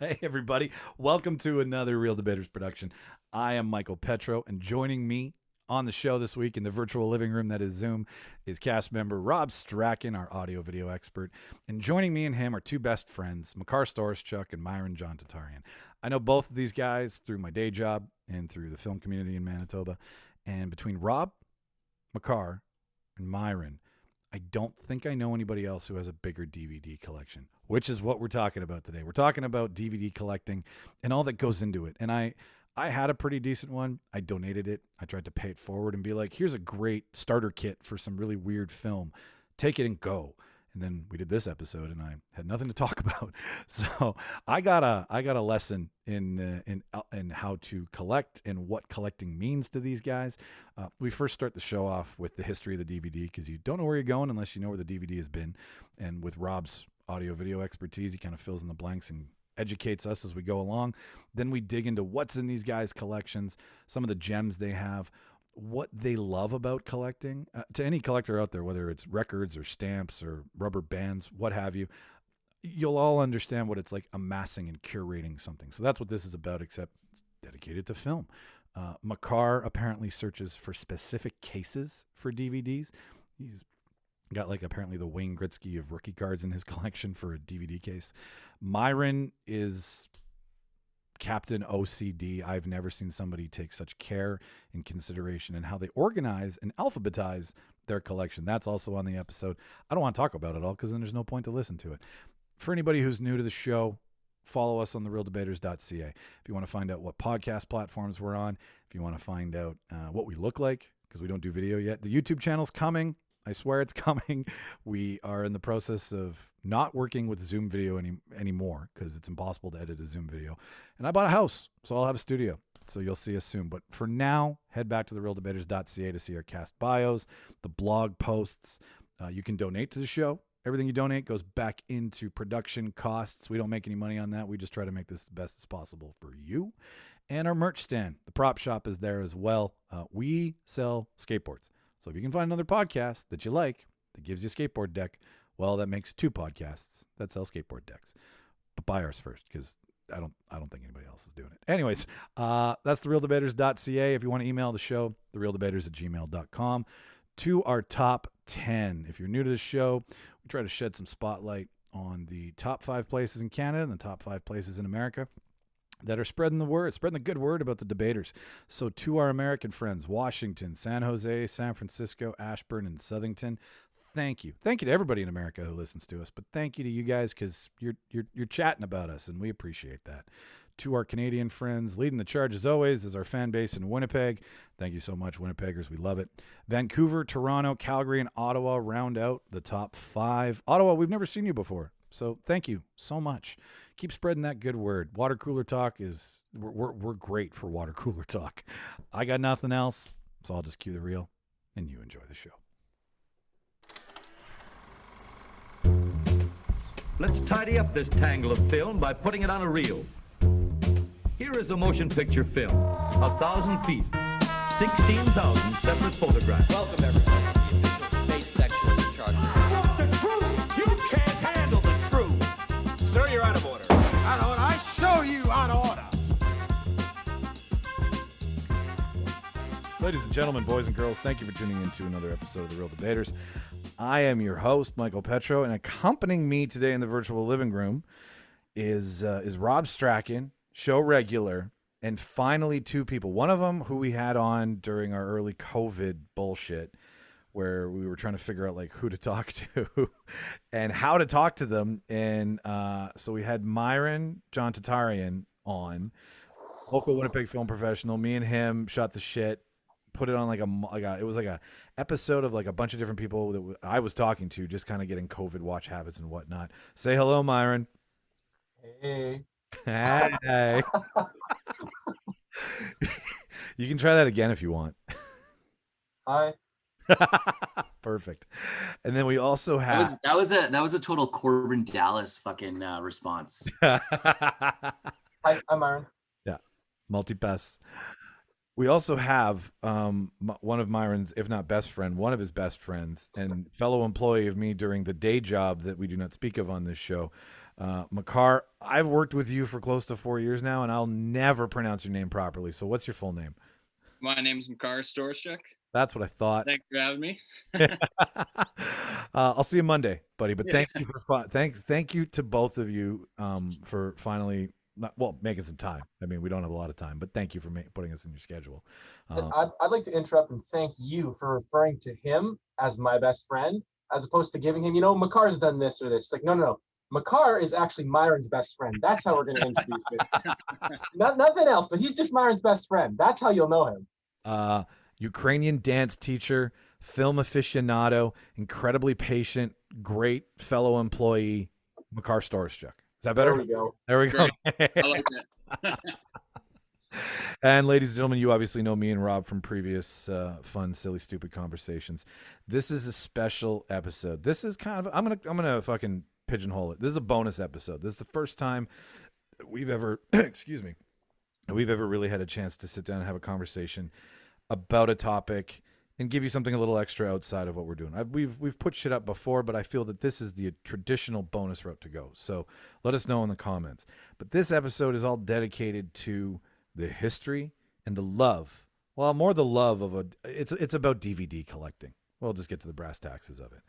Hey, everybody. Welcome to another Real Debaters production. I am Michael Petrow, and joining me on the show this week in the virtual living room that is Zoom is cast member Rob Strachan, our audio-video expert. And joining me and him are two best friends, Makar Storoschuk and Myron Tataryn. I know both of these guys through my day job and through the film community in Manitoba. And between Rob, Makar, and Myron, I don't think I know anybody else who has a bigger DVD collection, which is what we're talking about today. We're talking about DVD collecting and all that goes into it. And I had a pretty decent one. I donated it. I tried to pay it forward and be like, here's a great starter kit for some really weird film. Take it and go. And then we did this episode, and I had nothing to talk about. So I got a lesson in how to collect and what collecting means to these guys. We first start the show off with the history of the DVD because you don't know where you're going unless you know where the DVD has been. And with Rob's audio-video expertise, he kind of fills in the blanks and educates us as we go along. Then we dig into what's in these guys' collections, some of the gems they have, what they love about collecting. To any collector out there, whether it's records or stamps or rubber bands, what have you, you'll all understand what it's like amassing and curating something. So that's what this is about, except it's dedicated to film. Makar apparently searches for specific cases for DVDs. He's got like apparently the Wayne Gretzky of rookie cards in his collection for a DVD case. Myron is Captain OCD. I've never seen somebody take such care and consideration in how they organize and alphabetize their collection. That's also on the episode. I don't want to talk about it all because then there's no point to listen to it. For anybody who's new to the show, follow us on therealdebaters.ca. If you want to find out what podcast platforms we're on, if you want to find out what we look like, because we don't do video yet, the YouTube channel's coming. I swear it's coming. We are in the process of not working with Zoom video anymore because it's impossible to edit a Zoom video. And I bought a house, so I'll have a studio. So you'll see us soon. But for now, head back to therealdebaters.ca to see our cast bios, the blog posts. You can donate to the show. Everything you donate goes back into production costs. We don't make any money on that. We just try to make this the best as possible for you. And our merch stand, the prop shop, is there as well. We sell skateboards. So if you can find another podcast that you like that gives you a skateboard deck, well, that makes two podcasts that sell skateboard decks. But buy ours first because I don't think anybody else is doing it. Anyways, that's therealdebaters.ca. If you want to email the show, therealdebaters@gmail.com. To our top 10. If you're new to the show, we try to shed some spotlight on the top 5 places in Canada and the top 5 places in America that are spreading the good word about the debaters. So to our American friends, Washington, San Jose, San Francisco, Ashburn, and Southington, thank you. Thank you to everybody in America who listens to us, but thank you to you guys because you're chatting about us, and we appreciate that. To our Canadian friends, leading the charge as always is our fan base in Winnipeg. Thank you so much, Winnipeggers. We love it. Vancouver, Toronto, Calgary, and Ottawa round out the top 5. Ottawa, we've never seen you before, so thank you so much. Keep spreading that good word. Water cooler talk is we're great for water cooler talk. I got nothing else, so I'll just cue the reel, and you enjoy the show. Let's tidy up this tangle of film by putting it on a reel. Here is a motion picture film, 1,000 feet, 16,000 separate photographs. Welcome, everyone, to the official space section of the chart. Want the truth? You can't handle the truth. Sir, you're out of order. Out of order? I show you out of order. Ladies and gentlemen, boys and girls, thank you for tuning in to another episode of The Real Debaters. I am your host, Michael Petrow, and accompanying me today in the virtual living room is Rob Strachan, show regular, and finally 2 people. One of them who we had on during our early COVID bullshit, where we were trying to figure out like who to talk to and how to talk to them. And so we had Myron Tataryn on, local Winnipeg film professional. Me and him shot the shit, put it on like it was like a episode of like a bunch of different people that I was talking to, just kind of getting COVID watch habits and whatnot. Say hello, Myron. Hey. Hey. You can try that again if you want. Hi. Perfect. And then we also have That was a total Corbin Dallas fucking response. Hi, I'm Myron. Yeah, multi-pass. We also have one of Myron's, if not best friend, one of his best friends and fellow employee of me during the day job that we do not speak of on this show, Makar, I've worked with you for close to 4 years now, and I'll never pronounce your name properly. So what's your full name? My name is Makar Storoschuk. That's what I thought. Thanks for having me. I'll see you Monday, buddy. But Yeah. thank you for thank you to both of you for finally making some time. I mean, we don't have a lot of time, but thank you for putting us in your schedule. I'd like to interrupt and thank you for referring to him as my best friend, as opposed to giving him, Makar's done this or this. It's like, no. Makar is actually Myron's best friend. That's how we're going to introduce this. Nothing else, but he's just Myron's best friend. That's how you'll know him. Ukrainian dance teacher, film aficionado, incredibly patient, great fellow employee, Makar Storoschuk. Is that better? There we go. There we go. I like that. And ladies and gentlemen, you obviously know me and Rob from previous fun, silly, stupid conversations. This is a special episode. This is kind of I'm gonna fucking pigeonhole it. This is a bonus episode. This is the first time we've ever we've ever really had a chance to sit down and have a conversation about a topic and give you something a little extra outside of what we're doing. We've put shit up before, but I feel that this is the traditional bonus route to go. So let us know in the comments. But this episode is all dedicated to the history and the love. Well, more the love of it's about DVD collecting. We'll just get to the brass taxes of it.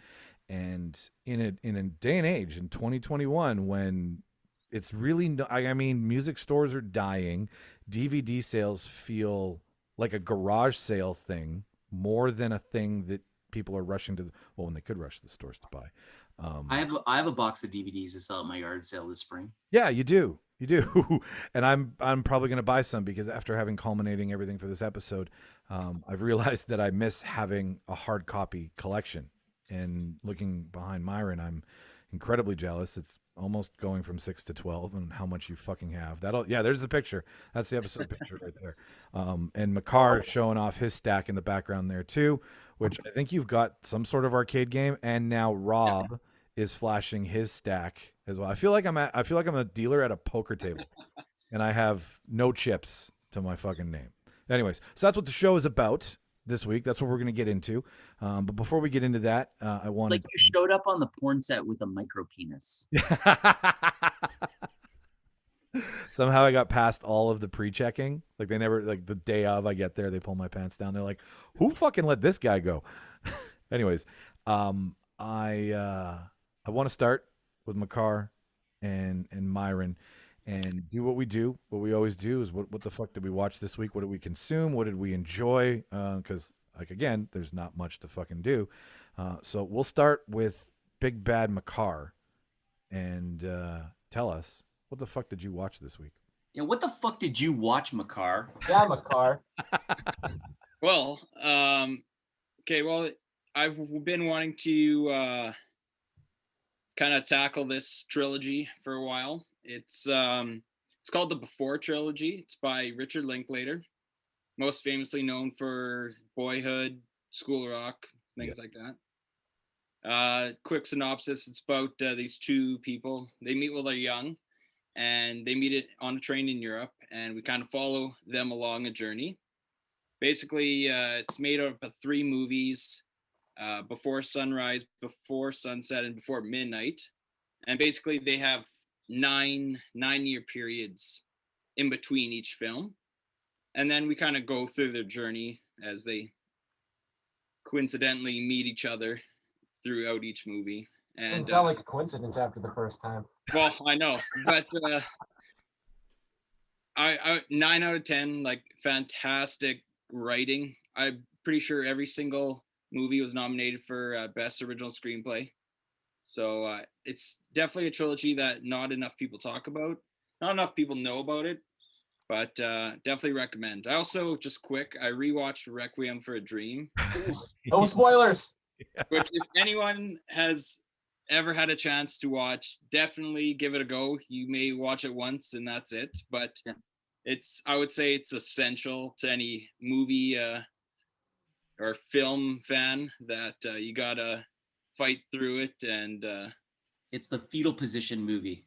And in a day and age in 2021 when it's really I mean music stores are dying, DVD sales feel like a garage sale thing more than a thing that people are rushing to when they could rush to the stores to buy. I have a box of DVDs to sell at my yard sale this spring. Yeah, you do. And I'm probably going to buy some because after having culminating everything for this episode, I've realized that I miss having a hard copy collection. And looking behind Myron, I'm incredibly jealous. It's almost going from 6 to 12 and how much you fucking have. There's the picture. That's the episode picture right there. And Makar showing off his stack in the background there too, which I think you've got some sort of arcade game. And now Rob is flashing his stack as well. I feel like I'm a dealer at a poker table and I have no chips to my fucking name. Anyways, so that's what the show is about this week. That's what we're going to get into. But before we get into that, I wanted Like you showed up on the porn set with a micro penis. Somehow I got past all of the pre-checking. Like they never, like the day of I get there, they pull my pants down. They're like, who fucking let this guy go? Anyways, I want to start with Makar and Myron and do what we do. What we always do is what the fuck did we watch this week? What did we consume? What did we enjoy? Because like again, there's not much to fucking do. So we'll start with Big Bad Makar and tell us what the fuck did you watch this week? Yeah, what the fuck did you watch, Makar? Yeah, Makar. Well, okay. Well, I've been wanting to kind of tackle this trilogy for a while. It's called the Before trilogy. It's by Richard Linklater, most famously known for Boyhood, School Rock, things like that. Quick synopsis: it's about these two people. They meet while they're young, and they meet it on a train in Europe, and we kind of follow them along a journey. Basically, it's made up of 3 movies: Before Sunrise, Before Sunset, and Before Midnight. And basically, they have 9-year periods in between each film, and then we kind of go through their journey as they coincidentally meet each other throughout each movie. And Didn't sound like a coincidence after the first time. well, I know, but I 9 out of 10, like fantastic writing. I'm pretty sure every single movie was nominated for Best Original Screenplay. So it's definitely a trilogy that not enough people talk about. Not enough people know about it, but definitely recommend. I also, just quick, I rewatched Requiem for a Dream. No spoilers. Which if anyone has ever had a chance to watch, definitely give it a go. You may watch it once and that's it, but I would say it's essential to any movie or film fan that you gotta fight through it. And It's the fetal position movie.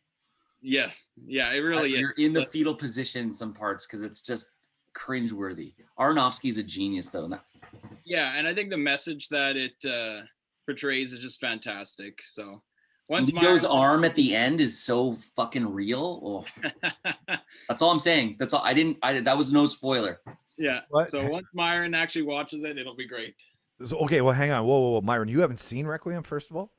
yeah, it really You're is. in the fetal position in some parts because it's just cringeworthy. Aronofsky's a genius, though. Yeah, and I think the message that it portrays is just fantastic. So once Leo's Myron, arm at the end is so fucking real. Oh, that's all I'm saying. That's all. That was no spoiler. yeah. What? So once Myron actually watches it, it'll be great. So, okay, well, hang on. Whoa. Myron, you haven't seen Requiem, first of all?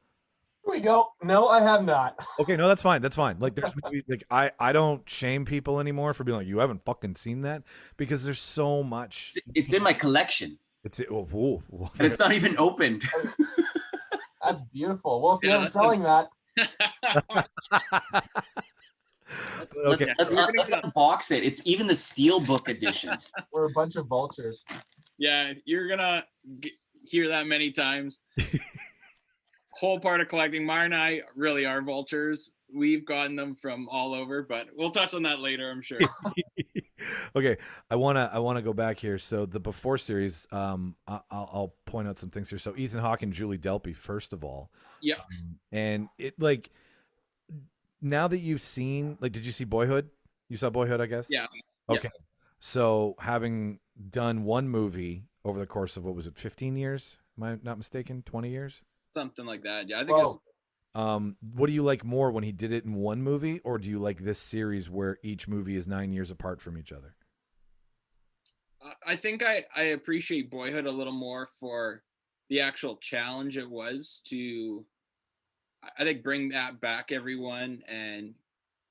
Here we go. No, I have not. Okay, no, that's fine. That's fine. Like, there's movies, like I don't shame people anymore for being like, you haven't fucking seen that, because there's so much. It's in my collection, It's and it's not even opened. That's beautiful. Well, if Yeah, you're ever that's selling that, Okay. Let's unbox it. It's even the Steelbook edition. we're a bunch of vultures. Yeah, you're gonna hear that many times. Whole part of collecting. Myron and I really are vultures. We've gotten them from all over, but we'll touch on that later, I'm sure. Okay, I wanna go back here. So the Before series, I'll point out some things here. So Ethan Hawke and Julie Delpy, first of all. Yeah. And it, like, now that you've seen, like, did you see Boyhood? You saw Boyhood, I guess? Yeah. Okay. So having done one movie over the course of, what was it, 15 years? Am I not mistaken? 20 years? Something like that. Yeah, I think it's What do you like more, when he did it in one movie, or do you like this series where each movie is 9 years apart from each other? I think I appreciate Boyhood a little more for the actual challenge it was to, I think, bring that back, everyone, and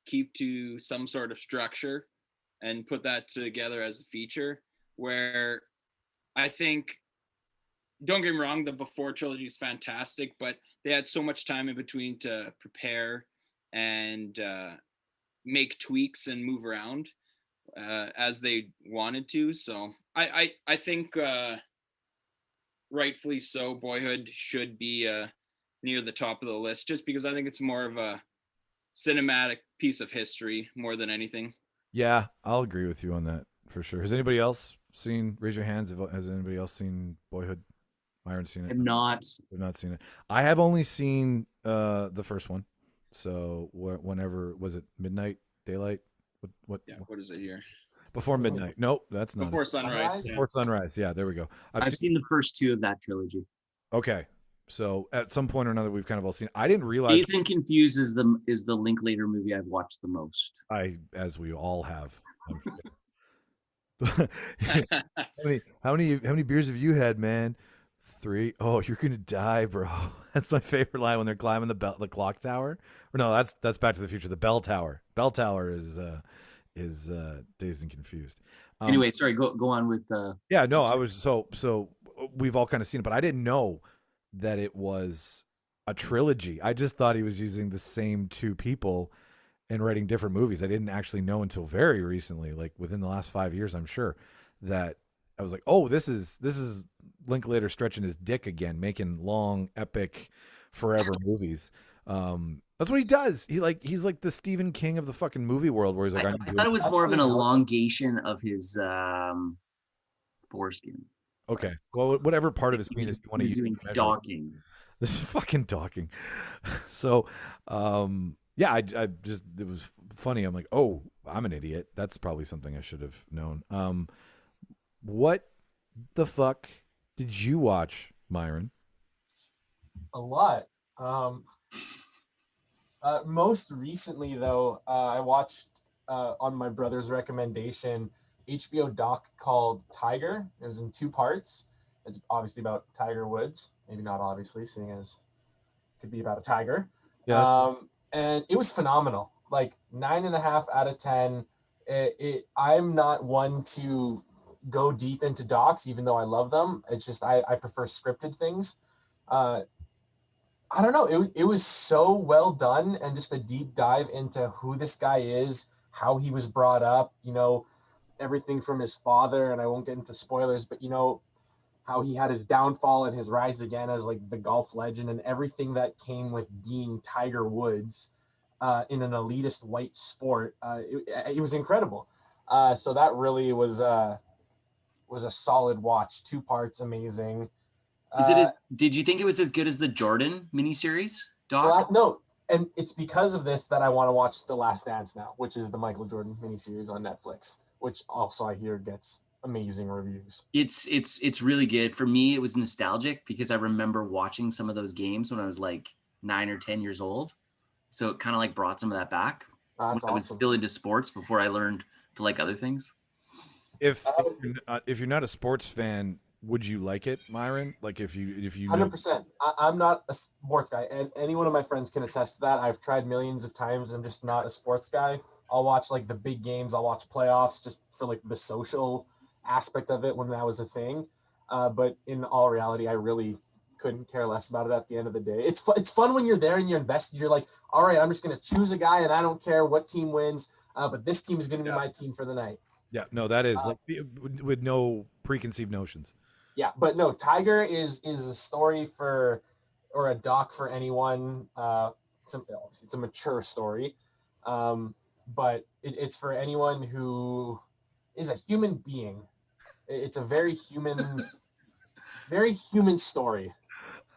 keep to some sort of structure and put that together as a feature, where I think, don't get me wrong, the Before trilogy is fantastic, but they had so much time in between to prepare and make tweaks and move around as they wanted to. So I think rightfully so, Boyhood should be near the top of the list, just because I think it's more of a cinematic piece of history more than anything. Yeah, I'll agree with you on that for sure. Has anybody else seen? Raise your hands. Has anybody else seen Boyhood? Myron's seen it. I'm not. I've not seen it. I have only seen the first one. So whenever was it? Midnight, daylight? What? Yeah, what is it here? Before midnight? Nope, that's not. Before Sunrise. Sunrise? Yeah. Before sunrise. Yeah, there we go. I've seen the first two of that trilogy. Okay, so at some point or another, we've kind of all seen. I didn't realize. Dazed and Confused is the Linklater movie I've watched the most. As we all have. How many beers have you had, man? 3. Oh, you're gonna die, bro. That's my favorite line when they're climbing the clock tower. Or no, that's Back to the Future. The bell tower. Bell tower is Dazed and Confused. Anyway, sorry. Go on with. Yeah, no, I was so we've all kind of seen it, but I didn't know that it was a trilogy. I just thought he was using the same two people and writing different movies. I didn't actually know until very recently, like within the last 5 years, I'm sure, that I was like, oh, this is Linklater stretching his dick again, making long, epic, forever movies. That's what he does. He's like the Stephen King of the fucking movie world, where he's like, I thought it was more of an elongation of his foreskin. Okay, well, whatever part of his penis you want to use. He's doing docking. This is fucking docking. So, yeah, I just, it was funny. I'm like, oh, I'm an idiot. That's probably something I should have known. What the fuck did you watch, Myron? A lot. Most recently, though, I watched on my brother's recommendation HBO doc called Tiger. It was in 2 parts. It's obviously about Tiger Woods. Maybe not obviously, seeing as it could be about a tiger. Yeah. And it was phenomenal. Like 9.5 out of 10. I'm not one to go deep into docs, even though I love them. It's just I prefer scripted things. I don't know. It was so well done, and just a deep dive into who this guy is, how he was brought up, everything from his father, and I won't get into spoilers, but how he had his downfall and his rise again as like the golf legend, and everything that came with being Tiger Woods in an elitist white sport. It was incredible. So that really was a solid watch. 2 parts, amazing. Did you think it was as good as the Jordan miniseries, Doc? No, and it's because of this that I want to watch The Last Dance now, which is the Michael Jordan miniseries on Netflix, which also I hear gets amazing reviews. It's really good. For me, it was nostalgic because I remember watching some of those games when I was like 9 or 10 years old. So it kind of like brought some of that back when That's I was awesome. still into sports before I learned to like other things. If you're not a sports fan, would you like it, Myron? Like if you know 100%. I'm not a sports guy, and any one of my friends can attest to that. I've tried millions of times. I'm just not a sports guy. I'll watch like the big games. I'll watch playoffs just for like the social aspect of it when that was a thing. But in all reality, I really couldn't care less about it at the end of the day. It's fun when you're there and you're invested. You're like, all right, I'm just gonna choose a guy, and I don't care what team wins. But this team is gonna be my team for the night. Yeah, no, that is like with no preconceived notions. Yeah, but no, Tiger is a story for, or a doc for anyone. It's a mature story, but it's for anyone who is a human being. It's a very human story.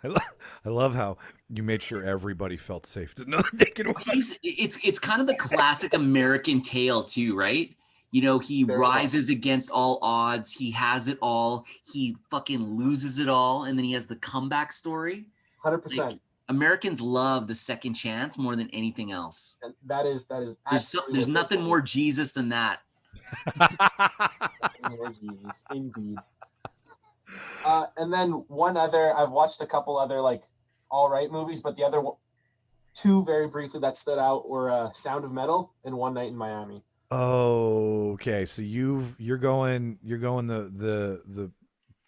I love how you made sure everybody felt safe to know that they could watch. It's kind of the classic American tale too, right? You know, he Very rises against all odds. He has it all. He fucking loses it all, and then he has the comeback story. 100%. Like, Americans love the second chance more than anything else. And that is There's nothing more Jesus than that. More Jesus, indeed. And then I've watched a couple other like all right movies, but the other two very briefly that stood out were Sound of Metal and One Night in Miami. Oh, okay. So you're going the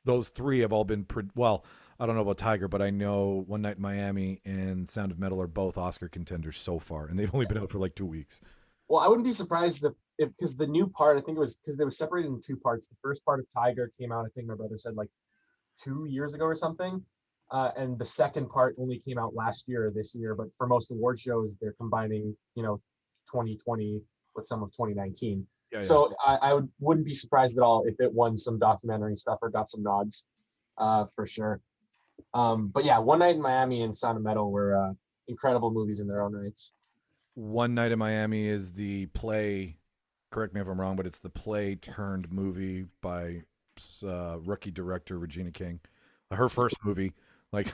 those three have all been well. I don't know about Tiger, but I know One Night in Miami and Sound of Metal are both Oscar contenders so far, and they've only been out for like 2 weeks. Well, I wouldn't be surprised if because the new part, I think it was because they were separated in two parts. The first part of Tiger came out, I think my brother said like 2 years ago or something. And the second part only came out last year or this year. But for most award shows, they're combining, 2020 with some of 2019. Yeah, So I wouldn't be surprised at all if it won some documentary stuff or got some nods, for sure. But yeah, One Night in Miami and Sound of Metal were incredible movies in their own rights. One Night in Miami is the play. Correct me if I'm wrong, but it's the play turned movie by rookie director Regina King, her first movie, like,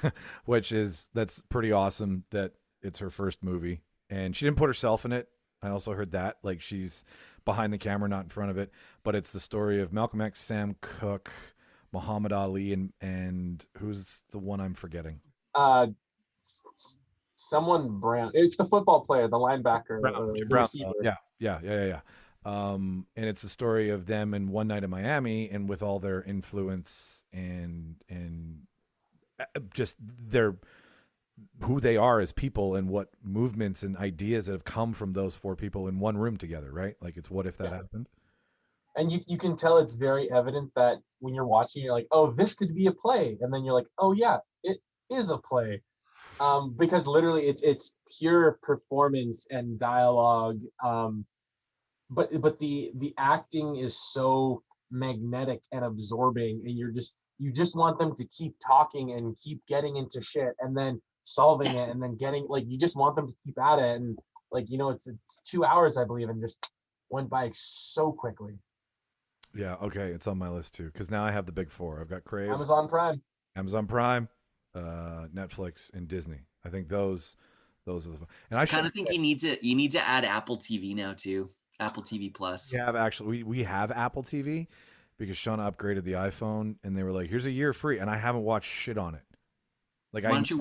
that's pretty awesome that it's her first movie, and she didn't put herself in it. I also heard that, like, she's behind the camera, not in front of it, but it's the story of Malcolm X, Sam Cooke, Muhammad Ali, and who's the one I'm forgetting? Someone Brown. It's the football player, the linebacker, the receiver. Yeah. And it's the story of them in One Night in Miami, and with all their influence and just their who they are as people and what movements and ideas that have come from those four people in one room together, right? Like, it's what if that happened? And you can tell it's very evident that when you're watching, you're like, oh, this could be a play. And then you're like, oh yeah, it is a play. Because literally it's pure performance and dialogue. But the acting is so magnetic and absorbing, and you just want them to keep talking and keep getting into shit and then solving it and then getting, like, you just want them to keep at it. And like, it's 2 hours, I believe, and just went by so quickly. Yeah, okay, it's on my list too, because now I have the big four. I've got Crave, Amazon Prime, Netflix, and Disney. I think those are the. And I kind of think you need to add Apple TV now too. Apple TV Plus. We have Apple TV because Shauna upgraded the iPhone, and they were like, "Here's a year free," and I haven't watched shit on it. Like, why don't you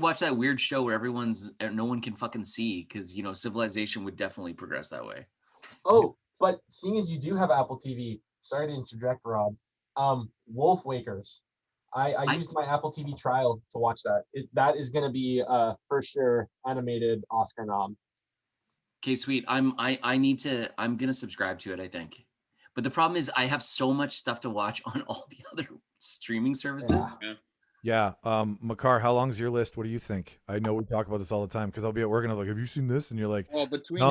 watch that weird show where no one can fucking see? Because civilization would definitely progress that way. Oh, but seeing as you do have Apple TV, sorry to interject, Rob. Wolf Wakers. I used my Apple TV trial to watch that. That is going to be for sure animated Oscar nom. Okay, sweet. I'm gonna subscribe to it, I think. But the problem is I have so much stuff to watch on all the other streaming services. Yeah. Makar, how long's your list? What do you think? I know we talk about this all the time because I'll be at work and I'm like, have you seen this? And you're like, well, between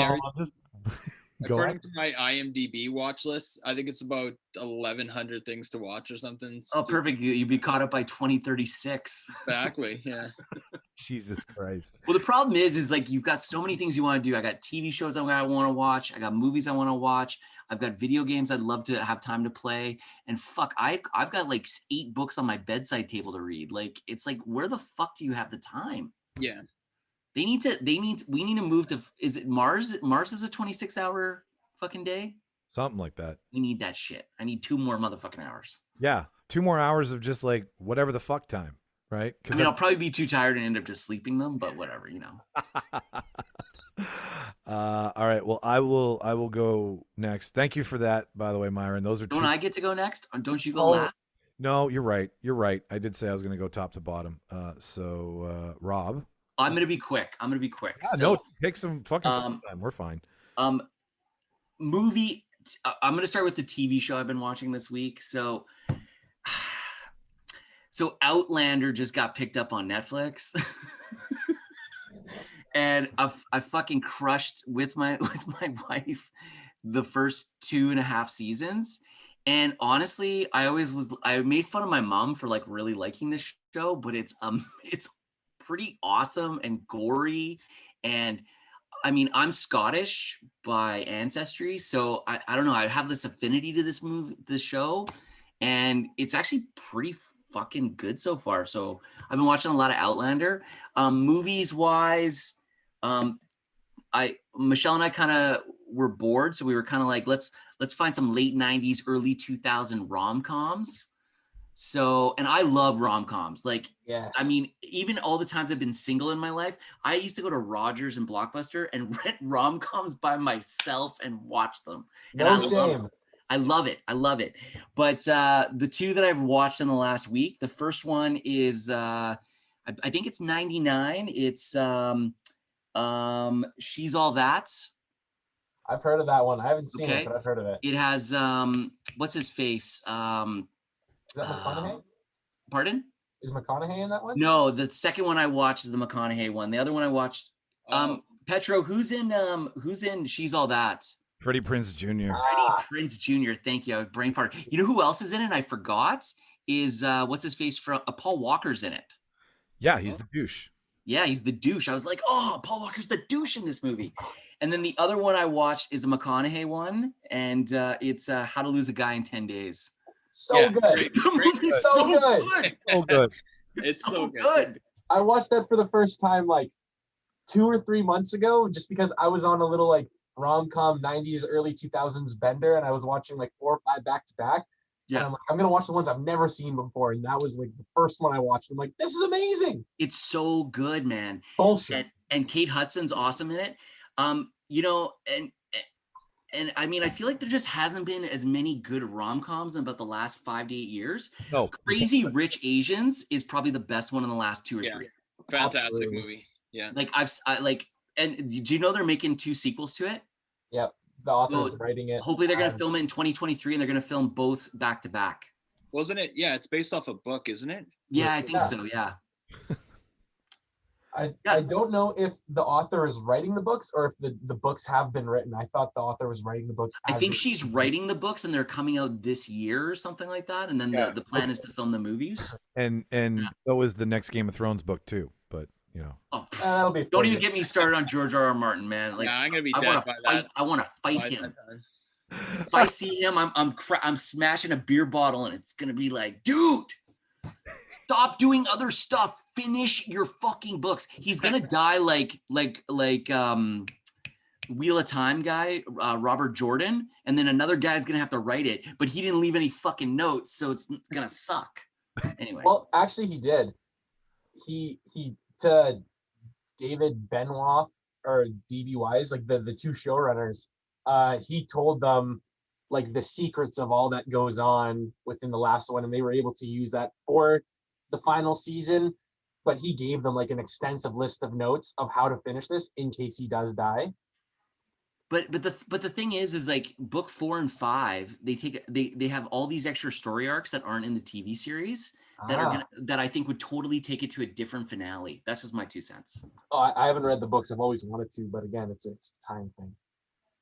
according to my IMDb watch list, I think it's about 1,100 things to watch or something. Oh, perfect. You'd be caught up by 2036. Exactly. Yeah. Jesus Christ. Well, the problem is like you've got so many things you want to do. I got TV shows I want to watch. I got movies I want to watch. I've got video games I'd love to have time to play. And fuck, I've got like 8 books on my bedside table to read. Like, it's like, where the fuck do you have the time? Yeah. We need to move to, is it Mars? Mars is a 26-hour fucking day. Something like that. We need that shit. I need 2 more motherfucking hours. Yeah. 2 more hours of just like whatever the fuck time. Right. I mean, I'll probably be too tired and end up just sleeping them, but whatever, you know. All right. Well, I will go next. Thank you for that, by the way, Myron. Those are Don't I get to go next? Or don't you go Oh, last? No, you're right. You're right. I did say I was going to go top to bottom. So Rob. I'm gonna be quick. Yeah, So, no, take some fucking time. We're fine. Movie. I'm gonna start with the TV show I've been watching this week. So Outlander just got picked up on Netflix. And I fucking crushed with my wife the first 2.5 seasons. And honestly, I made fun of my mom for like really liking this show, but it's pretty awesome and gory. And I mean, I'm Scottish by ancestry, so I don't know, I have this affinity to this show, and it's actually pretty fucking good so far. So I've been watching a lot of Outlander. Movies wise, Micheal and I kind of were bored, so we were kind of like, let's find some late 90s, early 2000 rom-coms. So, and I love rom-coms. Like, Yes. I mean, even all the times I've been single in my life, I used to go to Rogers and Blockbuster and rent rom-coms by myself and watch them. And No shame. I love it. But the 2 that I've watched in the last week, the first one is, I think it's 99. It's She's All That. I've heard of that one. I haven't seen Okay. it, but I've heard of it. It has, what's his face? Is that McConaughey? Pardon? Is McConaughey in that one? No, the second one I watched is the McConaughey one. The other one I watched, Petrow, who's in She's All That? Freddie Prinze Jr. Freddie Prinze Jr. Thank you. Brain fart. You know who else is in it? I forgot. Is what's his face from Paul Walker's in it. Yeah, he's the douche. Yeah, he's the douche. I was like, oh, Paul Walker's the douche in this movie. And then the other one I watched is a McConaughey one, and it's How to Lose a Guy in 10 Days. So good. The movie's So so good. good. Oh, good. It's so good. I watched that for the first time like 2 or 3 months ago, just because I was on a little like rom-com 90s, early 2000s bender, and I was watching like 4 or 5 back to back. Yeah. And I'm like, I'm gonna watch the ones I've never seen before, and that was like the first one I watched. I'm like, this is amazing. It's so good, man. Bullshit. And Kate Hudson's awesome in it. You know, and I mean, I feel like there just hasn't been as many good rom-coms in about the last 5 to 8 years. No. Crazy Rich Asians is probably the best one in the last 2 or 3. Fantastic Absolutely. movie. Yeah. Like and do you know they're making 2 sequels to it? Yep. The author's So, writing it. Hopefully they're going to film it in 2023, and they're going to film both back to back. Wasn't it? Yeah, it's based off a book, isn't it? Yeah, I think Yeah. so. Yeah. I don't know if the author is writing the books or if the books have been written. I thought the author was writing the books. I as think they- she's writing the books, and they're coming out this year or something like that. And then Yeah. the plan is to film the movies. And so is the next Game of Thrones book too. But you know, Oh, That'll be don't fun. even get me started on George R.R. Martin, man. Like, yeah, I'm gonna be I dead want to by fight. that. I want to fight by him. that time. If I see him, I'm smashing a beer bottle, and it's gonna be like, dude, stop doing other stuff. Finish your fucking books. He's gonna die like Wheel of Time guy, Robert Jordan, and then another guy's gonna have to write it, but he didn't leave any fucking notes, so it's gonna suck. Anyway. Well, actually, he did. He to David Benoit or DB Wise, like the 2 showrunners. He told them like the secrets of all that goes on within the last one, and they were able to use that for the final season. But he gave them like an extensive list of notes of how to finish this in case he does die. But the thing is like book 4 and 5, they have all these extra story arcs that aren't in the TV series that I think would totally take it to a different finale. That's just my 2 cents. Oh, I haven't read the books. I've always wanted to, but again, it's a time thing.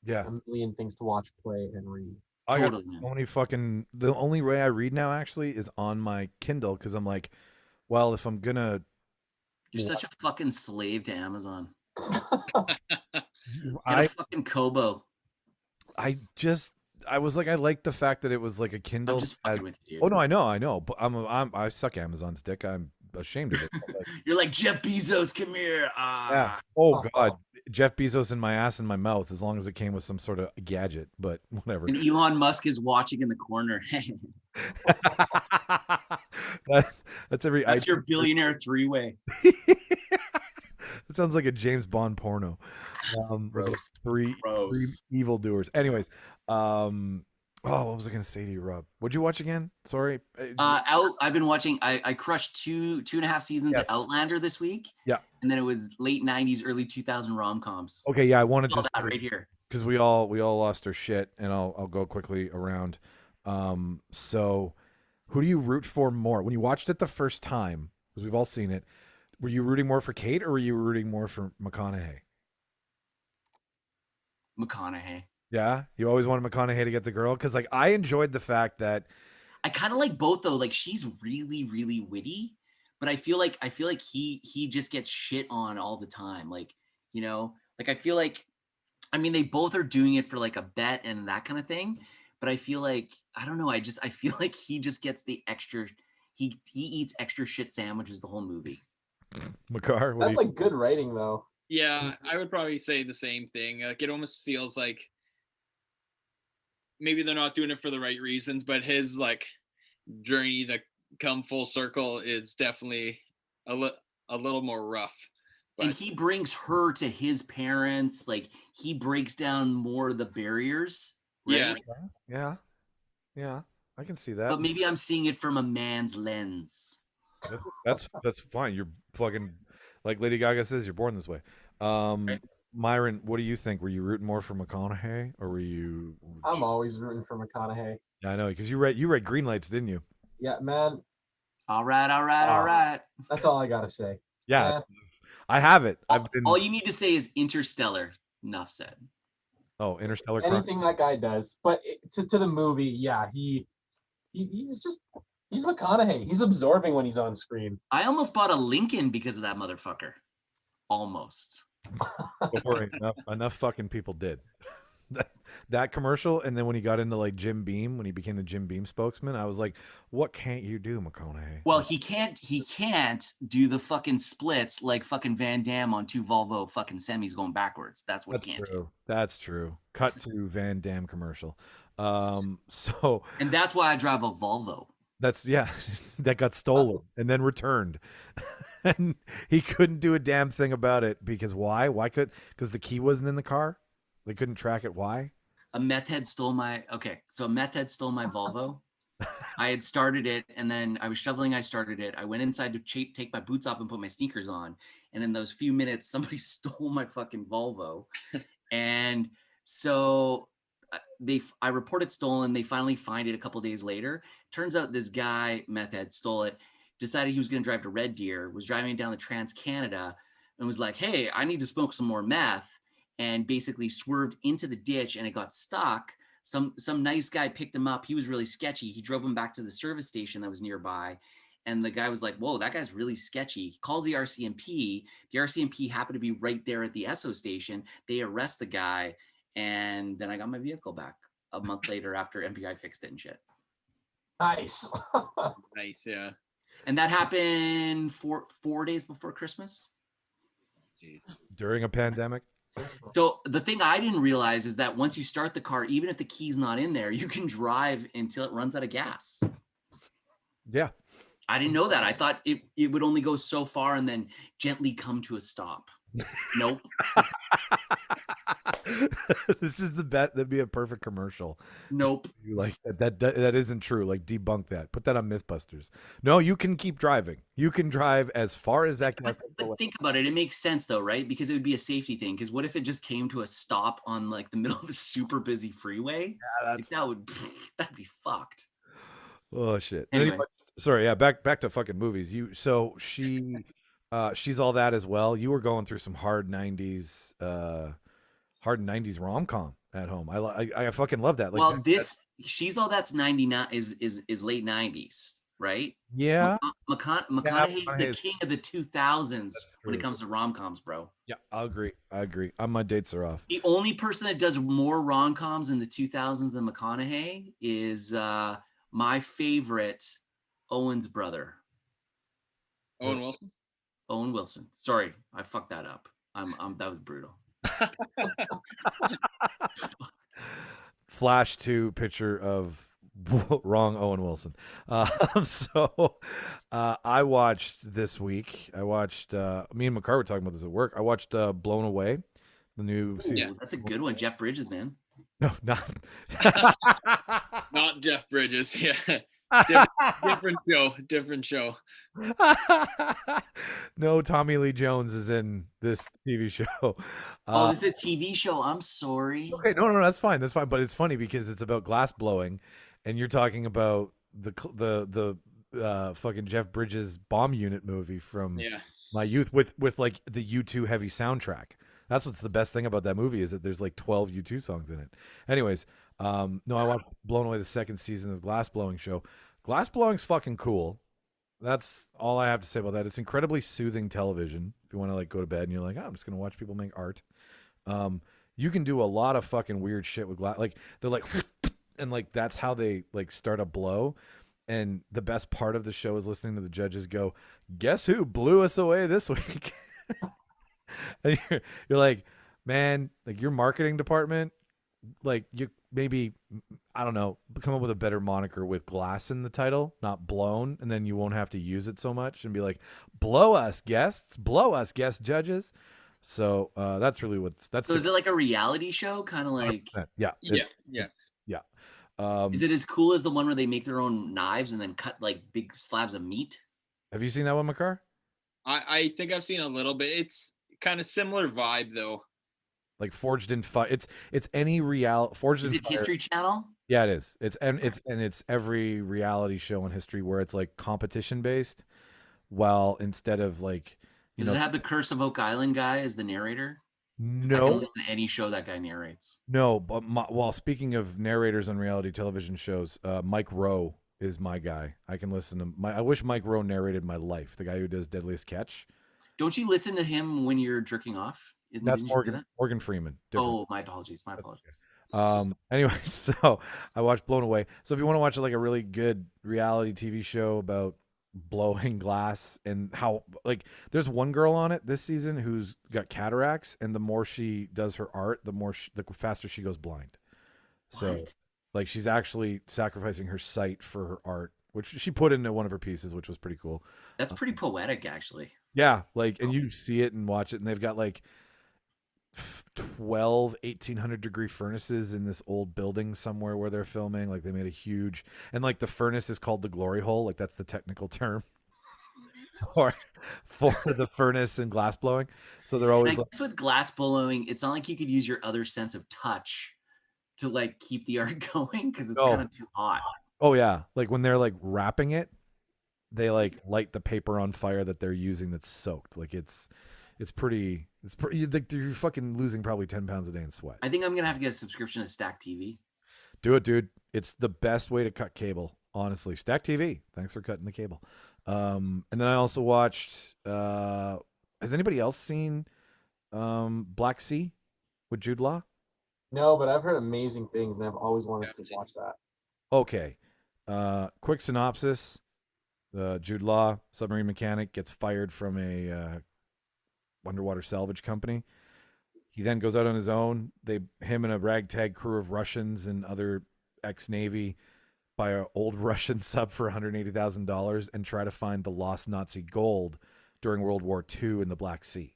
yeah. A million things to watch, play, and read. I got Totally, man. so many fucking. The only way I read now actually is on my Kindle because I'm like, well, if I'm gonna, You're such a fucking slave to Amazon. Get I a fucking Kobo. I was like, I like the fact that it was like a Kindle. I'm just fucking with you, dude. Oh no, I know, but I suck Amazon's dick. I'm ashamed of it. Like, You're like, Jeff Bezos, come here. yeah. Oh God, Jeff Bezos in my ass and my mouth, as long as it came with some sort of gadget. But whatever. And Elon Musk is watching in the corner. That's every. That's your billionaire three-way. It sounds like a James Bond porno. With like three evildoers. Anyways, what was I gonna say to you, Rob? What'd you watch again? Sorry. I've been watching. I crushed two and a half seasons of Outlander this week. Yeah. And then it was late '90s, early 2000 rom-coms. Okay, yeah, I wanted All to that right here because we all lost our shit, and I'll go quickly around. So who do you root for more when you watched it the first time? Because we've all seen it. Were you rooting more for Kate or were you rooting more for McConaughey? McConaughey. Yeah, you always wanted McConaughey to get the girl because like I enjoyed the fact that I kind of like both though. Like she's really, really witty, but I feel like he just gets shit on all the time. Like, you know, like I feel like, I mean, they both are doing it for like a bet and that kind of thing. But I feel like, I don't know. I feel like he just gets the extra, he eats extra shit sandwiches the whole movie. Makar, That's like good writing though. Yeah, I would probably say the same thing. Like it almost feels like maybe they're not doing it for the right reasons, but his like journey to come full circle is definitely a little more rough. But and he brings her to his parents. Like he breaks down more of the barriers. Right? Yeah, I can see that. But maybe I'm seeing it from a man's lens. That's fine. You're fucking like Lady Gaga says, you're born this way. Right. Myron, what do you think? Were you rooting more for McConaughey or were you? I'm always rooting for McConaughey. Yeah, I know because you read Green Lights, didn't you? Yeah, man. All right. That's all I gotta say. Yeah, I have it. All you need to say is Interstellar. Enough said. Oh, Interstellar. Anything that guy does, but to the movie, yeah, he's McConaughey. He's absorbing when he's on screen. I almost bought a Lincoln because of that motherfucker. Almost. Don't worry, enough fucking people did. That commercial, and then when he got into like Jim Beam, when he became the Jim Beam spokesman, I was like, "What can't you do, McConaughey?" Well, he can't do the fucking splits like fucking Van Damme on two Volvo fucking semis going backwards. That's what he can't do. That's true. Cut to Van Damme commercial. So and that's why I drive a Volvo. That got stolen and then returned. And he couldn't do a damn thing about it because why? Because the key wasn't in the car? They couldn't track it. Why? A meth head stole my Volvo. I had started it and then I was shoveling. I started it. I went inside to take my boots off and put my sneakers on. And in those few minutes, somebody stole my fucking Volvo. And so I reported stolen. They finally find it a couple days later. Turns out this guy, meth head, stole it, decided he was going to drive to Red Deer, was driving down the Trans-Canada and was like, hey, I need to smoke some more meth, and basically swerved into the ditch and it got stuck. Some nice guy picked him up. He was really sketchy. He drove him back to the service station that was nearby. And the guy was like, whoa, that guy's really sketchy. He calls the RCMP. The RCMP happened to be right there at the Esso station. They arrest the guy. And then I got my vehicle back a month later after MPI fixed it and shit. Nice. Nice, yeah. And that happened 4 days before Christmas. Jeez. During a pandemic? So the thing I didn't realize is that once you start the car, even if the key's not in there, you can drive until it runs out of gas. Yeah. I didn't know that. I thought it would only go so far and then gently come to a stop. Nope. This is the best. That'd be a perfect commercial. Nope. Like that isn't true. Like debunk that. Put that on Mythbusters. No, you can keep driving. You can drive as far as that gas. But think about it. It makes sense though, right? Because it would be a safety thing. Because what if it just came to a stop on like the middle of a super busy freeway? Yeah, that'd be fucked. Oh shit. Anyway. Sorry. Yeah. Back to fucking movies. She's all that as well. You were going through some hard 90s rom-com at home. I fucking love that. Like, well, She's All That's 99 is late 90s, right? Yeah. McConaughey's the king of the 2000s when it comes to rom-coms, bro. Yeah, I agree. My dates are off. The only person that does more rom-coms in the 2000s than McConaughey is my favorite, Owen's brother. Owen Wilson. Owen Wilson. Sorry, I fucked that up. That was brutal. Flash to picture of wrong Owen Wilson. I watched this week. Me and Makar were talking about this at work. I watched Blown Away, the new season. Yeah, that's a good one. Jeff Bridges, man. No, not Not Jeff Bridges. Yeah. Different show. No, Tommy Lee Jones is in this TV show. This is a TV show. I'm sorry. Okay, no, that's fine. That's fine. But it's funny because it's about glass blowing, and you're talking about the fucking Jeff Bridges bomb unit movie from my youth with like the U2 heavy soundtrack. That's what's the best thing about that movie is that there's like 12 U2 songs in it. Anyways, no, I watched Blown Away, the second season of the glass blowing show. Glass blowing's fucking cool. That's all I have to say about that. It's incredibly soothing television. If you want to like go to bed and you're like, I'm just gonna watch people make art. You can do a lot of fucking weird shit with glass. Like they're like, and like that's how they like start a blow. And the best part of the show is listening to the judges go, "Guess who blew us away this week?" And you're like, man, like your marketing department, like you maybe, I don't know, come up with a better moniker with glass in the title, not blown, and then you won't have to use it so much and be like, blow us guest judges. So that's really So is it like a reality show, kind of like? Yeah. Is it as cool as the one where they make their own knives and then cut like big slabs of meat? Have you seen that one, Makar? I think I've seen a little bit. It's kind of similar vibe though. Like Forged in Fire. It's any reality. Forged in Fire. Is it History Channel? Yeah, it is. It's every reality show in history where it's like competition based. Well, instead of like, Does it have the Curse of Oak Island guy as the narrator? No. I can listen to any show that guy narrates. No, but speaking of narrators on reality television shows, Mike Rowe is my guy. I can listen to I wish Mike Rowe narrated my life. The guy who does Deadliest Catch. Don't you listen to him when you're jerking off? That's Morgan Freeman. Different. Oh, my apologies. Anyway, so I watched Blown Away. So if you want to watch like a really good reality TV show about blowing glass and how like there's one girl on it this season who's got cataracts, and the more she does her art, the faster she goes blind. So like she's actually sacrificing her sight for her art, which she put into one of her pieces, which was pretty cool. That's pretty poetic, actually. Yeah, like, and you see it and watch it, and they've got like 12 1800 degree furnaces in this old building somewhere where they're filming. Like they made a huge, and like the furnace is called the glory hole, like that's the technical term for the furnace and glass blowing. So they're always like, with glass blowing, it's not like you could use your other sense of touch to like keep the art going because it's kind of too hot. Oh yeah, like when they're like wrapping it, they like light the paper on fire that they're using that's soaked. Like it's pretty you're fucking losing probably 10 pounds a day in sweat. I think I'm gonna have to get a subscription to Stack TV. Do it, dude. It's the best way to cut cable, honestly. Stack TV. Thanks for cutting the cable. And then I also watched has anybody else seen Black Sea with Jude Law? No, but I've heard amazing things and I've always wanted to watch that. Okay. Quick synopsis. Jude Law, submarine mechanic, gets fired from a underwater salvage company. He then goes out on his own. Him and a ragtag crew of Russians and other ex-Navy buy an old Russian sub for $180,000 and try to find the lost Nazi gold during World War II in the Black Sea.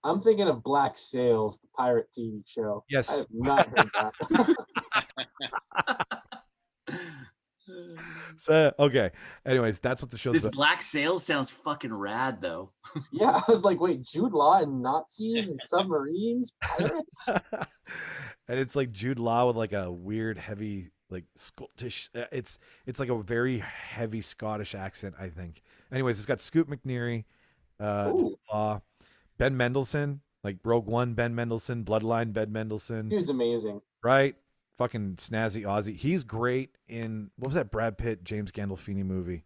I'm thinking of Black Sails, the pirate TV show. Yes. I have not heard that. So, okay. Anyways, that's what the show's This about. Black Sails sounds fucking rad, though. Yeah, I was like, wait, Jude Law and Nazis and submarines, pirates? And it's like Jude Law with like a weird, heavy, like Scottish. It's like a very heavy Scottish accent, I think. Anyways, it's got Scoot McNairy, Jude Law, Ben Mendelsohn, like Rogue One, Ben Mendelsohn, Bloodline, Ben Mendelsohn. Dude's amazing. Right? Fucking snazzy Aussie. He's great in, what was that Brad Pitt, James Gandolfini movie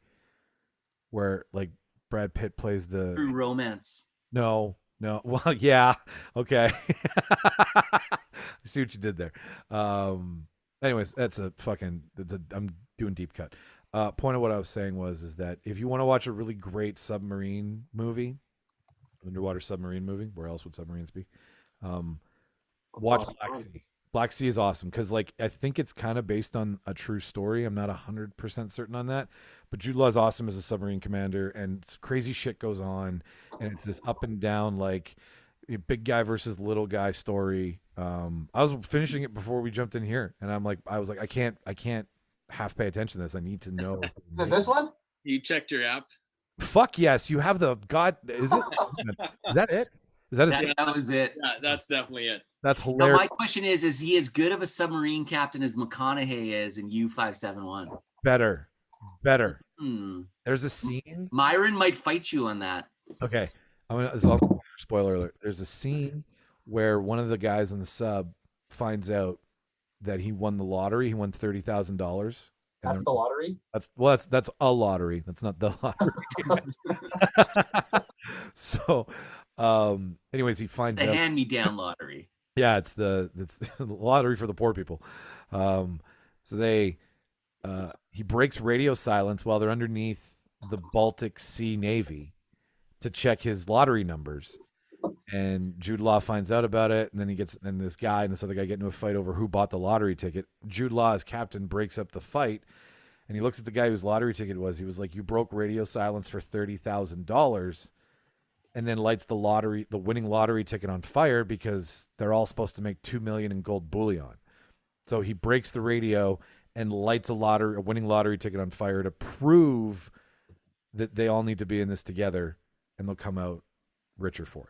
where like Brad Pitt plays the True Romance. No. Well, yeah. Okay. I see what you did there. Anyways, I'm doing deep cut. point of what I was saying is that if you want to watch a really great submarine movie, underwater submarine movie, where else would submarines be? Watch awesome. Black Sea. Black Sea is awesome because, like, I think it's kind of based on a true story. I'm not 100% certain on that, but Jude Law is awesome as a submarine commander, and crazy shit goes on, and it's this up and down, like, big guy versus little guy story. I was finishing it before we jumped in here, and I was like, I can't half pay attention to this. I need to know. This one? You checked your app? Fuck yes, you have the God. Is it? Is that it? Is that a? That was it. Yeah, that's definitely it. That's Now, hilarious. my question is he as good of a submarine captain as McConaughey is in U-571? Better. Hmm. There's a scene. Myron might fight you on that. Okay, it's all spoiler alert. There's a scene where one of the guys in the sub finds out that he won the lottery. He won $30,000. That's the lottery? That's a lottery. That's not the lottery. So, anyways, he finds The out. hand-me-down lottery. Yeah, it's the lottery for the poor people. So he breaks radio silence while they're underneath the Baltic Sea Navy to check his lottery numbers. And Jude Law finds out about it, and then this guy and this other guy get into a fight over who bought the lottery ticket. Jude Law, as captain, breaks up the fight, and he looks at the guy whose lottery ticket was. He was like, "You broke radio silence for $30,000." And then lights the winning lottery ticket on fire because they're all supposed to make $2 million in gold bullion. So he breaks the radio and lights a winning lottery ticket on fire to prove that they all need to be in this together, and they'll come out richer for it.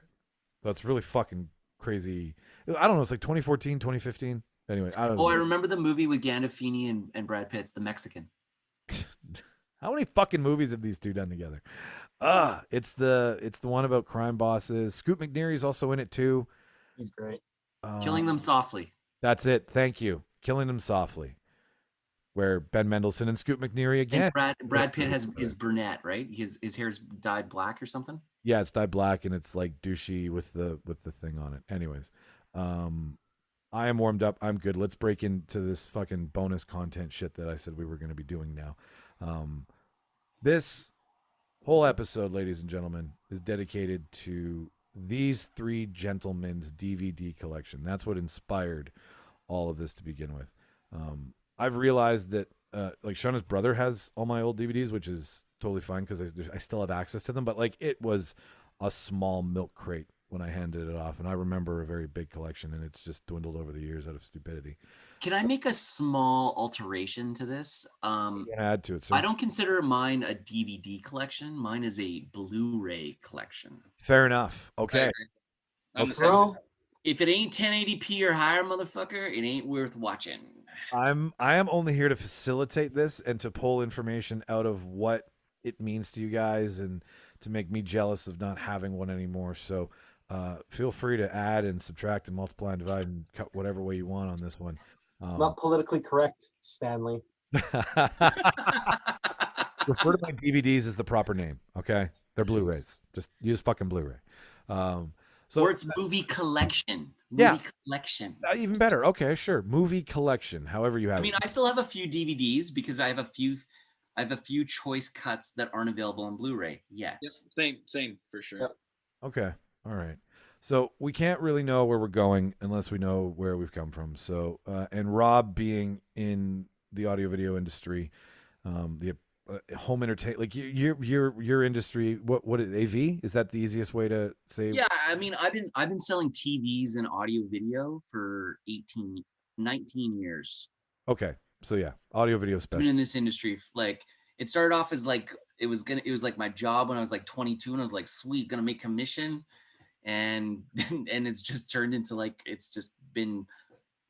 So it's really fucking crazy. I don't know. It's like 2014, 2015. Anyway, I don't know. Oh, I remember the movie with Gandolfini and Brad Pitt's The Mexican. How many fucking movies have these two done together? It's the one about crime bosses. Scoot McNairy's also in it too. He's great. Killing Them Softly. That's it. Thank you. Killing Them Softly. Where Ben Mendelsohn and Scoot McNairy again. And Brad Pitt is brunette, right? His hair's dyed black or something. Yeah, it's dyed black and it's like douchey with the thing on it. Anyways, I am warmed up. I'm good. Let's break into this fucking bonus content shit that I said we were going to be doing now. This whole episode, ladies and gentlemen, is dedicated to these three gentlemen's DVD collection. That's what inspired all of this to begin with. I've realized that like Shauna's brother has all my old DVDs, which is totally fine because I still have access to them. But like it was a small milk crate when I handed it off, and I remember a very big collection, and it's just dwindled over the years out of stupidity. Can I make a small alteration to this? You can add to it, sir. I don't consider mine a DVD collection. Mine is a Blu-ray collection. Fair enough. Okay. I'm the Okay. same. Bro, If it ain't 1080p or higher, motherfucker, it ain't worth watching. I am only here to facilitate this and to pull information out of what it means to you guys and to make me jealous of not having one anymore. So feel free to add and subtract and multiply and divide and cut whatever way you want on this one. it's not politically correct, Stanley. Refer to my DVDs as the proper name, okay? They're Blu-rays. Just use fucking Blu-ray. Or it's movie collection. Yeah. Collection. Even better. Okay, sure. Movie collection, however you have I mean, it. I still have a few DVDs because I have a few choice cuts that aren't available on Blu-ray yet. Yep, same for sure. Yep. Okay. All right. So we can't really know where we're going unless we know where we've come from. So, and Rob being in the audio video industry, the home entertain, like your industry, what is AV? Is that the easiest way to say? Yeah, I mean, I've been selling TVs and audio video for 19 years. Okay. So yeah, audio video I've special. been in this industry. Like, it started off as like it was like my job when I was like 22, and I was like, sweet, gonna make commission, and it's just turned into like it's just been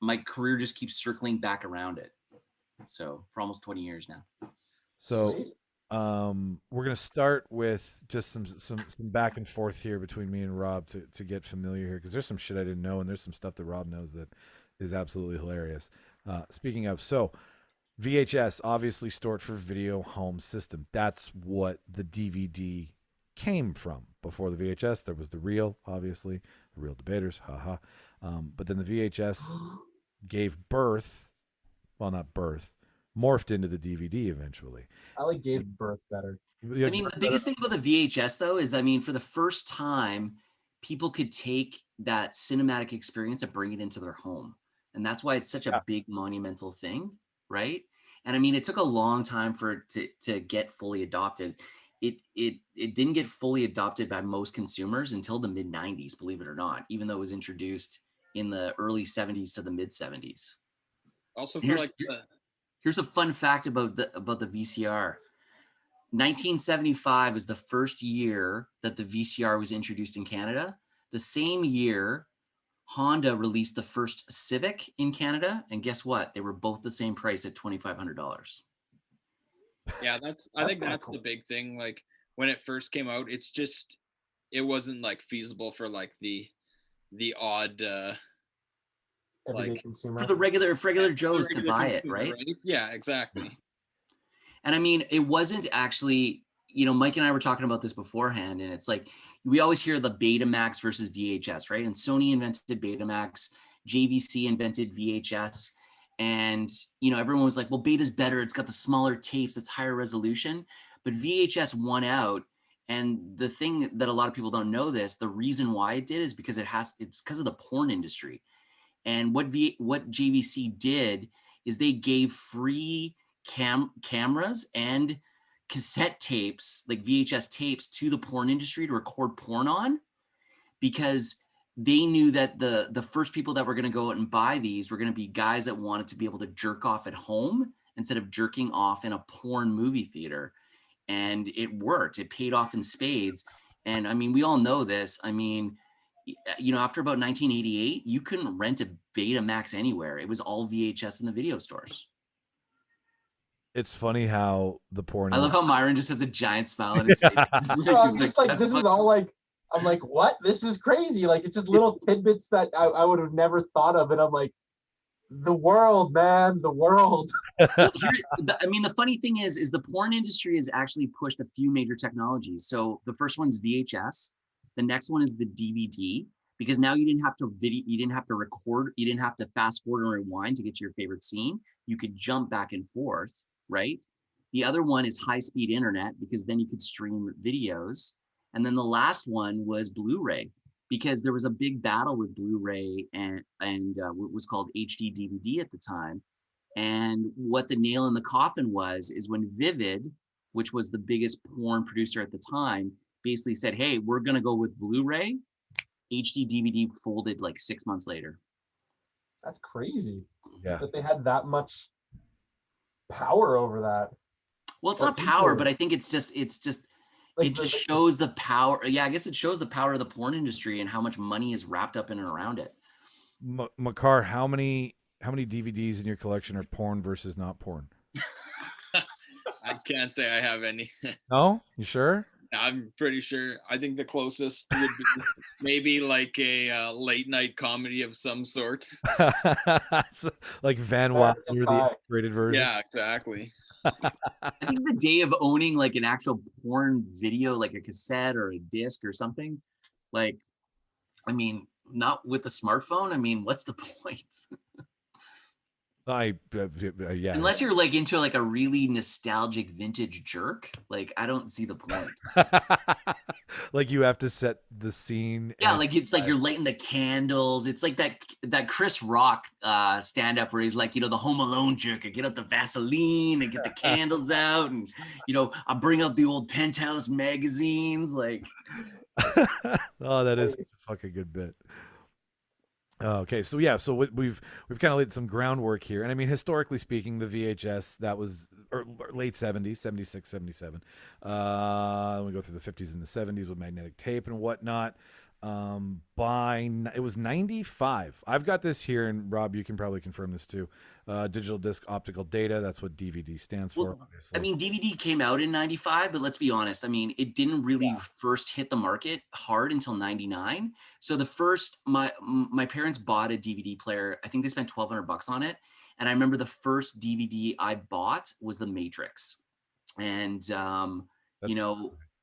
my career just keeps circling back around it. So for almost 20 years now. So we're gonna start with just some back and forth here between me and Rob to get familiar here because there's some shit I didn't know and there's some stuff that Rob knows that is absolutely hilarious. Speaking of, so VHS obviously stored for video home system. That's what the DVD came from. Before the VHS, there was the reel, obviously, the Real Debaters, haha. But then the VHS gave birth, well, not birth, morphed into the DVD eventually. I like gave birth better. I mean, the biggest thing about the VHS though is, I mean, for the first time, people could take that cinematic experience and bring it into their home. And that's why it's such a big monumental thing, right? And I mean, it took a long time for it to get fully adopted. It didn't get fully adopted by most consumers until the mid 90s, believe it or not, even though it was introduced in the early 70s to the mid 70s. Also, for Here's a fun fact about the VCR. 1975 is the first year that the VCR was introduced in Canada. The same year, Honda released the first Civic in Canada, and guess what? They were both the same price at $2,500. Yeah, I think that's the big thing. Like when it first came out, it wasn't like feasible for like the odd Everyday consumer. For regular Joes to buy it, right? Yeah, exactly. And I mean, it wasn't actually, Mike and I were talking about this beforehand, and it's like, we always hear the Betamax versus VHS, right? And Sony invented Betamax, JVC invented VHS, and, everyone was like, well, Beta's better. It's got the smaller tapes, it's higher resolution, but VHS won out. And the thing that a lot of people don't know this, the reason why it did is because it's because of the porn industry. And what JVC did is they gave free cameras and cassette tapes, like VHS tapes, to the porn industry to record porn on, because they knew that the first people that were going to go out and buy these were going to be guys that wanted to be able to jerk off at home instead of jerking off in a porn movie theater. And it worked. It paid off in spades. And I mean, we all know this. I mean, after about 1988, you couldn't rent a Betamax anywhere. It was all VHS in the video stores. It's funny how the porn. I love how Myron just has a giant smile on his face. I'm just like, this is all like, I'm like, what? This is crazy. Like, it's just little tidbits that I would have never thought of. And I'm like, the world, man, the world. The funny thing is the porn industry has actually pushed a few major technologies. So the first one's VHS. The next one is the DVD, because now you didn't have to record, you didn't have to fast forward and rewind to get to your favorite scene. You could jump back and forth, right? The other one is high-speed internet, because then you could stream videos. And then the last one was Blu-ray, because there was a big battle with Blu-ray and what was called HD DVD at the time. And what the nail in the coffin is when Vivid, which was the biggest porn producer at the time, basically said, hey, we're going to go with Blu-ray. HD DVD folded like 6 months later. That's crazy. Yeah. That they had that much power over that. Well, it's not power, but I think it's just like, it just shows the power. Yeah, I guess it shows the power of the porn industry and how much money is wrapped up in and around it. Makar, how many DVDs in your collection are porn versus not porn? I can't say I have any. No? You sure? I'm pretty sure. I think the closest would be maybe like a late night comedy of some sort. Like Van Wilder, the rated version. Yeah, exactly. I think the day of owning like an actual porn video, like a cassette or a disc or something, like, I mean, not with a smartphone. I mean, what's the point? Yeah. Unless you're like into like a really nostalgic vintage jerk, like I don't see the point. Like you have to set the scene. Yeah, like it's like you're lighting the candles. It's like that Chris Rock stand-up where he's like, the Home Alone jerk. I get out the Vaseline and get the candles out, and I bring out the old Penthouse magazines. Like, oh, that is such a fucking good bit. Okay, so yeah, so we've kind of laid some groundwork here, and I mean, historically speaking, the VHS, that was late 70s, 76, 77. We go through the 50s and the 70s with magnetic tape and whatnot. It was 95. I've got this here, and Rob, you can probably confirm this too. Digital disc optical data, that's what DVD stands for. Obviously. I mean, DVD came out in 95, but let's be honest. I mean, it didn't really first hit the market hard until 99. So the first, my parents bought a DVD player. I think they spent $1,200 on it. And I remember the first DVD I bought was The Matrix. And,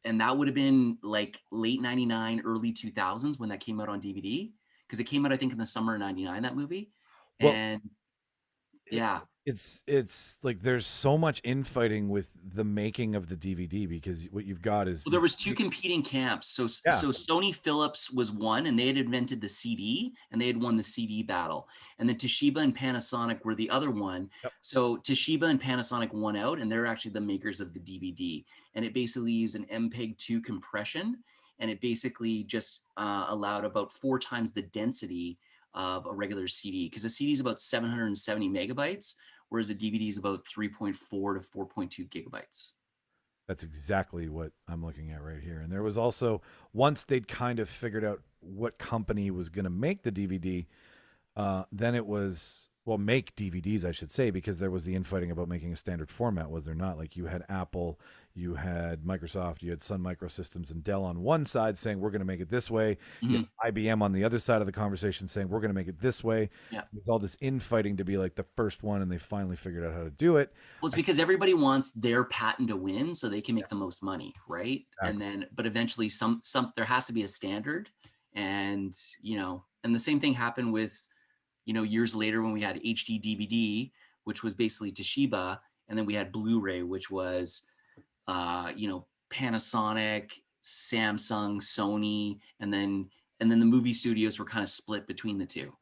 and that would have been like late 99, early 2000s when that came out on DVD. Because it came out, I think, in the summer of 99, that movie. And yeah. it's like there's so much infighting with the making of the DVD because what you've got is Well, there was two competing camps. So Yeah. Sony Philips was one, and they had invented the CD, and they had won the CD battle. And then Toshiba and Panasonic were the other one. Yep. So Toshiba and Panasonic won out, and they're actually the makers of the DVD. And it basically used an MPEG-2 compression, and it basically just allowed about 4 times the density of a regular CD, because a CD is about 770 megabytes, whereas a DVD is about 3.4 to 4.2 gigabytes. That's exactly what I'm looking at right here. And there was also, once they'd kind of figured out what company was going to make the DVD, then it was, well, make DVDs, I should say, because there was the infighting about making a standard format, was there not? Like you had Apple, you had Microsoft, you had Sun Microsystems and Dell on one side saying, we're going to make it this way. You had IBM on the other side of the conversation saying, we're going to make it this way. Yeah. There's all this infighting to be like the first one, and they finally figured out how to do it. Well, it's because everybody wants their patent to win so they can make the most money, right? Exactly. And then, but eventually some there has to be a standard. And, and the same thing happened with, years later when we had HD DVD, which was basically Toshiba, and then we had Blu-ray, which was, Panasonic, Samsung, Sony, and then the movie studios were kind of split between the two.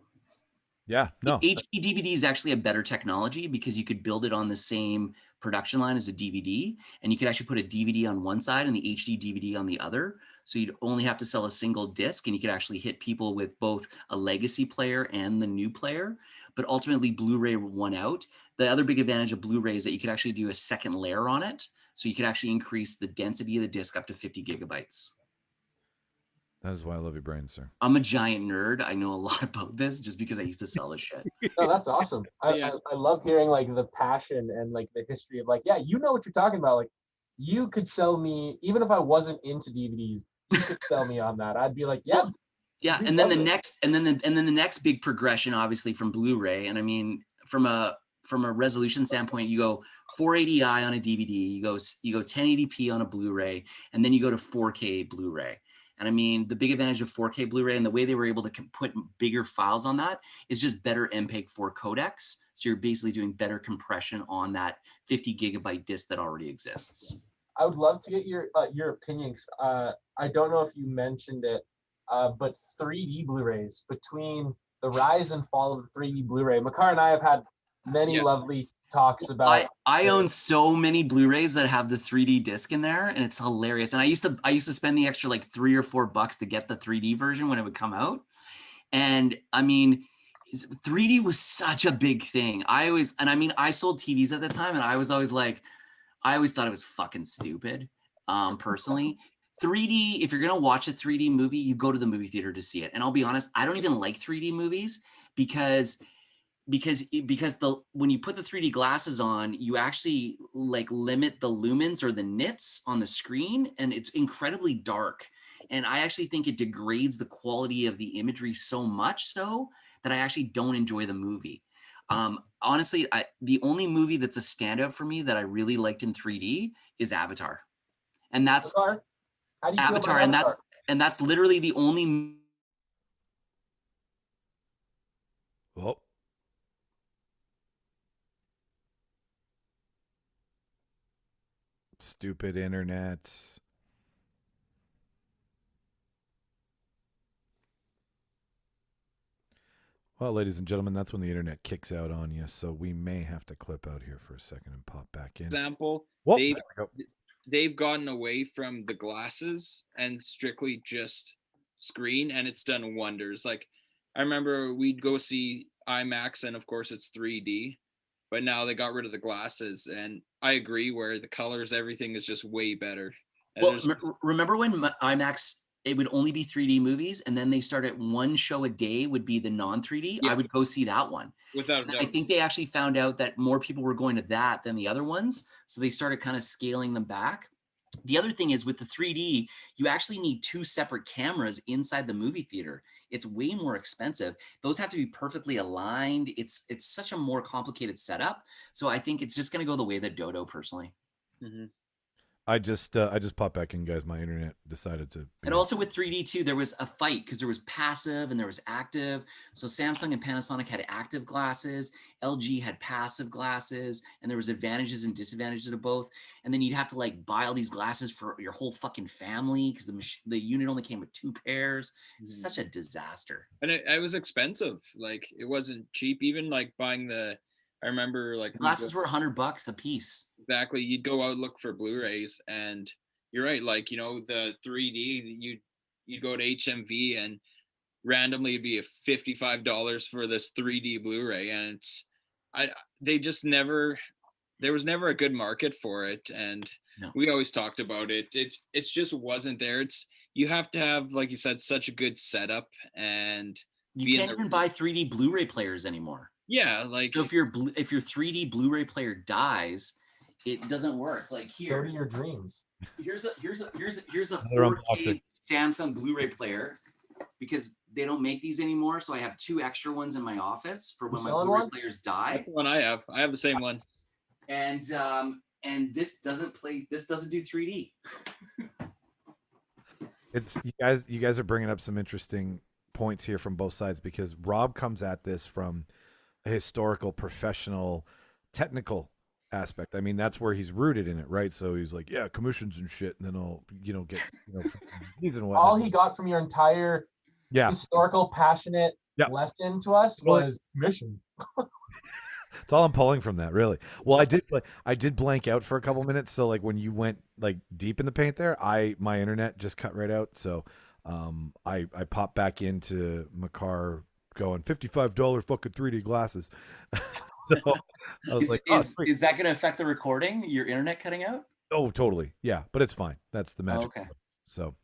Yeah, no. HD DVD is actually a better technology because you could build it on the same production line as a DVD, and you could actually put a DVD on one side and the HD DVD on the other. So you'd only have to sell a single disc, and you could actually hit people with both a legacy player and the new player. But ultimately, Blu-ray won out. The other big advantage of Blu-ray is that you could actually do a second layer on it. So you could actually increase the density of the disc up to 50 gigabytes. That is why I love your brain, sir. I'm a giant nerd. I know a lot about this just because I used to sell this shit. No, that's awesome. I love hearing like the passion and like the history of like, yeah, you know what you're talking about. Like you could sell me, even if I wasn't into DVDs, you could sell me on that. I'd be like, yeah. Well, yeah. And then the next big progression, obviously from Blu-ray. And I mean, from a resolution standpoint, you go 480i on a DVD, you go 1080p on a Blu-ray, and then you go to 4K Blu-ray. And I mean, the big advantage of 4K Blu-ray and the way they were able to put bigger files on that is just better MPEG-4 codecs. So you're basically doing better compression on that 50 gigabyte disc that already exists. I would love to get your opinions. I don't know if you mentioned it, but 3D Blu-rays, between the rise and fall of the 3D Blu-ray, Makar and I have had many lovely talks about. I own so many Blu-rays that have the 3D disc in there, and it's hilarious. And I used to spend the extra like $3 or $4 to get the 3D version when it would come out. And I mean, 3D was such a big thing. I sold TVs at the time, and I always thought it was fucking stupid. Personally, 3D, if you're gonna watch a 3D movie, you go to the movie theater to see it. And I'll be honest, I don't even like 3D movies because when you put the 3D glasses on, you actually like limit the lumens or the nits on the screen, and it's incredibly dark. And I actually think it degrades the quality of the imagery so much so that I actually don't enjoy the movie. Honestly, the only movie that's a standout for me that I really liked in 3D is Avatar. And that's Avatar? How do you Avatar, feel about and that's literally the only. Oh. Stupid internets. Well, ladies and gentlemen, that's when the internet kicks out on you, so we may have to clip out here for a second and pop back in. Example, Whoa, they've gotten away from the glasses and strictly just screen, and it's done wonders. Like I remember we'd go see IMAX, and of course it's 3D, but now they got rid of the glasses, and I agree where the colors, everything is just way better. And well, remember when IMAX, it would only be 3D movies, and then they started one show a day would be the non-3D. Yeah. I would go see that one. Without a doubt. I think they actually found out that more people were going to that than the other ones. So they started kind of scaling them back. The other thing is with the 3D, you actually need 2 separate cameras inside the movie theater. It's way more expensive. Those have to be perfectly aligned. It's such a more complicated setup. So I think it's just going to go the way of the dodo personally. Mm-hmm. I just popped back in, guys. My internet decided to. And also with 3D too, there was a fight because there was passive and there was active. So Samsung and Panasonic had active glasses, LG had passive glasses, and there was advantages and disadvantages of both. And then you'd have to like buy all these glasses for your whole fucking family because the unit only came with 2 pairs. It's such a disaster. And it was expensive. Like it wasn't cheap. Even like buying I remember like The glasses were $100 a piece. Exactly. You'd go out look for Blu-rays, and you're right. Like the 3D, you'd go to HMV, and randomly it'd be $55 for this 3D Blu-ray, and they just never. There was never a good market for it, and we always talked about it. It just wasn't there. You have to have, like you said, such a good setup, and you can't even buy 3D Blu-ray players anymore. Yeah, like so if your 3D Blu-ray player dies, it doesn't work. Like here, go to your dreams. Here's a 4K Samsung Blu-ray player because they don't make these anymore. So I have 2 extra ones in my office for when my Blu-ray players die. That's the one I have. I have the same one. And this doesn't do 3D. It's you guys are bringing up some interesting points here from both sides, because Rob comes at this from a historical, professional, technical aspect. I mean, that's where he's rooted in it, right? So he's like, yeah, commissions and shit, and then I'll get fees and whatnot. All he got from your entire historical, passionate lesson to us was commission. That's all I'm pulling from that, really. Well, I did blank out for a couple minutes, so like when you went like deep in the paint there, my internet just cut right out. So I popped back into Makar going $55 fucking 3D glasses. So I was is that going to affect the recording? Your internet cutting out? Oh, totally. Yeah, but it's fine. That's the magic. Okay. So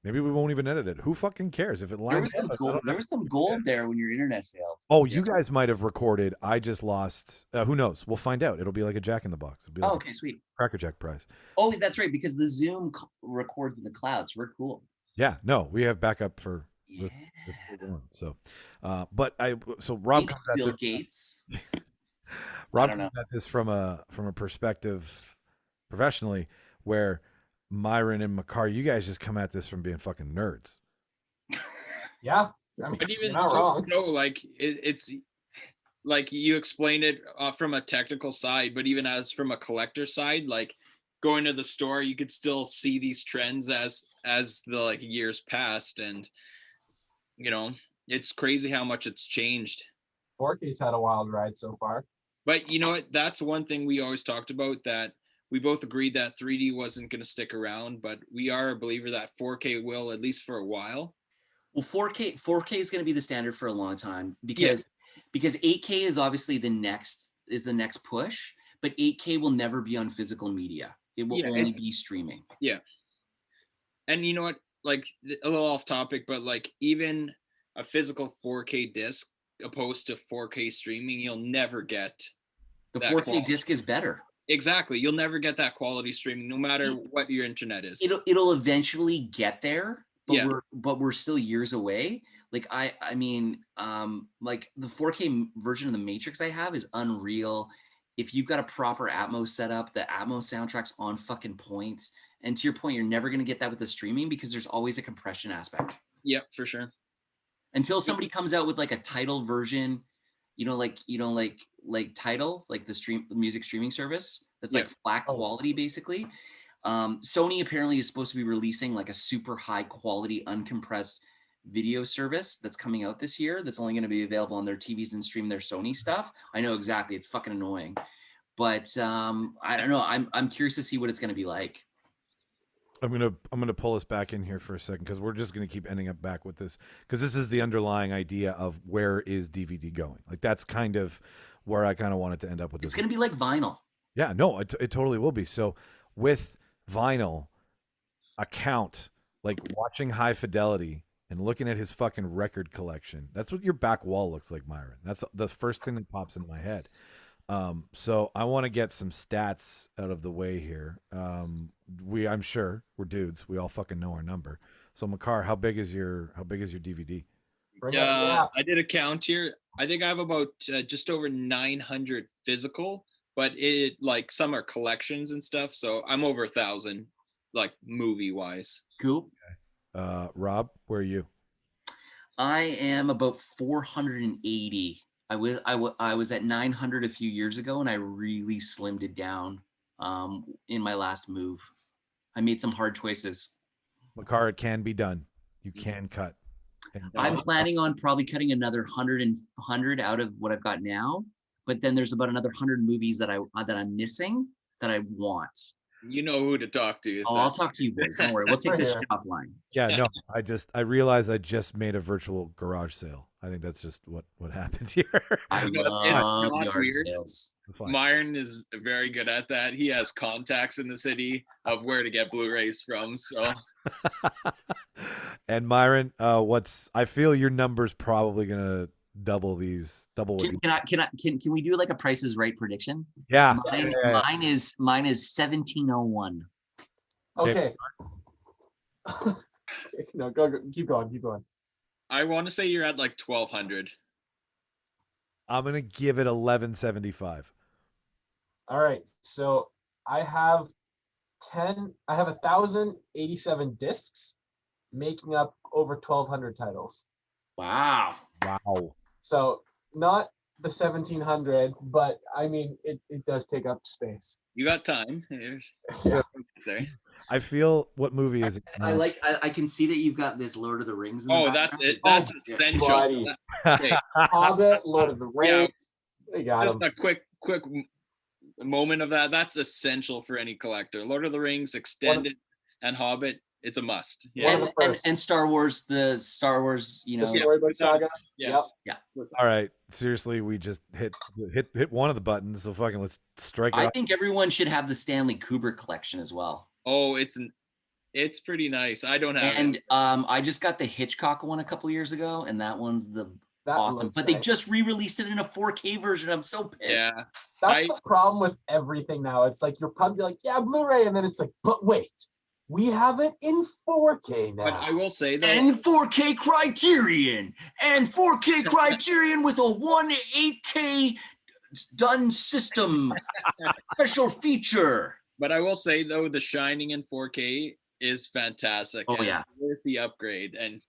maybe we won't even edit it. Who fucking cares if it lines there was some gold there when your internet failed. Oh, you guys might have recorded. I just lost. Who knows? We'll find out. It'll be like a Jack in the Box. It'll be like okay, sweet. Cracker Jack prize. Oh, that's right, because the Zoom records in the cloud, so we're cool. Yeah, no, we have backup for. Yeah. So, Rob comes at Bill Gates. Rob comes at this from a perspective professionally where Myron and Makar, you guys just come at this from being fucking nerds. Yeah, I mean, but even you're not wrong. No, like it's like you explain it from a technical side, but even as from a collector side, like going to the store, you could still see these trends as the like years passed, and it's crazy how much it's changed. 4K's had a wild ride so far. But you know what? That's one thing we always talked about, that we both agreed that 3D wasn't going to stick around, but we are a believer that 4K will, at least for a while. Well, 4K is going to be the standard for a long time because 8K is obviously the next push, but 8K will never be on physical media. It will only be streaming. Yeah. And you know what? Like a little off topic, but like even a physical 4K disc opposed to 4K streaming, you'll never get the 4K disc is better. Exactly. You'll never get that quality streaming, no matter what your internet is. It'll eventually get there, but we're still years away. Like I mean, like the 4K version of the Matrix I have is unreal. If you've got a proper Atmos setup, the Atmos soundtrack's on fucking points. And to your point, you're never gonna get that with the streaming because there's always a compression aspect. Yeah, for sure. Until somebody comes out with like a Tidal version, like Tidal, like the music streaming service that's like flat quality basically. Sony apparently is supposed to be releasing like a super high quality uncompressed video service that's coming out this year that's only going to be available on their TVs and stream their Sony stuff. I know exactly, it's fucking annoying, but I don't know. I'm curious to see what it's going to be like. I'm gonna pull us back in here for a second because we're just gonna keep ending up back with this because this is the underlying idea of where is DVD going. Like that's kind of where I kind of wanted to end up with this. It's gonna be like vinyl. Yeah, no, it totally will be. So with vinyl, account like watching High Fidelity and looking at his fucking record collection. That's what your back wall looks like, Myron. That's the first thing that pops in my head. So I want to get some stats out of the way here. I'm sure we're dudes. We all fucking know our number. So Makar, how big is your DVD? I did a count here. I think I have about just over 900 physical, but it like some are collections and stuff. So I'm over 1,000, like movie wise. Cool. Rob, where are you? I am about 480. I was at 900 a few years ago, and I really slimmed it down in my last move. I made some hard choices. Makar, it can be done. You can cut. And I'm planning on probably cutting another 100 out of what I've got now, but then there's about another 100 movies that I'm missing that I want. You know who to talk to. Oh, I'll talk to you boys. Don't worry. We'll take this shit offline. Yeah, no, I realized I just made a virtual garage sale. I think that's just what happens here. I love yard sales. Myron is very good at that. He has contacts in the city of where to get Blu-rays from. So, and Myron, I feel your number's probably gonna double these. Can we do like a Price is Right prediction? Yeah. Mine is 1701. Okay. No, go. Keep going. I want to say you're at like 1,200. I'm gonna give it 1175. All right. So I have 1,087 discs, making up over 1,200 titles. Wow. So not the 1,700, but I mean it does take up space. You got time. Yeah. I feel, what movie is it? I can see that you've got this Lord of the Rings. That's it. That's essential. Hobbit, Lord of the Rings. Yeah. They got Just them. a quick moment of that. That's essential for any collector. Lord of the Rings extended and Hobbit. It's a must. Yeah. And Star Wars, the storybook saga. Yeah. Yep. All right, seriously, we just hit one of the buttons. So fucking let's strike. I think everyone should have the Stanley Kubrick collection as well. Oh, it's pretty nice. I don't have and it. I just got the Hitchcock one a couple years ago, and that one's awesome. But they just re-released it in a 4K version. I'm so pissed. Yeah. That's the problem with everything now. It's like you're probably like, yeah, Blu-ray, and then it's like, but wait, we have it in 4K now. But I will say though, and 4K Criterion, with a 1/8K done system special feature. But I will say though, The Shining in 4K is fantastic. Oh yeah, worth the upgrade. And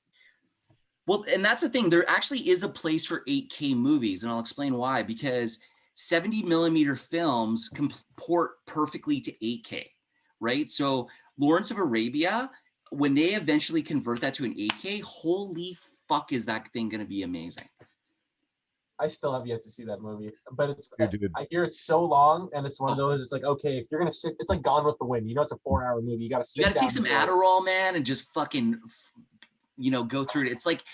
that's the thing. There actually is a place for 8K movies, and I'll explain why. Because 70mm films comport perfectly to 8K, right? So Lawrence of Arabia, when they eventually convert that to an 8K, holy fuck, is that thing going to be amazing? I still have yet to see that movie, but I hear it's so long, and it's one of those. It's like, okay, if you're gonna sit, it's like Gone with the Wind. You know, it's a 4-hour movie. You gotta sit. You gotta take some Adderall, man, and just fucking, go through it. It's like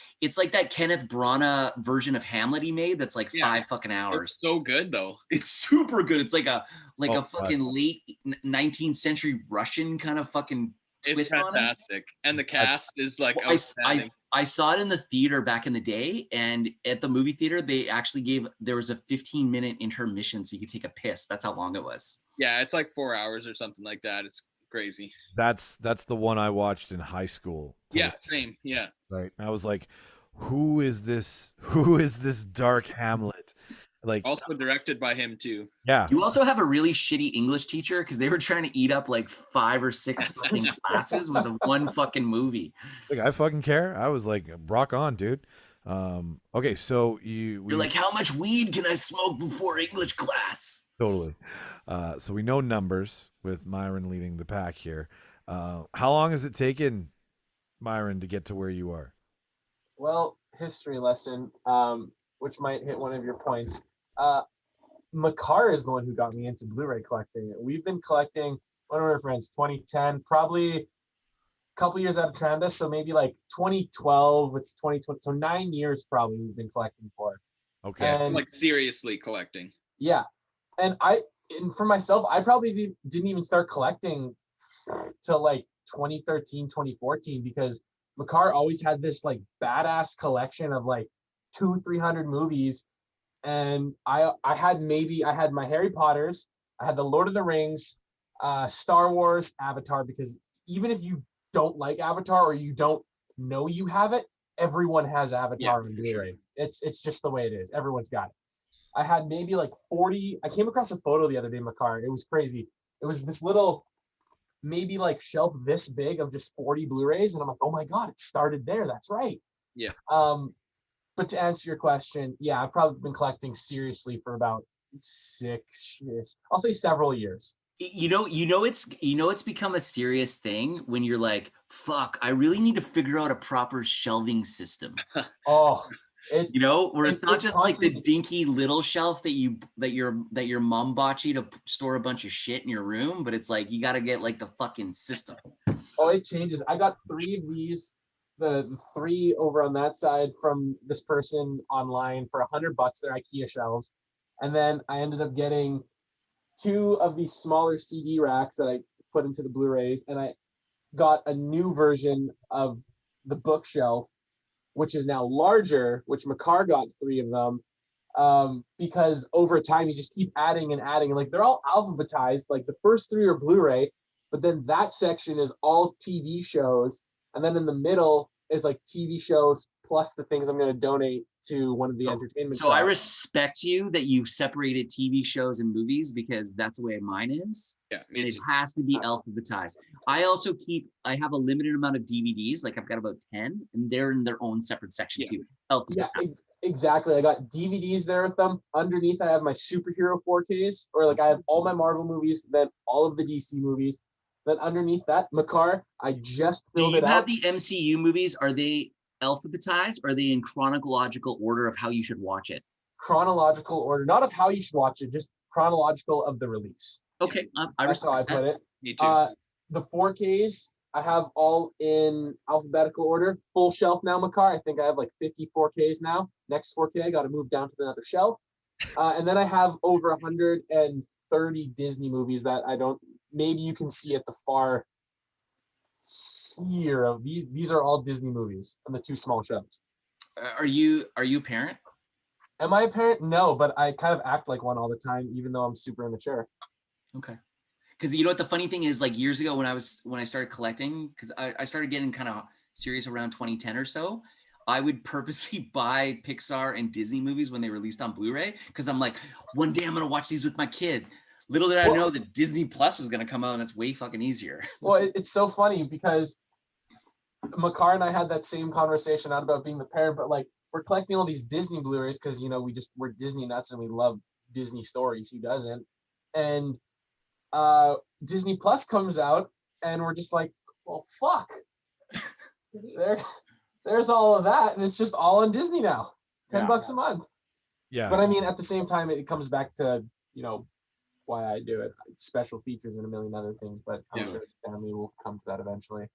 that Kenneth Branagh version of Hamlet he made. That's like 5 fucking hours. It's so good though. It's super good. It's like a fucking late 19th century Russian kind of fucking twist on it. It's fantastic, and the cast is like outstanding. I saw it in the theater back in the day, and at the movie theater, they actually there was a 15-minute intermission so you could take a piss. That's how long it was. Yeah, it's like 4 hours or something like that. It's crazy. That's the one I watched in high school. Yeah, same. Yeah. Right. I was like, who is this dark Hamlet? Like, also directed by him too. Yeah. You also have a really shitty English teacher because they were trying to eat up like 5 or 6 fucking classes with one fucking movie. Like, I fucking care. I was like, rock on, dude. Okay, so you're like, how much weed can I smoke before English class? Totally. So we know numbers with Myron leading the pack here. How long has it taken Myron to get to where you are? Well, history lesson, which might hit one of your points. Makar is the one who got me into Blu-ray collecting. We've been collecting, one of our friends, 2010, probably a couple years out of Tranda, so maybe like 2012, it's 2020, so 9 years probably we've been collecting for. Okay. And, like seriously collecting. Yeah. And for myself, I probably didn't even start collecting till like 2013, 2014, because Makar always had this like badass collection of like 200-300 movies. And I had my Harry Potters, I had the Lord of the Rings, Star Wars, Avatar, because even if you don't like Avatar or you don't know you have it, everyone has Avatar on Blu-ray. It's just the way it is. Everyone's got it. I had maybe like 40. I came across a photo the other day, Makar. It was crazy. It was this little, maybe like shelf this big of just 40 Blu-rays, and I'm like, oh my god, it started there. That's right. Yeah. But to answer your question, yeah, I've probably been collecting seriously for about 6 years. I'll say several years. It's become a serious thing when you're like, fuck, I really need to figure out a proper shelving system. Oh, Where it's not just like the constantly- dinky little shelf that your mom bought you to store a bunch of shit in your room, but it's like you got to get like the fucking system. Oh, it changes. I got 3 of these, the 3 over on that side from this person online for $100. They're IKEA shelves, and then I ended up getting 2 of these smaller CD racks that I put into the Blu-rays, and I got a new version of the bookshelf, which is now larger, which Makar got 3 of them, because over time you just keep adding and adding, and like they're all alphabetized. Like the first 3 are Blu-ray, but then that section is all TV shows, and then in the middle is like TV shows plus the things I'm going to donate to one of the entertainment So I shops. respect you that you've separated TV shows and movies, because that's the way mine is. Yeah. And it has to be alphabetized. I have a limited amount of DVDs. Like I've got about 10, and they're in their own separate section too. Yeah, Alphabetized. exactly. I got DVDs there with them. Underneath, I have my superhero 4Ks, or like I have all my Marvel movies, then all of the DC movies. Then underneath that, Makar, I just Do filled you it have out. the MCU movies? Are they alphabetized? Or are they in chronological order of how you should watch it? Chronological order, not of how you should watch it, just chronological of the release. Okay, I That's how I respect put that. it. Me too. The 4Ks, I have all in alphabetical order. Full shelf now, Makar. I think I have like 50 4Ks now. Next 4K, I got to move down to another shelf. And then I have over 130 Disney movies that I don't, maybe you can see at the far here of these are all Disney movies on the 2 small shelves. Are you a parent? Am I a parent? No, but I kind of act like one all the time, even though I'm super immature. Okay. Because you know what the funny thing is, like years ago when I started collecting, because I started getting kind of serious around 2010 or so, I would purposely buy Pixar and Disney movies when they released on Blu-ray, because I'm like, one day I'm gonna watch these with my kid. Little did I know that Disney Plus was gonna come out, and it's way fucking easier. Well, it's so funny because Makar and I had that same conversation, not about being the parent, but like we're collecting all these Disney Blu-rays because we're Disney nuts and we love Disney stories. Who doesn't? And Disney Plus comes out, and we're just like, well, fuck. There's all of that, and it's just all on Disney now. $10 a month. Yeah. But I mean, at the same time, it comes back to why I do it. Special features and a million other things, but I'm sure the family will come to that eventually.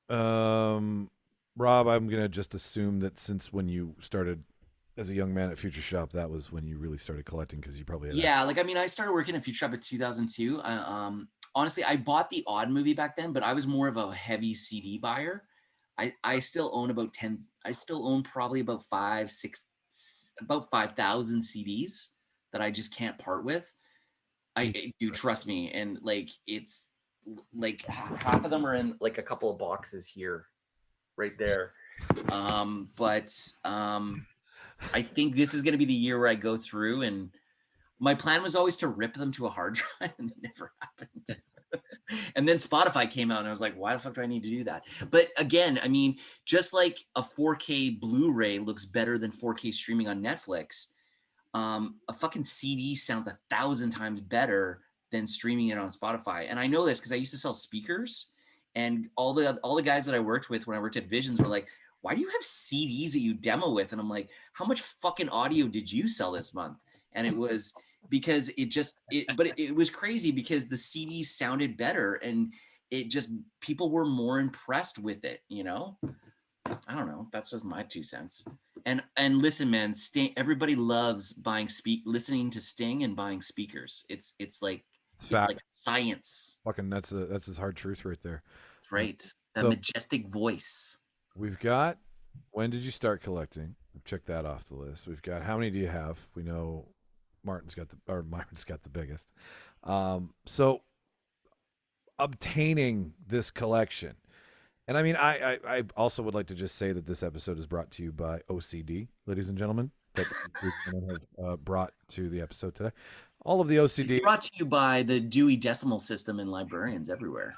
Rob, I'm gonna just assume that since when you started as a young man at Future Shop, that was when you really started collecting, because you probably had Like I mean, I started working at Future Shop in 2002. Honestly, I bought the odd movie back then, but I was more of a heavy CD buyer. I still own about 10. I still own probably about 5,000 CDs that I just can't part with. I do, trust me, and like it's like half of them are in like a couple of boxes here, right there. I think this is going to be the year where I go through, and my plan was always to rip them to a hard drive, and it never happened. And then Spotify came out, and I was like, why the fuck do I need to do that? But again, I mean, just like a 4K Blu-ray looks better than 4K streaming on Netflix, a fucking CD sounds 1,000 times better than streaming it on Spotify. And I know this because I used to sell speakers, and all the guys that I worked with when I worked at Visions were like, why do you have CDs that you demo with? And I'm like, how much fucking audio did you sell this month? And it was because it was crazy because the CDs sounded better, and it just, people were more impressed with it, I don't know. That's just my 2 cents. And listen, man, everybody loves listening to Sting and buying speakers. It's like science. fucking that's his hard truth right there. That's right. The So- majestic voice. We've got, when did you start collecting? We've checked that off the list. We've got, how many do you have? We know Myron's got the biggest. So obtaining this collection. And I mean, I also would like to just say that this episode is brought to you by OCD, ladies and gentlemen. that these gentlemen have brought to the episode today. All of the It's OCD. brought to you by the Dewey Decimal System and librarians everywhere.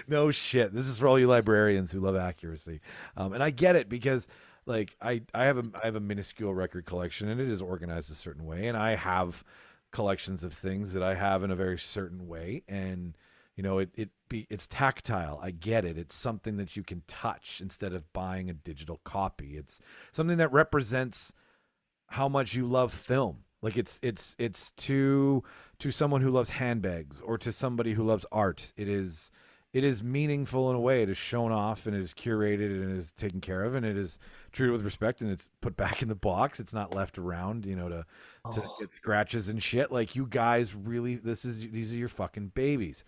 No shit. This is for all you librarians who love accuracy, and I get it because, like, I have a minuscule record collection, and it is organized a certain way, and I have collections of things that I have in a very certain way, and you know, it's tactile. I get it. It's something that you can touch instead of buying a digital copy. It's something that represents how much you love film. Like it's to someone who loves handbags or to somebody who loves art. It is meaningful in a way. It is shown off and it is curated and it is taken care of and it is treated with respect and it's put back in the box. It's not left around, you know, to get scratches and shit. Like, you guys really, these are your fucking babies.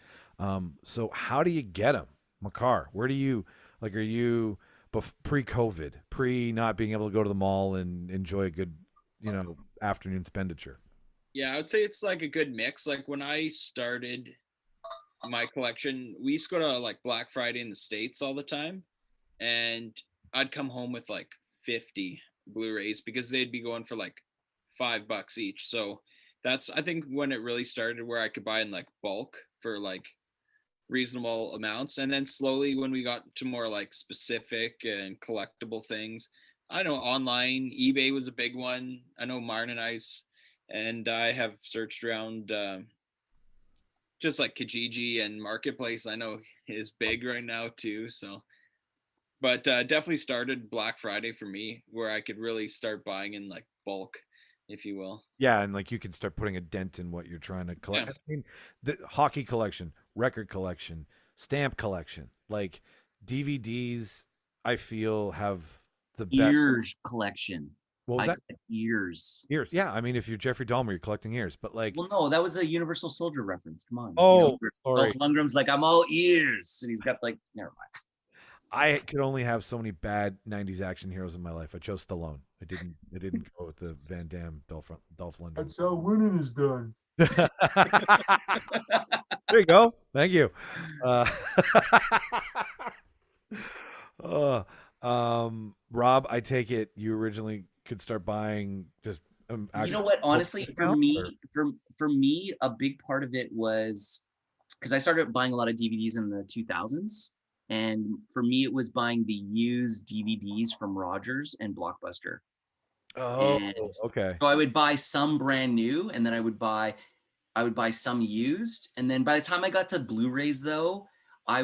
So how do you get them, Makar? Where do you, like, are you pre-COVID, pre not being able to go to the mall and enjoy a good, you know, afternoon expenditure? Yeah, I would say it's like a good mix. Like, when I started my collection, we used to go to like Black Friday in the States all the time, and I'd come home with like 50 Blu-rays because they'd be going for like $5 each. So that's, I think, when it really started, where I could buy in like bulk for like reasonable amounts. And then slowly, when we got to more like specific and collectible things, I know online eBay was a big one. I know Marn and I have searched around just like Kijiji and Marketplace. I know is big right now too. So, but definitely started Black Friday for me, where I could really start buying in like bulk, if you will. Yeah, and like you can start putting a dent in what you're trying to collect. Yeah. I mean, the hockey collection, record collection, stamp collection, like DVDs, I feel have the best Ears collection. What was that? Ears. Ears. Yeah, I mean, if you're Jeffrey Dahmer, you're collecting ears, but like, Well, no, that was a Universal Soldier reference. Come on. Oh, Dolph sorry. Lundgren's like, I'm all ears, and he's got like, never mind. I could only have so many bad '90s action heroes in my life. I chose Stallone. I didn't go with the Van Damme, Dolph Lundgren. That's how winning is done. There you go. Thank you. Rob, I take it you originally could start buying just You know what? Honestly, for me, a big part of it was because I started buying a lot of DVDs in the 2000s, and for me, it was buying the used DVDs from Rogers and Blockbuster. Oh, And okay. so I would buy some brand new, and then I would buy some used, and then by the time I got to Blu-rays, though, I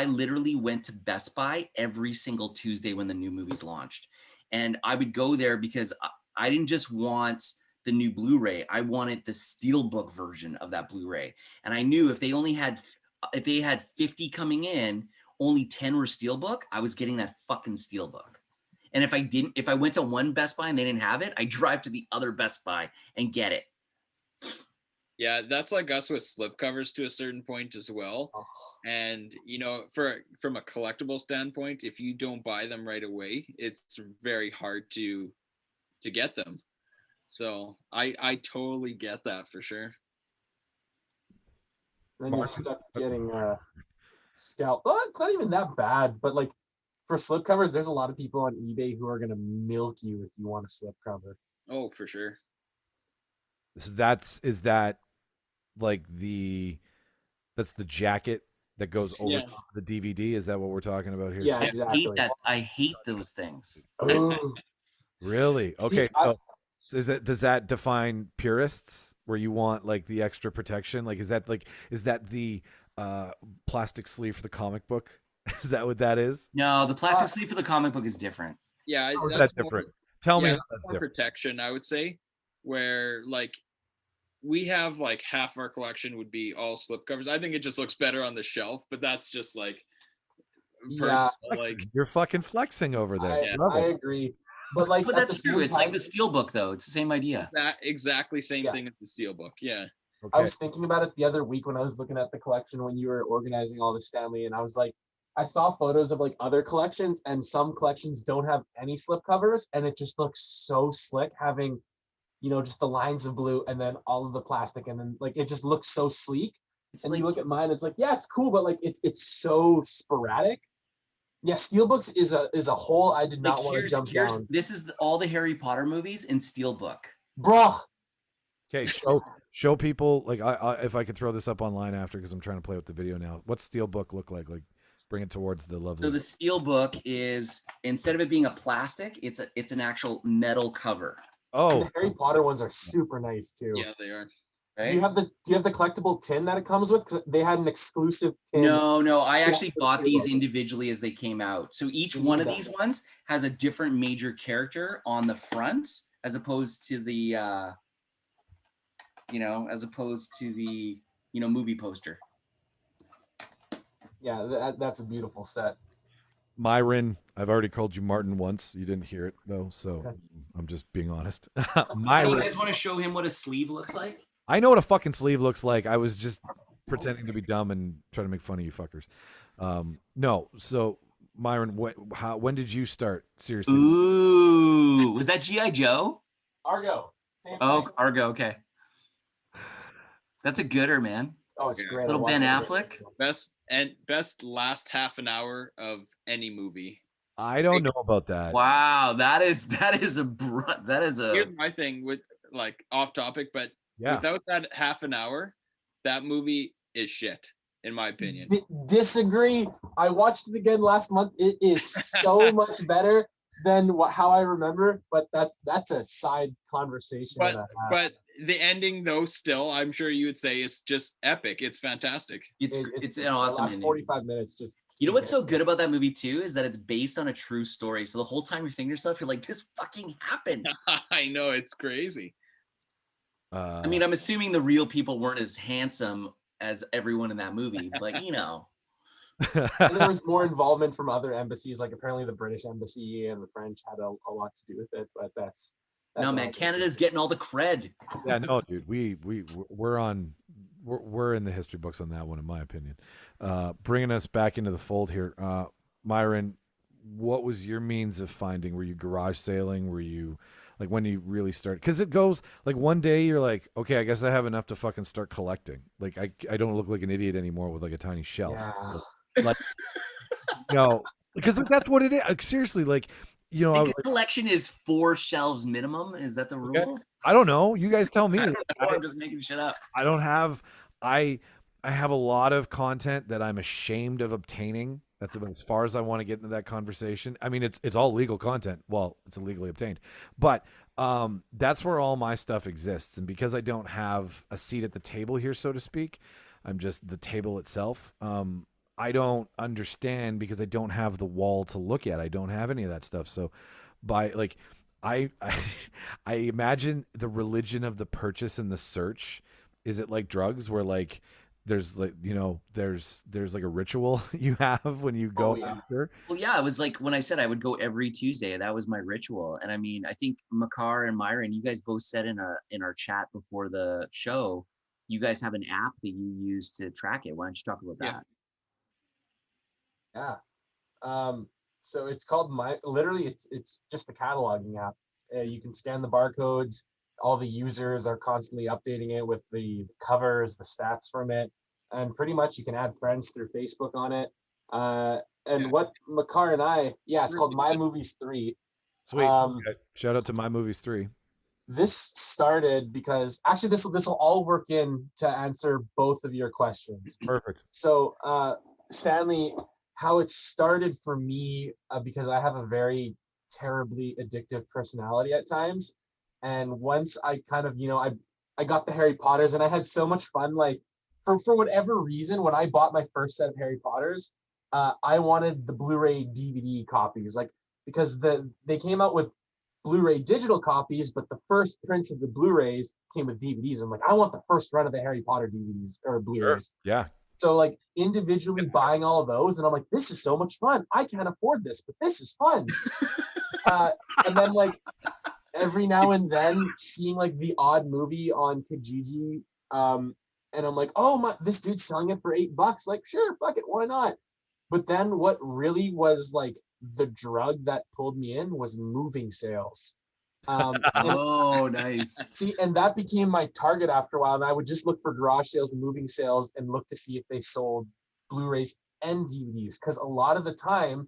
literally went to Best Buy every single Tuesday when the new movies launched, and I would go there because I didn't just want the new Blu-ray. I wanted the Steelbook version of that Blu-ray. And I knew if they had 50 coming in, only 10 were Steelbook, I was getting that fucking Steelbook. And if I went to one Best Buy and they didn't have it, I drive to the other Best Buy and get it. Yeah, that's like us with slipcovers to a certain point as well. And, you know, from a collectible standpoint, if you don't buy them right away, it's very hard to get them. So I totally get that for sure. Then you're stuck getting scalped. Well, it's not even that bad, but like for slipcovers, there's a lot of people on eBay who are gonna milk you if you want a slipcover. Oh, for sure. Is that like that's the jacket that goes over the DVD? Is that what we're talking about here? Yeah, I exactly. hate that. I hate those things. Really? Okay. So does that define purists where you want like the extra protection? Like, is that the plastic sleeve for the comic book? Is that what that is? No, the plastic sleeve for the comic book is different. Yeah, That's different. Tell me how that's more different. protection, I would say, where like we have like half our collection would be all slipcovers. I think it just looks better on the shelf, but that's just like personal. Like, you're fucking flexing over there. I agree. But like, But that's true. It's like the Steelbook, though. It's the same idea. that exactly same thing as the Steelbook. Yeah. I was thinking about it the other week when I was looking at the collection when you were organizing all this, Stanley, and I was like, I saw photos of like other collections, and some collections don't have any slipcovers, and it just looks so slick having, you know, just the lines of blue and then all of the plastic, and then like it just looks so sleek. It's and like, you look at mine, it's like, yeah, it's cool, but like it's so sporadic. Yeah, Steelbooks is a hole I did not want to jump down. This is all the Harry Potter movies in Steelbook. Bro. Okay, show people, like, I if I could throw this up online after, because I'm trying to play with the video now. What's Steelbook look like? Like, bring it towards the lovely. So the Steelbook is, instead of it being a plastic, it's an actual metal cover. Oh, The Harry Potter ones are super nice too. Yeah, they are. Right? Do you have the collectible tin that it comes with? Because they had an exclusive tin. No, I actually bought these individually as they came out. So each one of these ones has a different major character on the front, as opposed to the movie poster. Yeah, that's a beautiful set. Myron, I've already called you Martin once. You didn't hear it though, so I'm just being honest. Myron, You guys want to show him what a sleeve looks like? I know what a fucking sleeve looks like. I was just pretending to be dumb and trying to make fun of you fuckers. No, so Myron, when did you start? Seriously? Ooh, was that G.I. Joe? Argo. Argo. Okay, that's a gooder, man. Oh, it's great. Little Ben Affleck. Best last half an hour of any movie. I don't know about that. Wow, that is a. Here's my thing with, like, off topic, but without that half an hour, that movie is shit, in my opinion. Disagree. I watched it again last month. It is so much better than how I remember, but that's a side conversation. But the ending, though, still, I'm sure you would say, is just epic. It's fantastic. It's an awesome ending. 45 minutes just. You know what's so good about that movie too is that it's based on a true story. So the whole time you're thinking to yourself, you're like, this fucking happened. I know, it's crazy. I mean, I'm assuming the real people weren't as handsome as everyone in that movie, but you know. There was more involvement from other embassies, like apparently the British embassy and the French had a lot to do with it, but that's no, man, Canada's getting all the cred. Yeah, no, dude, we're in the history books on that one, in my opinion. Bringing us back into the fold here, Myron, what was your means of finding? Were you garage sailing? Were you, like, when you really start? Because it goes, like, one day you're like, okay, I guess I have enough to fucking start collecting. Like, I don't look like an idiot anymore with, like, a tiny shelf. Yeah. Like, because that's what it is. Like, seriously, like, you know, the collection is 4 shelves minimum. Is that the rule? Okay. I don't know. You guys tell me. I'm just making shit up. I don't have. I have a lot of content that I'm ashamed of obtaining. That's about as far as I want to get into that conversation. I mean, it's all legal content. Well, it's illegally obtained, but that's where all my stuff exists. And because I don't have a seat at the table here, so to speak, I'm just the table itself. I don't understand because I don't have the wall to look at. I don't have any of that stuff. So by like, I imagine the religion of the purchase and the search. Is it like drugs where, like, there's like, you know, there's like a ritual you have when you go after? Well, yeah, it was like when I said I would go every Tuesday, that was my ritual. And I mean, I think Makar and Myron, you guys both said in our chat before the show, you guys have an app that you use to track it. Why don't you talk about that? Yeah. So it's called literally it's just a cataloging app. You can scan the barcodes. All the users are constantly updating it with the covers, the stats from it, and pretty much you can add friends through Facebook on it. What Makar and I, it's called My Movies 3. Sweet. Okay. Shout out to My Movies 3. This started because actually this will all work in to answer both of your questions. Perfect. So Stanley, how it started for me, because I have a very terribly addictive personality at times. And once I kind of, I got the Harry Potters and I had so much fun, like for whatever reason, when I bought my first set of Harry Potters, I wanted the Blu-ray DVD copies, like, because they came out with Blu-ray digital copies, but the first prints of the Blu-rays came with DVDs. I'm like, I want the first run of the Harry Potter DVDs or Blu-rays. Sure. Yeah. So like individually buying all of those, and I'm like, this is so much fun. I can't afford this, but this is fun. And then like every now and then seeing like the odd movie on Kijiji, and I'm like, oh this dude's selling it for $8. Like, sure, fuck it, why not? But then what really was like the drug that pulled me in was moving sales. Nice. See, and that became my target after a while. And I would just look for garage sales and moving sales and look to see if they sold Blu-rays and DVDs. Because a lot of the time,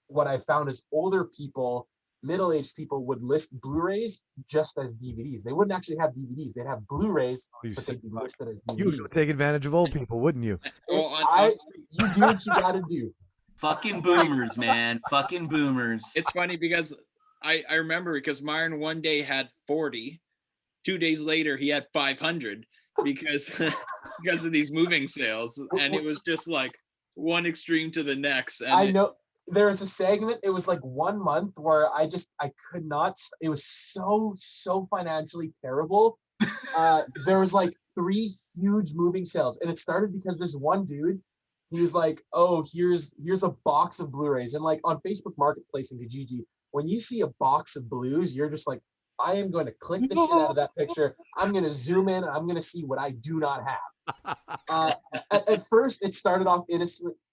what I found is older people, middle-aged people would list Blu-rays just as DVDs. They wouldn't actually have DVDs. They'd have Blu-rays, you but they'd be listed as You would go DVDs. take advantage of old people, wouldn't you? Well, You do what you gotta do. Fucking boomers, man. Fucking boomers. it's funny because I remember because Myron one day had 40. 2 days later, he had 500 because because of these moving sales, and it was just like one extreme to the next. And I know there was a segment, it was like 1 month where I could not, it was so financially terrible. There was like 3 huge moving sales, and it started because this one dude, he was like, oh, here's a box of Blu-rays. And like on Facebook Marketplace and Kijiji, when you see a box of blues, you're just like, I am going to click the shit out of that picture. I'm going to zoom in, and I'm going to see what I do not have. At first, it started off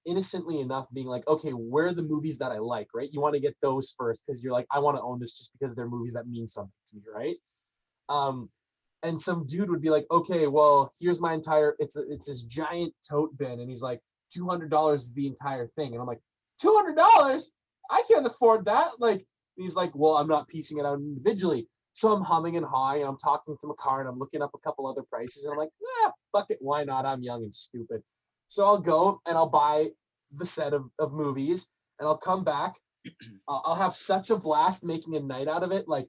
innocently enough, being like, okay, where are the movies that I like, right? You want to get those first because you're like, I want to own this just because they're movies that mean something to me, right? And some dude would be like, okay, well, here's my entire, it's this giant tote bin, and he's like, $200 is the entire thing. And I'm like, $200? I can't afford that. Like, he's like, well, I'm not piecing it out individually. So I'm humming and hawing, and I'm talking to Makar, and I'm looking up a couple other prices, and I'm like, fuck it, why not? I'm young and stupid. So I'll go and I'll buy the set of movies, and I'll come back. I'll have such a blast making a night out of it, like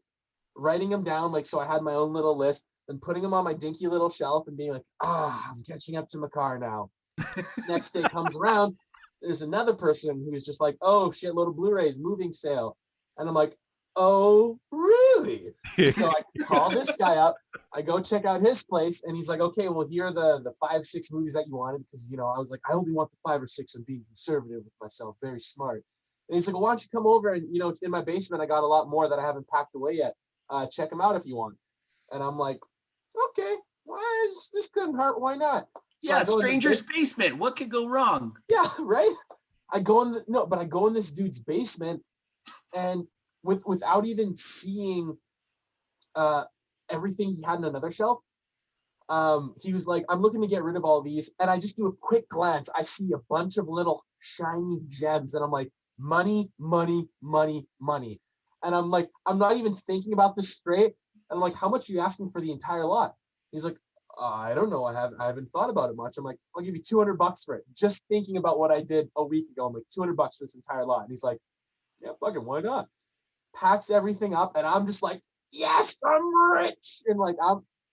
writing them down, like so I had my own little list, and putting them on my dinky little shelf and being like, I'm catching up to Makar now. Next day comes around, there's another person who's just like, oh, shitload of Blu-rays, moving sale. And I'm like, oh, really? So I call this guy up. I go check out his place, and he's like, okay, well, here are the 5-6 movies that you wanted, because, you know, I was like, I only want the 5 or 6. I'm being conservative with myself, very smart. And he's like, well, why don't you come over, and, you know, in my basement, I got a lot more that I haven't packed away yet. Check them out if you want. And I'm like, okay, this couldn't hurt. Why not? So yeah, stranger's basement. What could go wrong? Yeah, right? I go in this dude's basement, and without even seeing everything he had in another shelf, he was like, I'm looking to get rid of all these. And I just do a quick glance. I see a bunch of little shiny gems, and I'm like, money, money, money, money. And I'm like, I'm not even thinking about this straight. And I'm like, how much are you asking for the entire lot? He's like, I don't know. I haven't thought about it much. I'm like, I'll give you $200 for it. Just thinking about what I did a week ago, I'm like, $200 for this entire lot. And he's like, yeah, fucking, why not? Packs everything up, and I'm just like, yes, I'm rich. And like,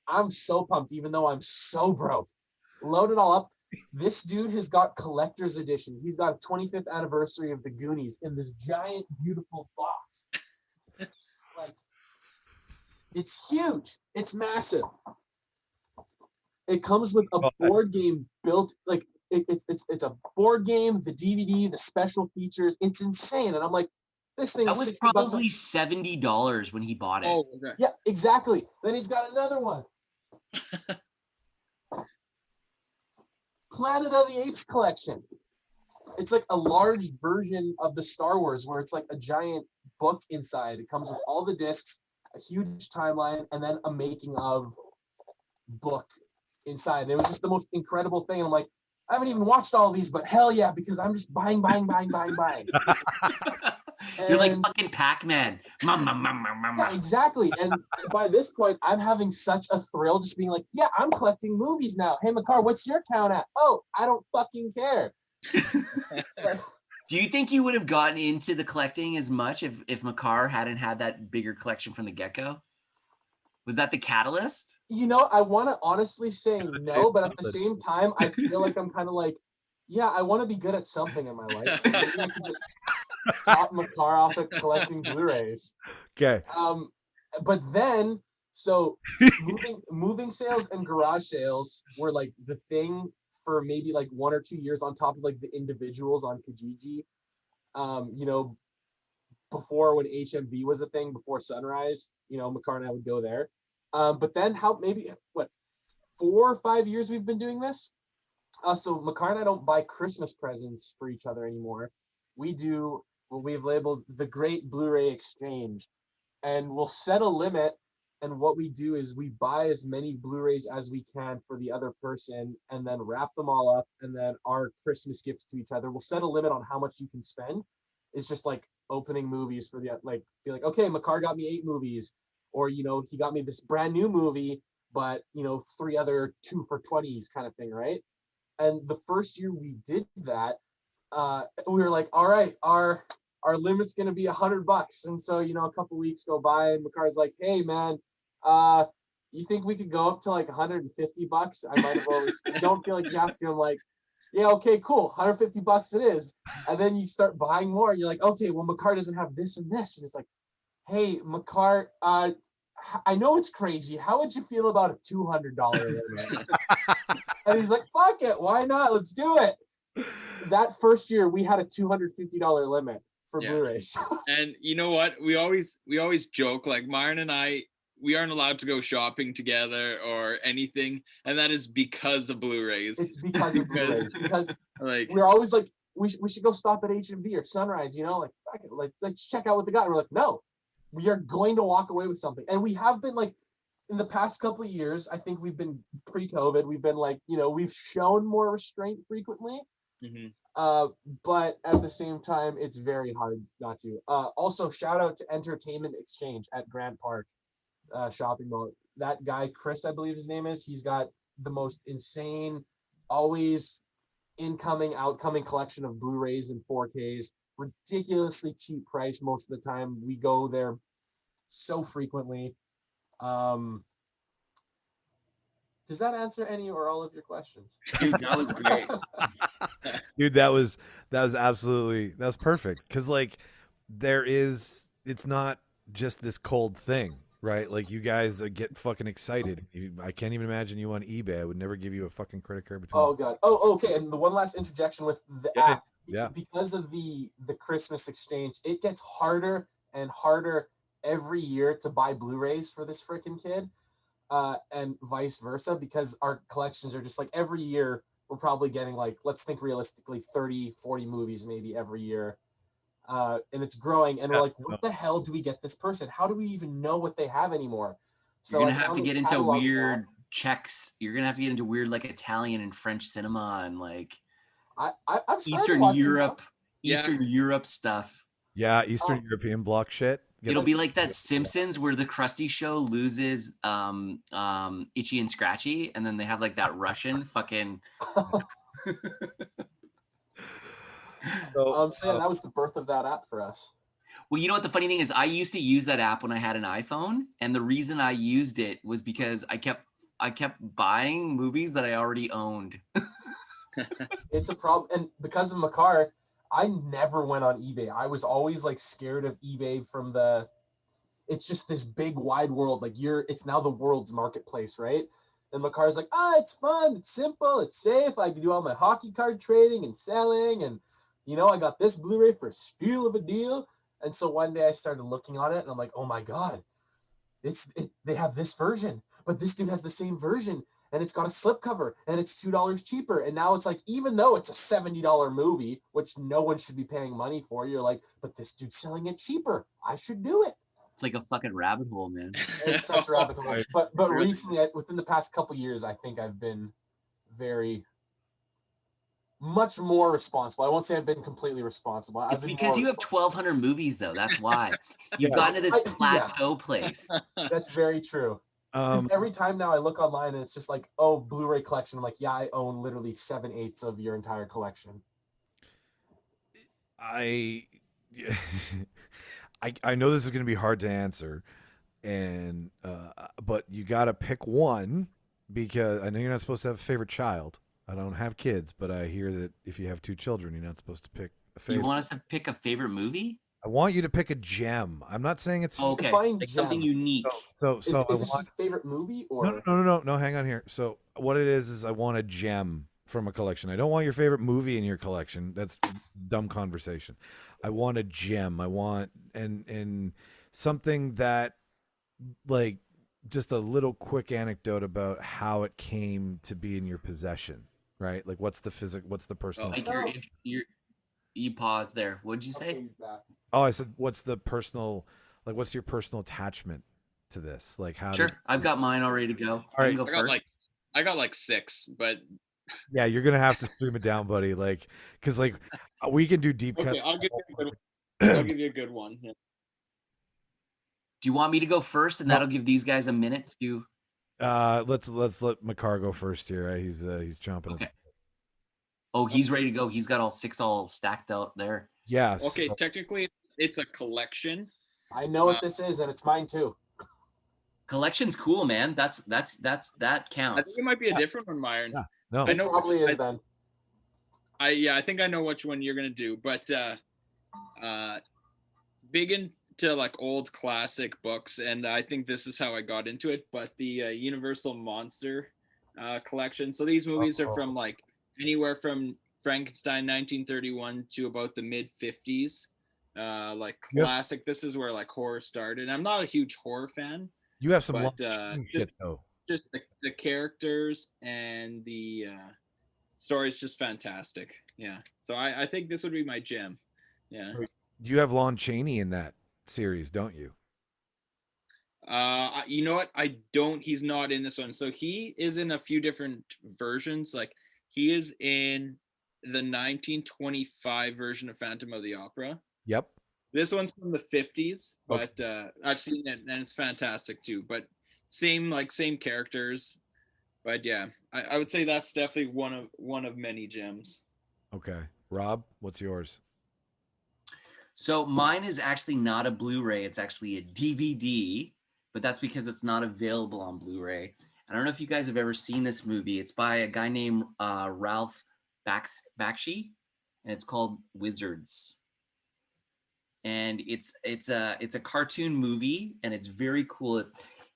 I'm so pumped, even though I'm so broke. Load it all up. This dude has got collector's edition. He's got a 25th anniversary of the Goonies in this giant, beautiful box. Like, it's huge. It's massive. It comes with a board game built, like it's a board game, the DVD, the special features. It's insane. And I'm like, this thing that was probably $70 when he bought it. Oh, okay. Yeah, exactly. Then he's got another one. Planet of the Apes collection. It's like a large version of the Star Wars, where it's like a giant book inside. It comes with all the discs, a huge timeline, and then a making of book inside. And it was just the most incredible thing. I'm like, I haven't even watched all of these, but hell yeah, because I'm just buying. You're like fucking Pac-Man. Yeah, exactly. And by this point, I'm having such a thrill just being like, yeah, I'm collecting movies now. Hey, Makar, what's your count at? Oh, I don't fucking care. Do you think you would have gotten into the collecting as much if Makar hadn't had that bigger collection from the get-go? Was that the catalyst? You know, I want to honestly say no, but at the same time, I feel like I'm kind of like, yeah, I want to be good at something in my life. So maybe I can just top Makar off at collecting Blu-rays. Okay. But then, so moving sales and garage sales were like the thing for maybe like 1 or 2 years on top of like the individuals on Kijiji. You know, before when HMV was a thing, before Sunrise, you know, Makar and I would go there. But then 4 or 5 years we've been doing this. So Makar and I don't buy Christmas presents for each other anymore. We do what we've labeled the Great Blu-ray Exchange, and we'll set a limit. And what we do is we buy as many Blu-rays as we can for the other person, and then wrap them all up. And then our Christmas gifts to each other, we'll set a limit on how much you can spend. is just like opening movies for the like be like, okay, Makar got me 8 movies, or you know, he got me this brand new movie, but you know, 3 other 2 for 20s kind of thing, right? And the first year we did that, we were like, all right, our limit's gonna be $100. And so, you know, a couple weeks go by and Makar's like, hey man, you think we could go up to like $150? I might have always don't feel like you have to. I'm like, yeah, okay, cool. $150 it is. And then you start buying more. You're like, okay, well, Makar doesn't have this and this. And it's like, hey, Makar, I know it's crazy. How would you feel about a $200 limit? And he's like, fuck it. Why not? Let's do it. That first year, we had a $250 limit for Blu-rays. And you know what? We always joke, like Myron and I, we aren't allowed to go shopping together or anything, and that is because of Blu-rays. It's because of Blu-rays. Because like we're always like, we should go stop at HMV or Sunrise, you know, like fuck it, like let's check out what they got. And we're like, no, we are going to walk away with something. And we have been like, in the past couple of years, I think we've been pre-COVID, we've been like, you know, we've shown more restraint frequently. But at the same time, it's very hard not to. Also, shout out to Entertainment Exchange at Grant Park shopping mall. That guy, Chris, I believe his name is, he's got the most insane, always incoming, outcoming collection of Blu-rays and 4Ks. Ridiculously cheap price most of the time. We go there so frequently. Does that answer any or all of your questions? Dude, that was great. Dude, that was perfect. Cause like it's not just this cold thing, right? Like you guys get fucking excited. I can't even imagine you on eBay. I would never give you a fucking credit card between. Oh god. Oh, okay. And the one last interjection with the app. Yeah. Because of the Christmas exchange, it gets harder and harder every year to buy Blu-rays for this freaking kid. And vice versa, because our collections are just like every year we're probably getting like, let's think realistically, 30, 40 movies maybe every year. And it's growing. And we're like, what the hell do we get this person? How do we even know what they have anymore? So you're going to have to get into weird checks. You're going to have to get into weird like Italian and French cinema and like I've Eastern Europe stuff. Yeah, Eastern European block shit. It'll be like that Simpsons where the Krusty show loses Itchy and Scratchy, and then they have like that Russian fucking. So, I'm saying that was the birth of that app for us. Well, you know what the funny thing is? I used to use that app when I had an iPhone, and the reason I used it was because I kept buying movies that I already owned. It's a problem, and because of Makar, I never went on eBay. I was always like scared of eBay from it's just this big wide world. Like it's now the world's marketplace, right? And Makar's like, it's fun, it's simple, it's safe. I can do all my hockey card trading and selling. And, you know, I got this Blu-ray for a steal of a deal. And so one day I started looking on it and I'm like, oh my God, they have this version, but this dude has the same version. And it's got a slipcover, and it's $2 cheaper. And now it's like, even though it's a $70 movie, which no one should be paying money for, you're like, but this dude's selling it cheaper. I should do it. It's like a fucking rabbit hole, man. It's such a rabbit hole. But recently, within the past couple years, I think I've been much more responsible. I won't say I've been completely responsible. It's because you have 1,200 movies, though. That's why. You've gotten to this plateau place. That's very true. Because every time now I look online and it's just like, oh, Blu-ray collection. I'm like, yeah, I own literally 7/8 of your entire collection. I know this is going to be hard to answer, and but you got to pick one, because I know you're not supposed to have a favorite child. I don't have kids, but I hear that if you have 2 children, you're not supposed to pick a favorite. You want us to pick a favorite movie? I want you to pick a gem. I'm not saying it's okay. Like something unique. So is this your favorite movie or no, hang on here. So what it is I want a gem from a collection. I don't want your favorite movie in your collection. That's dumb conversation. I want a gem. I want and something that, like, just a little quick anecdote about how it came to be in your possession, right? Like, what's the personal? Like you paused there. What'd you say? Oh, I said, what's your personal attachment to this? Like, how? Sure, I've got mine all ready to go. All right, I got like 6, but yeah, you're gonna have to stream it down, buddy. Like, because like we can do deep cut. Okay, I'll get I'll give you a good one. Yeah. Do you want me to go first, and that'll give these guys a minute to? Let's let Makar go first here. Right? He's chomping. Okay. Oh, he's ready to go. He's got all 6 all stacked out there. Yes. Okay, technically it's a collection. I know what this is, and it's mine too. Collection's cool, man. That I counts. think it might be a different one, Myron. Yeah. No. I know Probably is then. I think I know which one you're gonna do, but big into like old classic books, and I think this is how I got into it. But the Universal Monster collection. So these movies are from like anywhere from Frankenstein 1931 to about the mid 50s. Like classic. This is where like horror started. I'm not a huge horror fan. You have some but shit though. just the characters and the story's just fantastic. Yeah. So I think this would be my gem. Yeah. You have Lon Chaney in that series, don't you? You know what? I don't. He's not in this one. So he is in a few different versions. Like he is in the 1925 version of Phantom of the Opera. Yep. This one's from the 50s, but I've seen it and it's fantastic too. But same characters. But yeah, I would say that's definitely one of many gems. Okay. Rob, what's yours? So mine is actually not a Blu-ray. It's actually a DVD, but that's because it's not available on Blu-ray. I don't know if you guys have ever seen this movie. It's by a guy named Ralph Bakshi, and it's called Wizards. And it's a cartoon movie, and it's very cool. It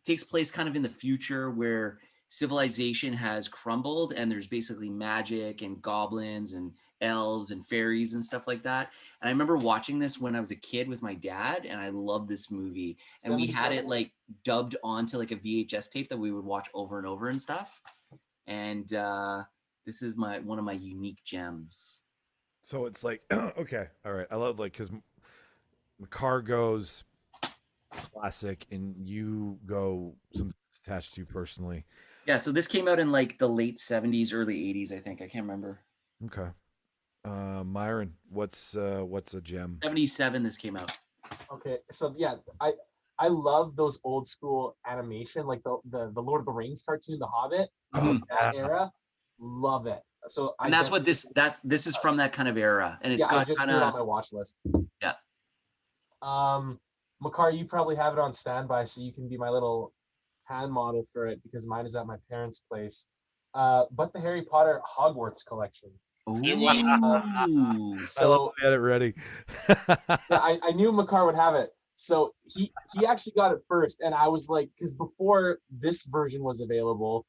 takes place kind of in the future where civilization has crumbled, and there's basically magic and goblins and elves and fairies and stuff like that. And I remember watching this when I was a kid with my dad, and I loved this movie. And we had it like dubbed onto like a VHS tape that we would watch over and over and stuff. And this is one of my unique gems. So it's like okay, all right. I love like because Makar goes classic, and you go something that's attached to you personally. Yeah, so this came out in like the late 70s, early 80s, I think. I can't remember. Okay. Myron, what's a gem? 77 this came out. Okay, so yeah, I love those old school animation, like the Lord of the Rings cartoon, The Hobbit, that era. Love it. So and that's what this is from, that kind of era, and it's got kind of on my watch list. Yeah. Makar, you probably have it on standby, so you can be my little hand model for it because mine is at my parents' place. But the Harry Potter Hogwarts collection. Ooh. So I had it ready. I knew Makar would have it. So he actually got it first, and I was like, because before this version was available,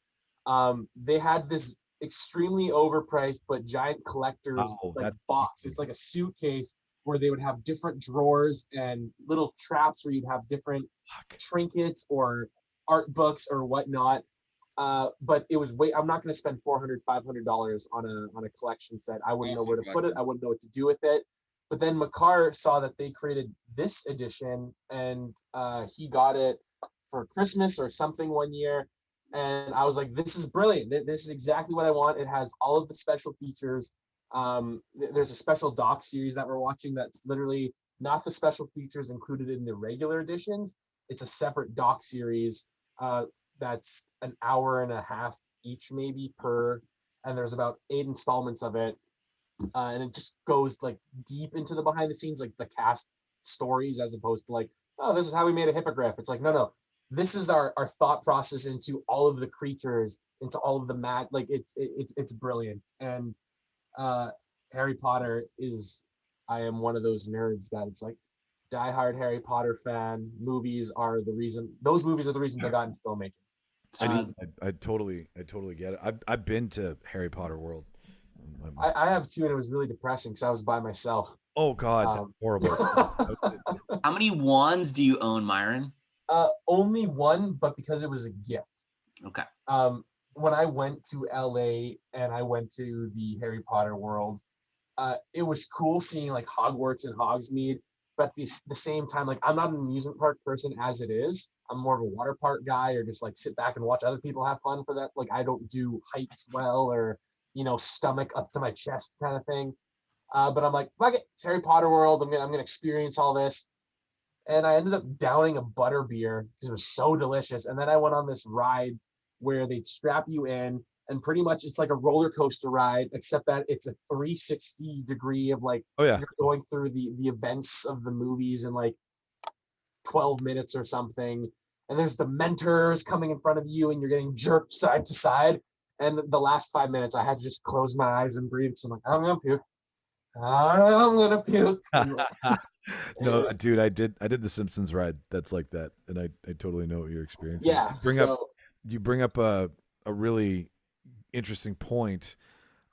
they had this extremely overpriced but giant collector's box. It's like a suitcase where they would have different drawers and little traps where you'd have different trinkets or art books or whatnot. But it was I'm not going to spend $400-$500 on a collection set. I wouldn't know where to put it. I wouldn't know what to do with it. But then Makar saw that they created this edition, and he got it for Christmas or something one year. And I was like, this is brilliant. This is exactly what I want. It has all of the special features. There's a special doc series that we're watching that's literally not the special features included in the regular editions. It's a separate doc series that's an hour and a half each maybe per, and there's about 8 installments of it. And it just goes like deep into the behind the scenes, like the cast stories, as opposed to like, oh, this is how we made a hippogriff. It's like, no, this is our thought process into all of the creatures, into all of the like it's brilliant. And Harry Potter I am one of those nerds that it's like diehard Harry Potter fan. Those movies are the reasons I got into filmmaking. I totally get it. I've been to Harry Potter World. I have too, and it was really depressing because I was by myself. Oh God, that's horrible. How many wands do you own, Myron? Only one, but because it was a gift. Okay. When I went to LA and I went to the Harry Potter World, it was cool seeing like Hogwarts and Hogsmeade, but at the same time, like I'm not an amusement park person as it is. I'm more of a water park guy, or just like sit back and watch other people have fun for that. Like I don't do heights well, or stomach up to my chest kind of thing. But I'm like, fuck it, it's Harry Potter world. I'm gonna experience all this. And I ended up downing a butter beer because it was so delicious. And then I went on this ride where they'd strap you in, and pretty much it's like a roller coaster ride, except that it's a 360 degree of like Oh yeah. you're going through the events of the movies in like 12 minutes or something. And there's the mentors coming in front of you, and you're getting jerked side to side. And the last 5 minutes, I had to just close my eyes and breathe. So I'm like, I'm gonna puke. I'm gonna puke. No, dude, I did the Simpsons ride that's like that, and I totally know what you're experiencing. Yeah. You bring up a really interesting point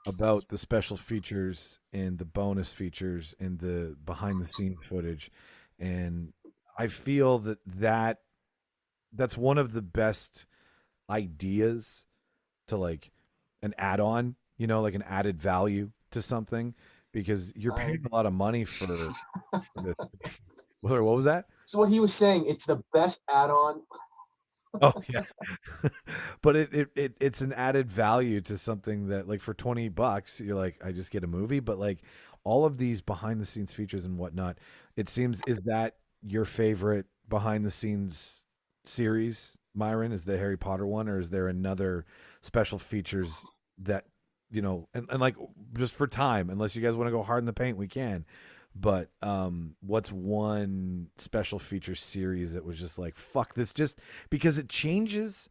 about the special features and the bonus features and the behind the scenes footage, and I feel that's one of the best ideas to like an add-on, like an added value to something, because you're paying a lot of money for this. What was that? So what he was saying, it's the best add-on. Oh yeah. But it's an added value to something that, like, for $20 you're like, I just get a movie. But like all of these behind the scenes features and whatnot, it seems, is that your favorite behind the scenes series, Myron? Is the Harry Potter one, or is there another special features that, and like, just for time, unless you guys want to go hard in the paint, we can. But what's one special feature series that was just like, fuck this, just because it changes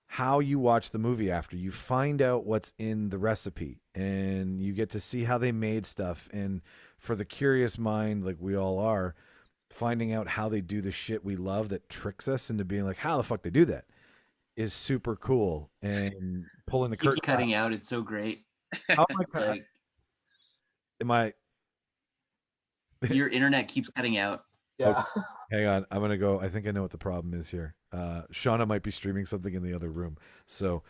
how you watch the movie after you find out what's in the recipe, and you get to see how they made stuff. And for the curious mind, like we all are, finding out how they do the shit we love that tricks us into being like, how the fuck they do that, is super cool. And pulling the Keeps curtain cutting out. It's so great. How am I Like, am I your internet keeps cutting out. Yeah. Hang on, I'm gonna go. I think I know what the problem is here. Shauna might be streaming something in the other room. So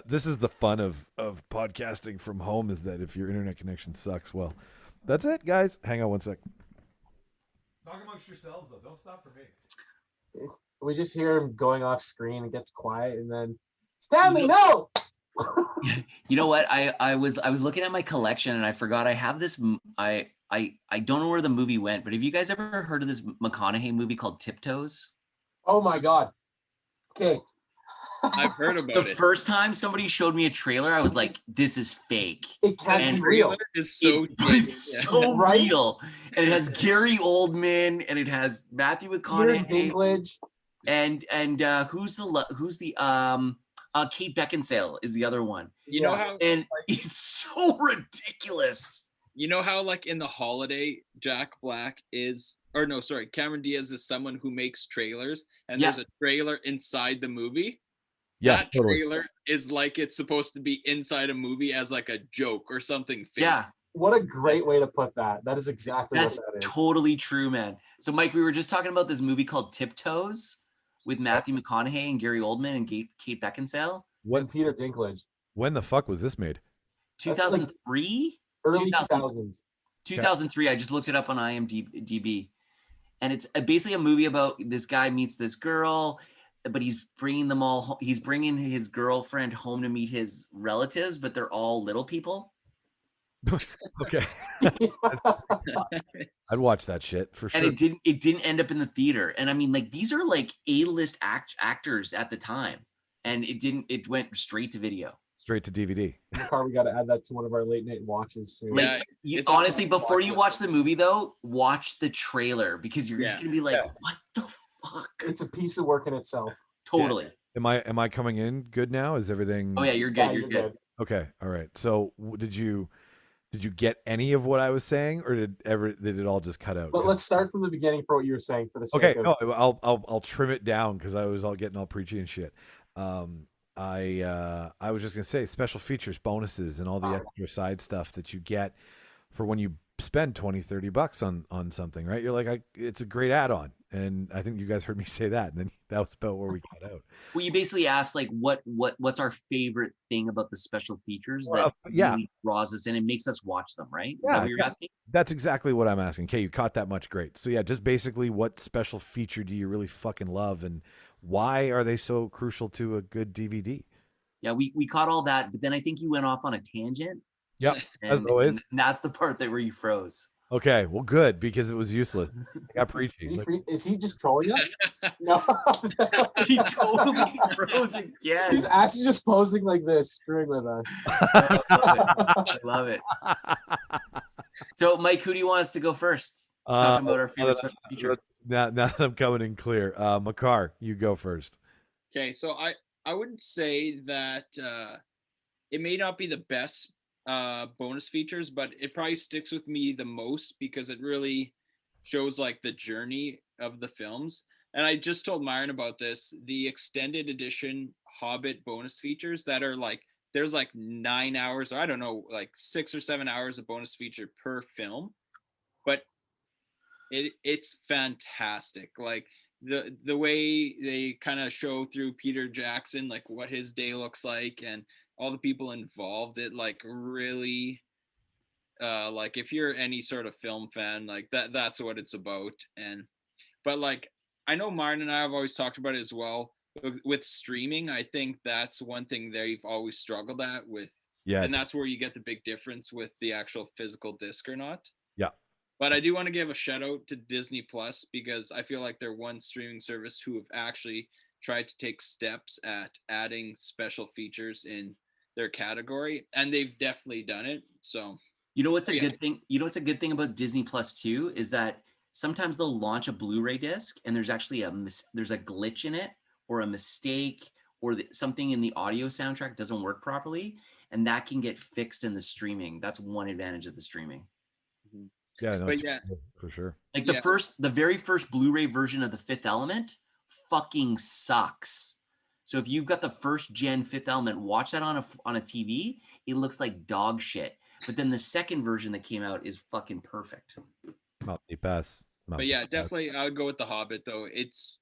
this is the fun of podcasting from home, is that if your internet connection sucks, well, that's it, guys. Hang on one sec. Talk amongst yourselves, though. Don't stop for me. We just hear him going off screen. It gets quiet, and then Stanley, no. You know what? I was looking at my collection, and I forgot I have this. I don't know where the movie went, but have you guys ever heard of this McConaughey movie called Tiptoes? Oh my God. Okay. I've heard about The it. first time somebody showed me a trailer, I was like, "This is fake." It can't And be real. Is so It's so Right? real, and it has Gary Oldman, and it has Matthew Peter McConaughey, Dinklage. and who's the Kate Beckinsale is the other one, You know how and it's so ridiculous. like in The Holiday, Jack Black is, or no, sorry, Cameron Diaz is someone who makes trailers, and Yeah. there's a trailer inside the movie. Yeah, That totally. trailer is like it's supposed to be inside a movie as like a joke or something fake. Yeah, What a great way to put that. That is exactly that's what that is. totally true, man. So, Mike, we were just talking about this movie called Tiptoes with Matthew McConaughey and Gary Oldman and Kate Beckinsale. And Peter Dinklage. When the fuck was this made? 2003? Early 2000. 2000s. 2003. I just looked it up on IMDb. And it's basically a movie about this guy meets this girl, but he's bringing his girlfriend home to meet his relatives, but they're all little people. Okay. I'd watch that shit for sure. And it didn't end up in the theater. And I mean, like, these are like A-list actors at the time. And it went straight to video. Straight to DVD. Makar, we got to add that to one of our late night watches soon. Like, Yeah, you, it's honestly, awesome. before you watch the movie, though, watch the trailer, because you're just Yeah. gonna be like, "What the fuck?" It's a piece of work in itself. Totally. Am I coming in good now? Is everything? Oh yeah, you're Yeah, good. You're good. Okay. All right. So did you get any of what I was saying, or did it all just cut out? But let's start from the beginning for what you were saying for the sake Okay. of. No, I'll trim it down because I was all getting all preachy and shit. I was just gonna say special features, bonuses, and all the extra side stuff that you get for when you spend $20-$30 on something, right? You're like, it's a great add-on, and I think you guys heard me say that, and then that was about where we got out. Well, you basically asked like, what's our favorite thing about the special features that yeah. really draws us in and makes us watch them, right? Is Yeah, that what you're yeah. asking? That's exactly what I'm asking. Okay, you caught that much, great. So yeah, just basically, what special feature do you really fucking love, and why are they so crucial to a good DVD? Yeah, we caught all that, but then I think you went off on a tangent. Yep, as always. And that's the part that where you froze. Okay, well, good, because it was useless. I got preachy. Is he just trolling us? No. He totally froze again. He's actually just posing like this, screwing with us. I love it. So, Mike, who do you want us to go first? Talking about our favorite special feature. Now that I'm coming in clear, Makar, you go first. Okay, so I would say that it may not be the best bonus features, but it probably sticks with me the most because it really shows like the journey of the films. And I just told Myron about this, the extended edition Hobbit bonus features that are like, there's like 9 hours, or I don't know, like 6 or 7 hours of bonus feature per film, but it's fantastic. Like the way they kind of show through Peter Jackson, like what his day looks like and all the people involved, it like really like if you're any sort of film fan, like that's what it's about. But like I know Martin and I have always talked about it as well with streaming. I think that's one thing they've always struggled at with, and that's where you get the big difference with the actual physical disc or not. Yeah. But I do want to give a shout out to Disney Plus because I feel like they're one streaming service who have actually tried to take steps at adding special features in their category, and they've definitely done it. So you know what's a good thing? You know what's a good thing about Disney Plus too is that sometimes they'll launch a Blu-ray disc and there's actually there's a glitch in it or a mistake or something in the audio soundtrack doesn't work properly, and that can get fixed in the streaming. That's one advantage of the streaming. Mm-hmm. Yeah, no, but yeah, for sure. Like the very first Blu-ray version of The Fifth Element fucking sucks. So if you've got the first gen Fifth Element, watch that on a TV. It looks like dog shit. But then the second version that came out is fucking perfect. But yeah, definitely I would go with The Hobbit though. It's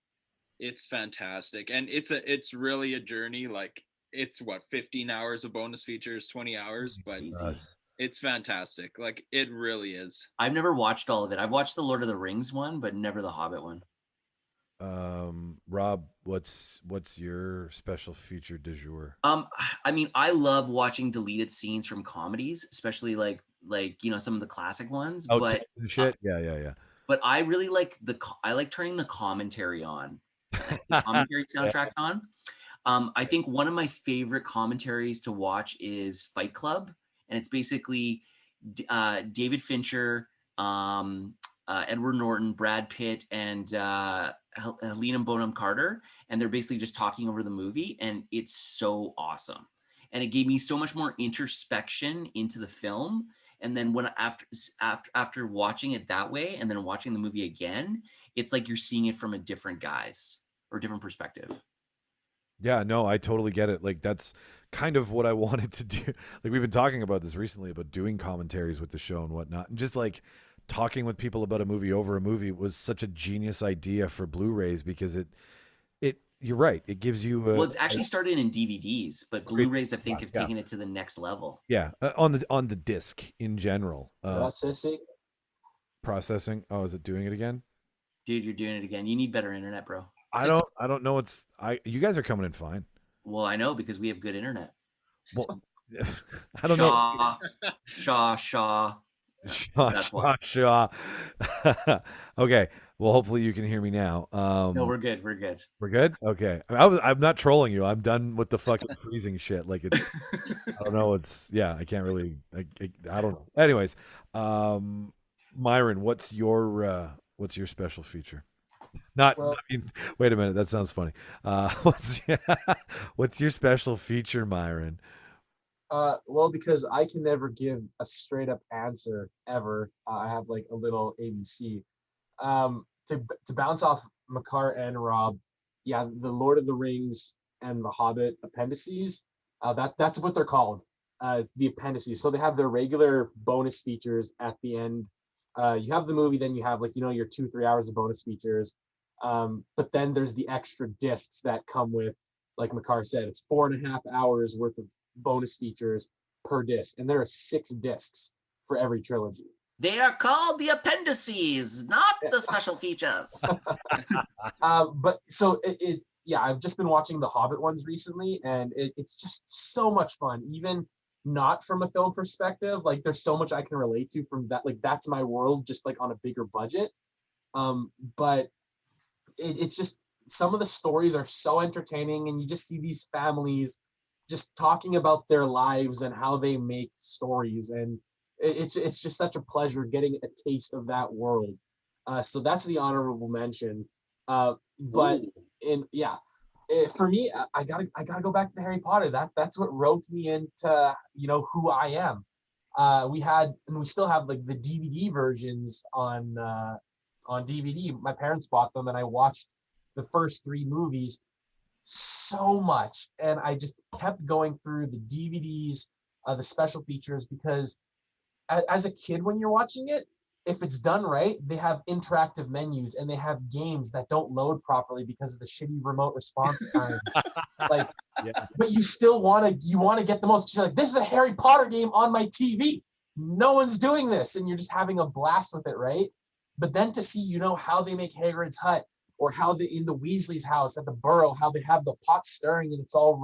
fantastic, and it's really a journey. Like it's 15 hours of bonus features, 20 hours, but it's fantastic. Like it really is. I've never watched all of it. I've watched the Lord of the Rings one, but never the Hobbit one. Rob, what's your special feature du jour? I mean, I love watching deleted scenes from comedies, especially like some of the classic ones. Oh, but shit, yeah. But I really like turning the commentary on, the commentary soundtrack on. I think one of my favorite commentaries to watch is Fight Club, and it's basically David Fincher, Edward Norton, Brad Pitt, and Helena Bonham Carter, and they're basically just talking over the movie, and it's so awesome. And it gave me so much more introspection into the film. And then when after watching it that way, and then watching the movie again, it's like you're seeing it from a different perspective. Yeah, no, I totally get it. Like that's kind of what I wanted to do. Like we've been talking about this recently about doing commentaries with the show and whatnot, and just like talking with people about a movie over a movie was such a genius idea for Blu-rays because it you're right. It gives you well, it's actually started in DVDs, but Blu-rays I think have taken it to the next level. Yeah, on the disc in general. Processing. Oh, is it doing it again? Dude, you're doing it again. You need better internet, bro. I don't know. You guys are coming in fine. Well, I know because we have good internet. Well, I don't know. Shaw. Okay. Well, hopefully you can hear me now. No, we're good. We're good. Okay. I'm not trolling you. I'm done with the fucking freezing shit. Like it's, I don't know. I can't really. I don't know. Anyways, Myron, what's your special feature? Wait a minute. That sounds funny. What's your special feature, Myron? Well, because I can never give a straight up answer ever. I have like a little ABC. To bounce off Makar and Rob, yeah, the Lord of the Rings and the Hobbit appendices. That's what they're called. The appendices. So they have their regular bonus features at the end. You have the movie, then you have your 2-3 hours of bonus features. But then there's the extra discs that come with, like Makar said, it's 4.5 hours worth of bonus features per disc, and there are 6 discs for every trilogy. They are called the appendices, not the special features. But so I've just been watching the Hobbit ones recently, and it's just so much fun. Even not from a film perspective. Like there's so much I can relate to from that. Like that's my world, just like on a bigger budget. But it's just some of the stories are so entertaining, and you just see these families just talking about their lives and how they make stories, and it's just such a pleasure getting a taste of that world. So that's the honorable mention. But for me, I gotta go back to Harry Potter. That's what roped me into who I am. We had, and we still have, like the DVD versions on DVD. My parents bought them, and I watched the first 3 movies so much, and I just kept going through the DVDs, the special features, because as a kid, when you're watching it, if it's done right, they have interactive menus and they have games that don't load properly because of the shitty remote response time. Like, but you still want to get the most. You're like, this is a Harry Potter game on my TV. No one's doing this, and you're just having a blast with it, right? But then to see, how they make Hagrid's hut, or how in the Weasley's house at the Burrow, how they have the pot stirring and it's all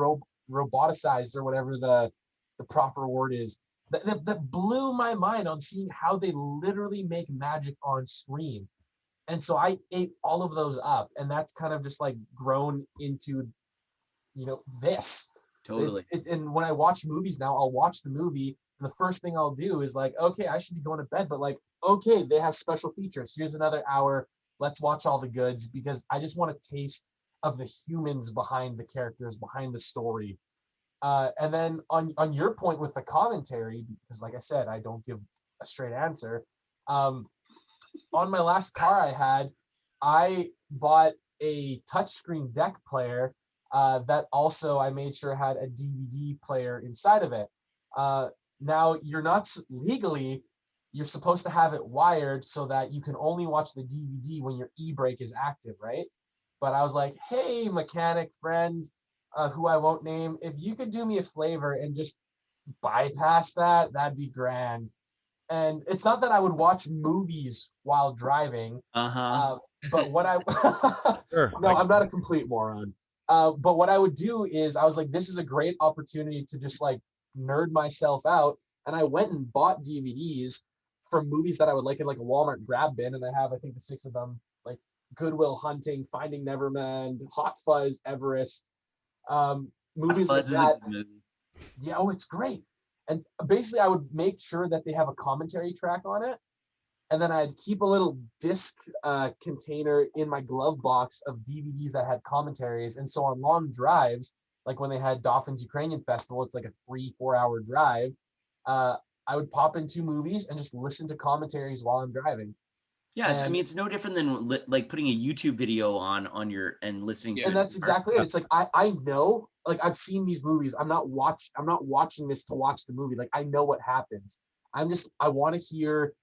roboticized, or whatever the proper word is. That blew my mind on seeing how they literally make magic on screen. And so I ate all of those up, and that's kind of just like grown into, this. Totally. And when I watch movies now, I'll watch the movie, and the first thing I'll do is like, okay, I should be going to bed, but like, okay, they have special features. Here's another hour. Let's watch all the goods, because I just want a taste of the humans behind the characters, behind the story. And then on your point with the commentary, because like I said, I don't give a straight answer. On my last car I bought a touchscreen deck player that also I made sure had a DVD player inside of it. Now you're not legally, you're supposed to have it wired so that you can only watch the DVD when your e-brake is active, right? But I was like, hey, mechanic friend, who I won't name, if you could do me a favor and just bypass that, that'd be grand. And it's not that I would watch movies while driving, but what I no, I'm not a complete moron. But what I would do is, I was like, this is a great opportunity to just like nerd myself out, and I went and bought DVDs from movies that I would like in like a Walmart grab bin, and I have, I think, the 6 of them, like Good Will Hunting, Finding Neverland, Hot Fuzz, Everest. Movies like that. Yeah, it's great. And basically I would make sure that they have a commentary track on it, and then I'd keep a little disc container in my glove box of DVDs that had commentaries. And so on long drives, like when they had Dauphin's Ukrainian Festival, it's like a 3-4 hour drive, I would pop in 2 movies and just listen to commentaries while I'm driving. Yeah, I mean, it's no different than like putting a YouTube video on your and listening to it. And that's exactly it. It's like I know, like I've seen these movies. I'm not watching this to watch the movie. Like I know what happens. I want to hear,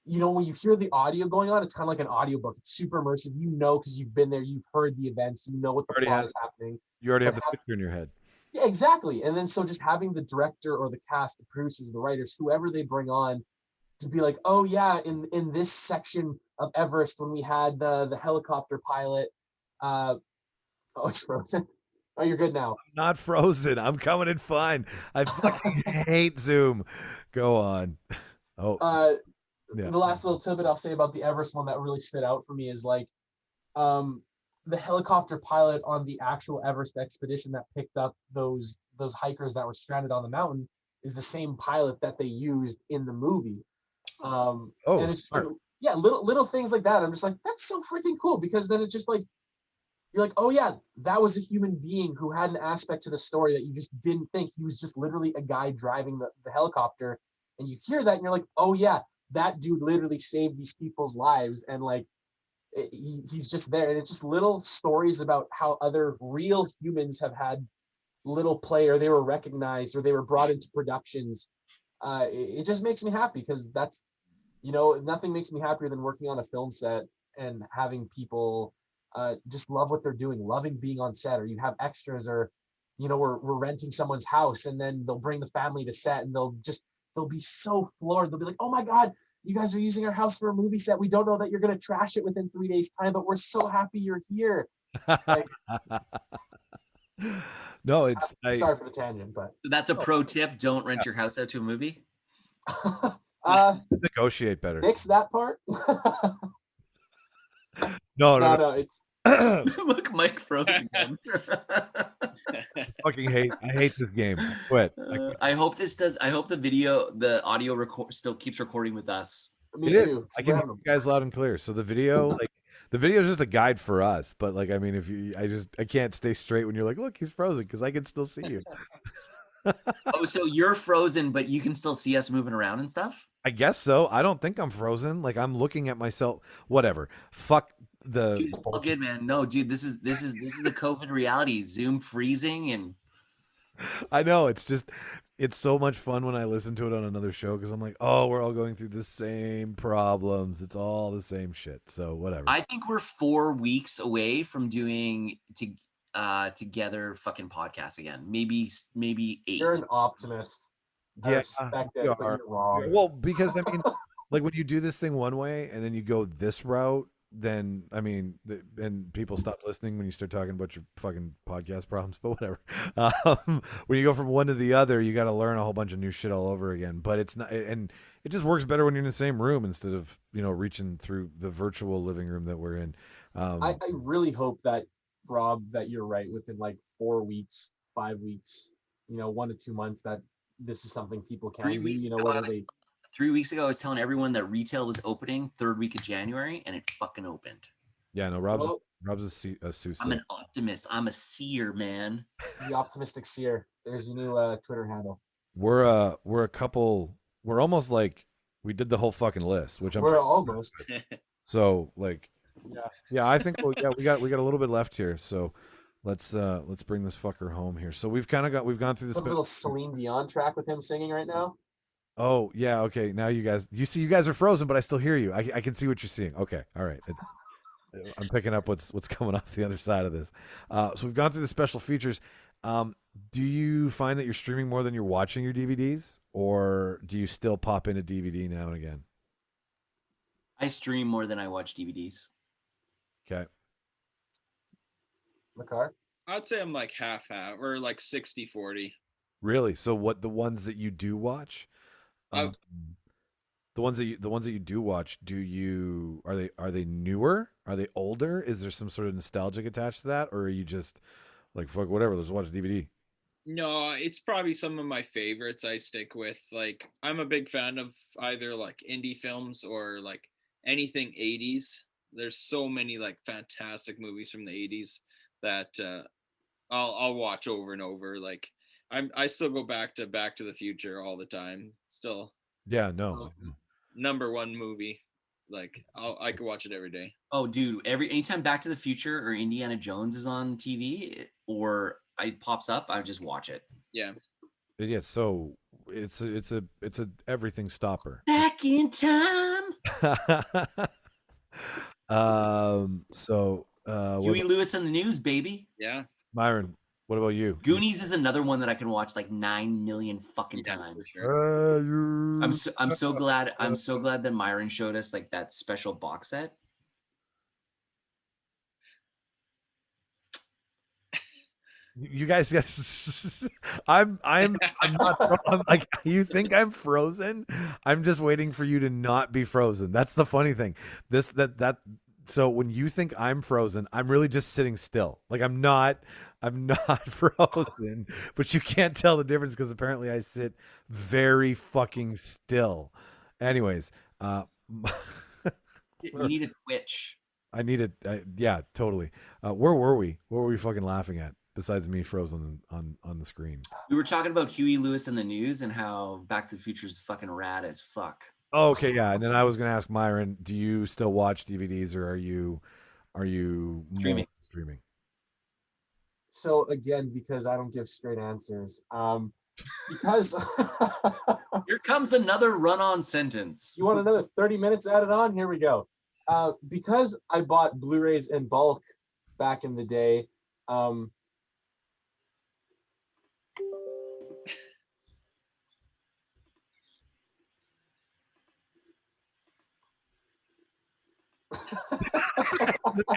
when you hear the audio going on, it's kind of like an audiobook. It's super immersive. Because you've been there, you've heard the events, what the plot is happening. You already have the picture in your head. Yeah, exactly. And then so just having the director or the cast, the producers, the writers, whoever they bring on, to be like, oh yeah, in this section of Everest, when we had the helicopter pilot, it's frozen. Oh, you're good now. I'm not frozen. I'm coming in fine. I fucking hate Zoom. Go on. Oh. The last little tidbit I'll say about the Everest one that really stood out for me is like, the helicopter pilot on the actual Everest expedition that picked up those hikers that were stranded on the mountain is the same pilot that they used in the movie. And it's little things like that. I'm just like, that's so freaking cool, because then it's just like, you're like, oh yeah, that was a human being who had an aspect to the story that you just didn't think. He was just literally a guy driving the helicopter, and you hear that and you're like, oh yeah, that dude literally saved these people's lives, and like he's just there. And it's just little stories about how other real humans have had little play, or they were recognized, or they were brought into productions. It just makes me happy, because that's, nothing makes me happier than working on a film set and having people just love what they're doing, loving being on set. Or you have extras, or we're renting someone's house, and then they'll bring the family to set, and they'll be so floored. They'll be like, oh my god, you guys are using our house for a movie set. We don't know that you're going to trash it within 3 days time, but we're so happy you're here. Like, No, it's Sorry for the tangent, but So that's a pro tip. Don't rent your house out to a movie. negotiate better. Fix that part. No, No, it's Look, Mike froze again. fucking I hate this game. I quit. I hope the audio record still keeps recording with us. me It is. too. I can hear you guys loud and clear. So the video, the video is just a guide for us. But like, I mean, I can't stay straight when you're like, look, he's frozen because I can still see you. Oh, so you're frozen, but you can still see us moving around and stuff? I guess so. I don't think I'm frozen. Like I'm looking at myself. Whatever. Fuck the. Dude, all good, man. No, dude, this is the COVID reality. Zoom freezing and I know it's so much fun when I listen to it on another show because I'm like, oh, we're all going through the same problems. It's all the same shit. So whatever. I think we're 4 weeks away from doing together fucking podcasts again. Maybe 8. You're an optimist. I respect it, but you're wrong. Well, because I mean, like when you do this thing one way and then you go this route, then I mean, and people stop listening when you start talking about your fucking podcast problems. But whatever. When you go from one to the other, you got to learn a whole bunch of new shit all over again. But it's not, and it just works better when you're in the same room instead of reaching through the virtual living room that we're in. I really hope that Rob, that you're right within like 4 weeks, 5 weeks, 1 to 2 months, that this is something people can 3 do. weeks ago, 3 weeks ago, I was telling everyone that retail was opening 3rd week of January, and it fucking opened. Yeah, no, Rob's a soothsayer. I'm an optimist. I'm a seer, man. The optimistic seer. There's your new Twitter handle. We're a couple. We're almost like we did the whole fucking list, which we're almost. So like, yeah. I think we got a little bit left here. So let's bring this fucker home here. So we've gone through this little Celine Dion track with him singing right now. Oh yeah, okay. Now you guys are frozen, but I still hear you. I can see what you're seeing. Okay, all right. I'm picking up what's coming off the other side of this. So we've gone through the special features. Do you find that you're streaming more than you're watching your DVDs, or do you still pop in a DVD now and again? I stream more than I watch DVDs. Okay. Makar? I'd say I'm like half or like 60-40. Really? So what the ones that you do watch? The ones that you do watch, are they newer? Are they older? Is there some sort of nostalgic attached to that, or are you just like fuck whatever, let's watch a DVD? No, it's probably some of my favorites I stick with. Like I'm a big fan of either like indie films or like anything 80s. There's so many like fantastic movies from the 80s that I'll watch over and over. Like I still go back to the Future all the time. Still. Yeah, no. Number one movie. Like I could watch it every day. Oh, dude! Anytime Back to the Future or Indiana Jones is on TV or it pops up, I just watch it. Yeah. Yeah. So it's a everything stopper. Back in time. Huey Lewis and the News, baby. Yeah. Myron, what about you? Goonies is another one that I can watch like 9 million fucking times. Sure. I'm so glad that Myron showed us like that special box set. You guys, I'm not. I'm like, you think I'm frozen? I'm just waiting for you to not be frozen. That's the funny thing. So when you think I'm frozen, I'm really just sitting still. Like I'm not frozen, but you can't tell the difference because apparently I sit very fucking still. Anyways, You need a Twitch. I need it. Yeah, totally. Where were we? What were we fucking laughing at? Besides me frozen on the screen. We were talking about Huey Lewis and the News and how Back to the Future is fucking rad as fuck. Oh, okay, yeah. And then I was gonna ask Myron, do you still watch DVDs or are you streaming? So again, because I don't give straight answers, because Here comes another run-on sentence. you want another 30 minutes added on? Here we go. Because I bought Blu-rays in bulk back in the day.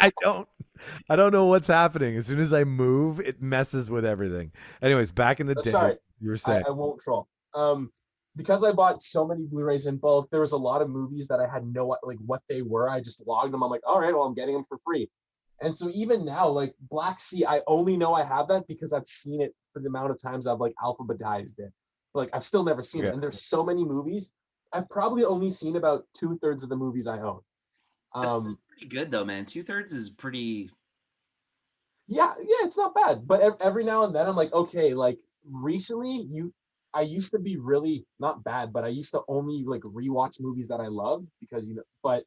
I don't. I don't know what's happening. As soon as I move, it messes with everything. Anyways, back in the day, Sorry, you were saying. I won't troll. Because I bought so many Blu-rays in bulk, there was a lot of movies that I had no like what they were. I just logged them. I'm like, all right, well, I'm getting them for free. And so even now, like Black Sea, I only know I have that because I've seen it for the amount of times I've like alphabetized it. Like I've still never seen it. And there's so many movies. I've probably only seen about 2/3 of the movies I own. That's pretty good though, man. 2/3 is pretty. Yeah, it's not bad. But every now and then I'm like, okay, like recently I used to be really not bad, but I used to only like rewatch movies that I loved because but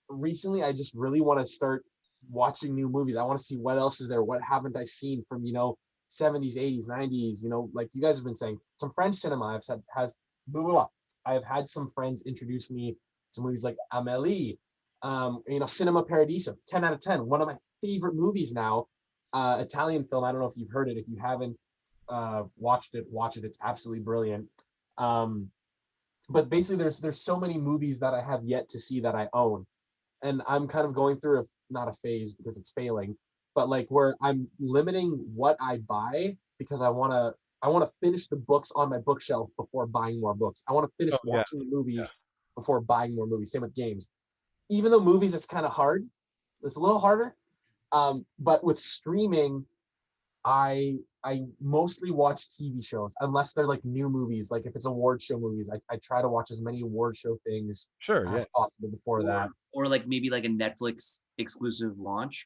recently I just really want to start watching new movies. I want to see what else is there, what haven't I seen from 70s, 80s, 90s, like you guys have been saying. Some French cinema blah, blah, blah. I've had some friends introduce me to movies like Amélie, Cinema Paradiso, 10 out of 10, one of my favorite movies now. Italian film. I don't know if you've heard it. If you haven't watch it. It's absolutely brilliant. But basically, there's so many movies that I have yet to see that I own, and I'm kind of going through not a phase because it's failing, but like where I'm limiting what I buy because I want to finish the books on my bookshelf before buying more books. I want to finish watching the movies before buying more movies. Same with games. Even though movies, it's kind of hard. It's a little harder. But with streaming, I mostly watch TV shows unless they're like new movies. Like if it's award show movies, I try to watch as many award show things as possible before that. Or like maybe like a Netflix exclusive launch.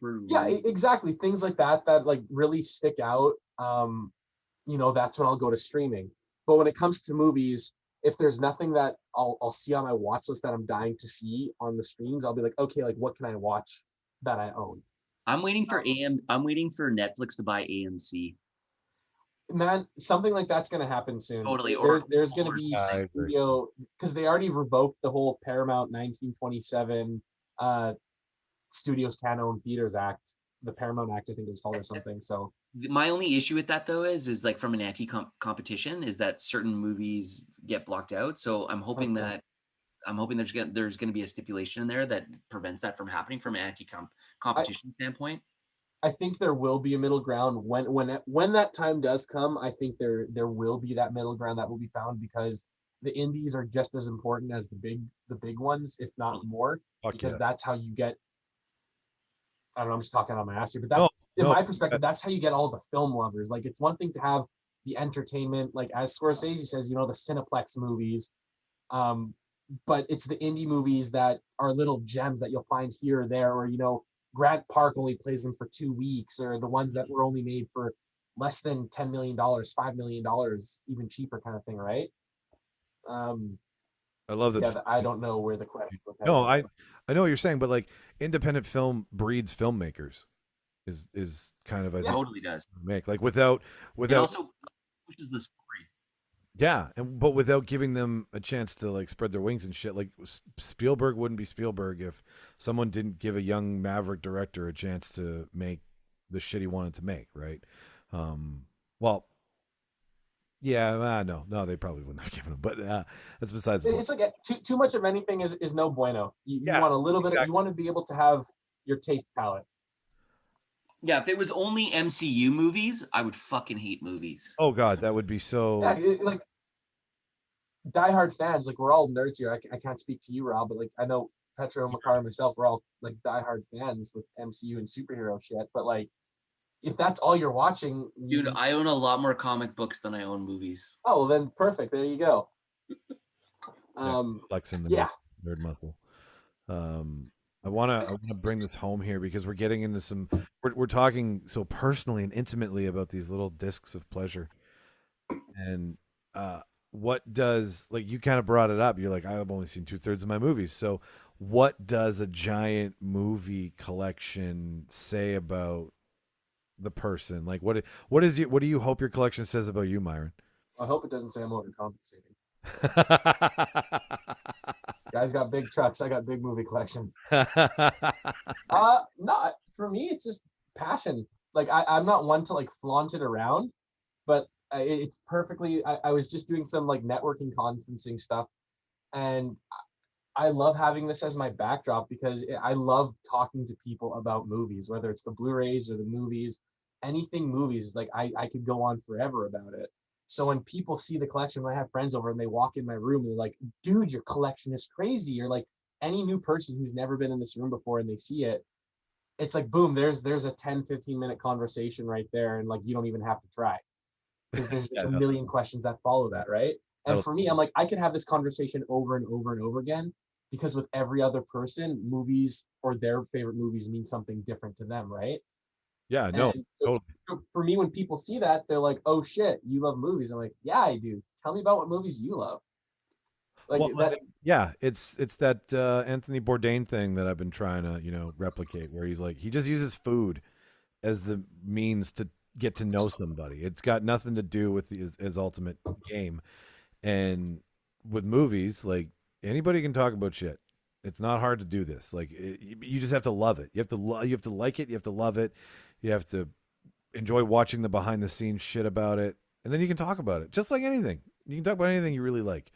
Exactly. Things like that like really stick out. That's when I'll go to streaming. But when it comes to movies, if there's nothing that I'll see on my watch list that I'm dying to see on the screens, I'll be like, okay, like what can I watch that I own? I'm waiting for Netflix to buy AMC. Man, something like that's going to happen soon. Totally. There's going to be studio because they already revoked the whole Paramount 1927 Studios Can Own Theaters Act. The Paramount Act, I think it's called, or something. So my only issue with that though is like from an anti-competition is that certain movies get blocked out. So I'm hoping there's going to be a stipulation in there that prevents that from happening from an anti-competition standpoint. I think there will be a middle ground when that time does come. I think there will be that middle ground that will be found because the indies are just as important as the big ones, if not more, because that's how you get. I don't know. I'm just talking on my ass here, but my perspective, that's how you get all the film lovers. Like it's one thing to have the entertainment, like as Scorsese says, the Cineplex movies, but it's the indie movies that are little gems that you'll find here or there, or Grant Park only plays them for 2 weeks, or the ones that were only made for less than $10 million, $5 million, even cheaper kind of thing, right? I love that. Yeah, I don't know where the question was. No, I know what you're saying, but like independent film breeds filmmakers is kind of totally does make like without it also pushes the story. Yeah, but without giving them a chance to like spread their wings and shit. Like Spielberg wouldn't be Spielberg if someone didn't give a young maverick director a chance to make the shit he wanted to make, right? Well, yeah, no, they probably wouldn't have given him. But that's besides the point. It's like too much of anything is no bueno. You want a little bit. You want to be able to have your taste palette. Yeah, if it was only MCU movies, I would fucking hate movies. Oh God, that would be so. Yeah, like diehard fans, like we're all nerds here. I can't speak to you, Rob, but like I know Petrow, Makar, and myself, we're all like diehard fans with MCU and superhero shit. But like, if that's all you're watching, dude, I own a lot more comic books than I own movies. Oh, well, then perfect. There you go. Flexing the nerd muscle. I want to bring this home here because we're getting into some. We're talking so personally and intimately about these little discs of pleasure, and what does, like, you kind of brought it up. You're like, I've only seen 2/3 of my movies. So, what does a giant movie collection say about the person? Like, what do you hope your collection says about you, Myron? I hope it doesn't say I'm overcompensating. Guys got big trucks. I got big movie collection. No, for me, it's just passion. Like I'm not one to like flaunt it around, but it's perfectly. I was just doing some like networking conferencing stuff, and I love having this as my backdrop because I love talking to people about movies, whether it's the Blu-rays or the movies, anything movies. Like I could go on forever about it. So when people see the collection, when I have friends over and they walk in my room, they're like, "Dude, your collection is crazy." Or like any new person who's never been in this room before and they see it, it's like boom, there's a 10-15 minute conversation right there, and like you don't even have to try because there's just Yeah, a no, million questions that follow that, right? And that'll- for me, I'm like, I could have this conversation over and over and over again because with every other person, movies or their favorite movies mean something different to them, right? yeah, no, And totally. for me, when people see that, they're like, "Oh shit, you love movies." I'm like, "Yeah, I do. Tell me about what movies you love." Like Well, that. yeah, it's that Anthony Bourdain thing that I've been trying to, replicate, where he's like, he just uses food as the means to get to know somebody. It's got nothing to do with his ultimate game. And with movies, like anybody can talk about shit. It's not hard to do this. Like you just have to love it. You have to you have to like it. You have to love it. You have to enjoy watching the behind the scenes shit about it, and then you can talk about it. Just like anything, you can talk about anything you really like.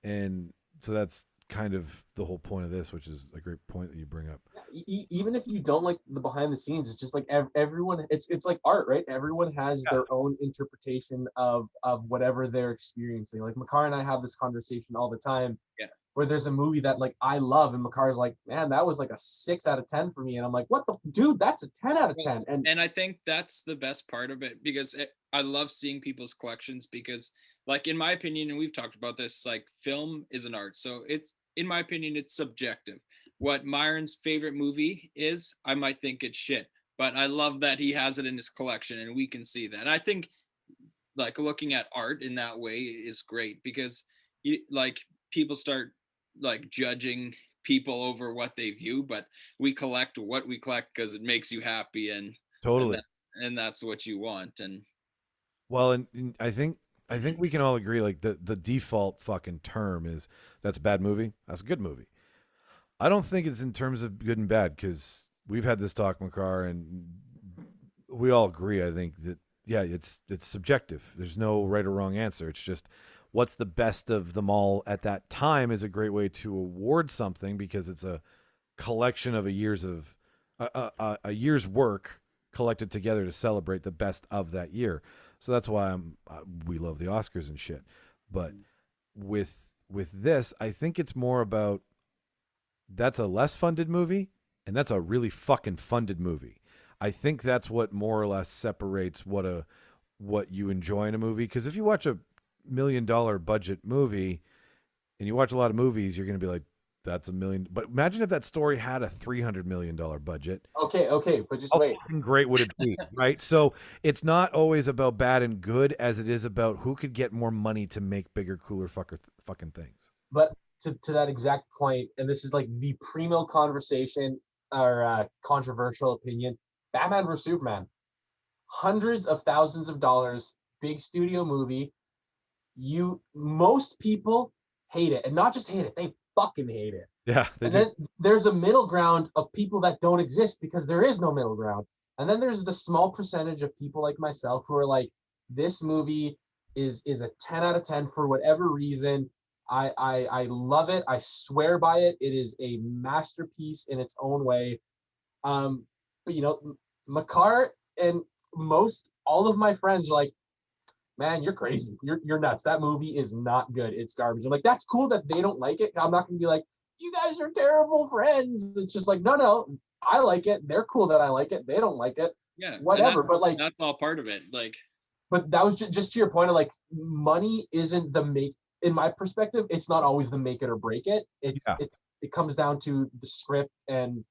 And so that's kind of the whole point of this, which is a great point that you bring up. Even if you don't like the behind the scenes, it's just like everyone. It's like art, right? Everyone has Yeah. their own interpretation of whatever they're experiencing. Like Makar and I have this conversation all the time. Yeah. Where there's a movie that like I love, and Makar's like, "Man, that was like a 6 out of 10 for me," and I'm like, "What the dude? That's a 10 out of 10." And I think that's the best part of it because I love seeing people's collections because, like, in my opinion, and we've talked about this, like, film is an art. So it's, in my opinion, it's subjective. What Myron's favorite movie is, I might think it's shit, but I love that he has it in his collection and we can see that. And I think, like, looking at art in that way is great because, like, people start, like, judging people over what they view, but we collect what we collect because it makes you happy, and Totally. and that's what you want. And Well, and I think we can all agree, like the default fucking term is that's a bad movie. That's a good movie. I don't think it's in terms of good and bad because we've had this talk, Makar, and we all agree. I think that yeah, it's subjective. There's no right or wrong answer. It's just what's the best of them all at that time is a great way to award something because it's a collection of a year's work collected together to celebrate the best of that year. So that's why we love the Oscars and shit. But with this, I think it's more about that's a less funded movie and that's a really fucking funded movie. I think that's what more or less separates what you enjoy in a movie. Because if you watch a $1 million budget movie and you watch a lot of movies, you're going to be like, that's $1 million. But imagine if that story had a $300 million budget. Okay, but just How wait. fucking great would it be, right? So it's not always about bad and good as it is about who could get more money to make bigger, cooler fucking things. But to that exact point, and this is like the primo conversation or controversial opinion, Batman vs Superman, hundreds of thousands of dollars, big studio movie. Most people hate it, and not just hate it, they fucking hate it. Yeah, they And do. then there's a middle ground of people that don't exist because there is no middle ground. And then there's the small percentage of people like myself who are like, this movie is a 10 out of 10 for whatever reason. I love it. I swear by it. It is a masterpiece in its own way. But Makar and all of my friends are like, "Man, you're crazy. You're nuts. That movie is not good. It's garbage." I'm like, that's cool that they don't like it. I'm not gonna be like, "You guys are terrible friends." It's just like, no, I like it. They're cool that I like it. They don't like it. yeah, and Whatever. But like, that's all part of it. Like, but that was just to your point of like, money isn't the make. In my perspective, it's not always the make it or break it. Yeah. It comes down to the script and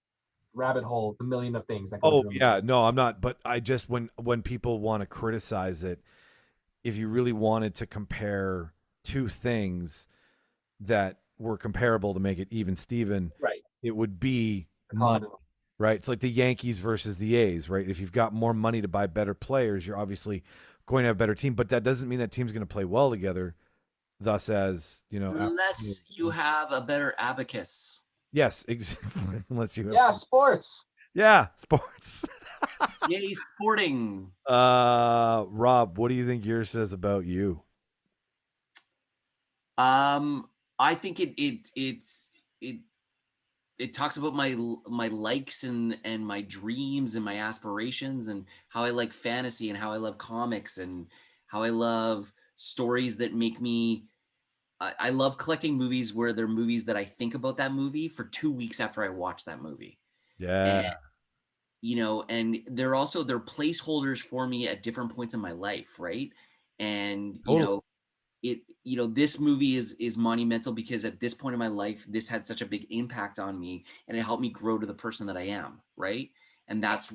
rabbit hole, the million of things that go Oh through. yeah, no, I'm not. But I just when people want to criticize it, if you really wanted to compare two things that were comparable to make it even Steven, Right. it would be money, right? It's like the Yankees versus the A's, right? If you've got more money to buy better players, you're obviously going to have a better team, but that doesn't mean that team's going to play well together. Thus, as Unless you have a better abacus. yes, exactly. Unless you have, Yeah, sports. yeah, sports. Yay, sporting. Rob, what do you think yours says about you? I think it's it talks about my likes and my dreams and my aspirations and how I like fantasy and how I love comics and how I love stories that make me. I love collecting movies where they're movies that I think about that movie for 2 weeks after I watch that movie. Yeah. And and they're placeholders for me at different points in my life, right? And Totally. this movie is monumental because at this point in my life this had such a big impact on me and it helped me grow to the person that I am, right? And that's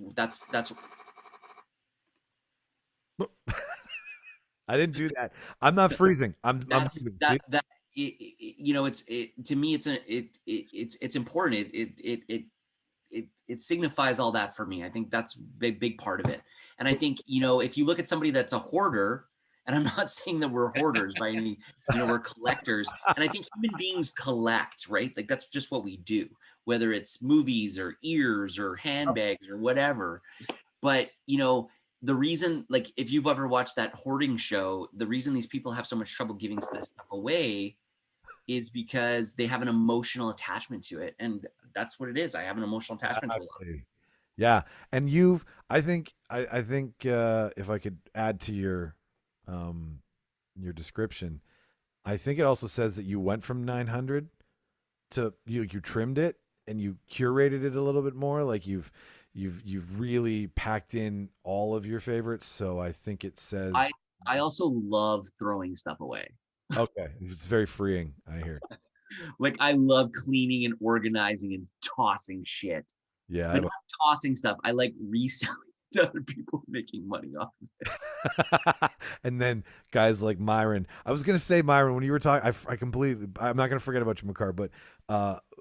I didn't do that. I'm not freezing. I'm that's moving. that that to me it's important. It signifies all that for me. I think that's big part of it. And I think, if you look at somebody that's a hoarder, and I'm not saying that we're hoarders by any, we're collectors. And I think human beings collect, right? Like that's just what we do, whether it's movies or ears or handbags or whatever. But, the reason, like if you've ever watched that hoarding show, the reason these people have so much trouble giving this stuff away is because they have an emotional attachment to it. And that's what it is. I have an emotional attachment to a lot of it. Yeah. And I think if I could add to your description, I think it also says that you went from 900 to you trimmed it and you curated it a little bit more. Like you've really packed in all of your favorites. So I think it says I also love throwing stuff away. Okay. It's very freeing, I hear. Like I love cleaning and organizing and tossing shit. Yeah. But not tossing stuff. I like reselling to other people, making money off of it. And then guys like Myron. I was gonna say, Myron, when you were talking, I'm not gonna forget about you, Makar, but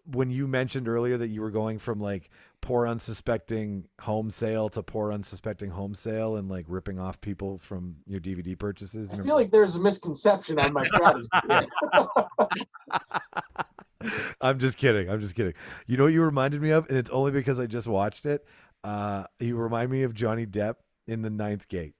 when you mentioned earlier that you were going from like poor unsuspecting home sale to poor unsuspecting home sale and like ripping off people from your DVD purchases. I feel like there's a misconception on my strategy. I'm just kidding. You know what you reminded me of? And it's only because I just watched it. You remind me of Johnny Depp in The Ninth Gate.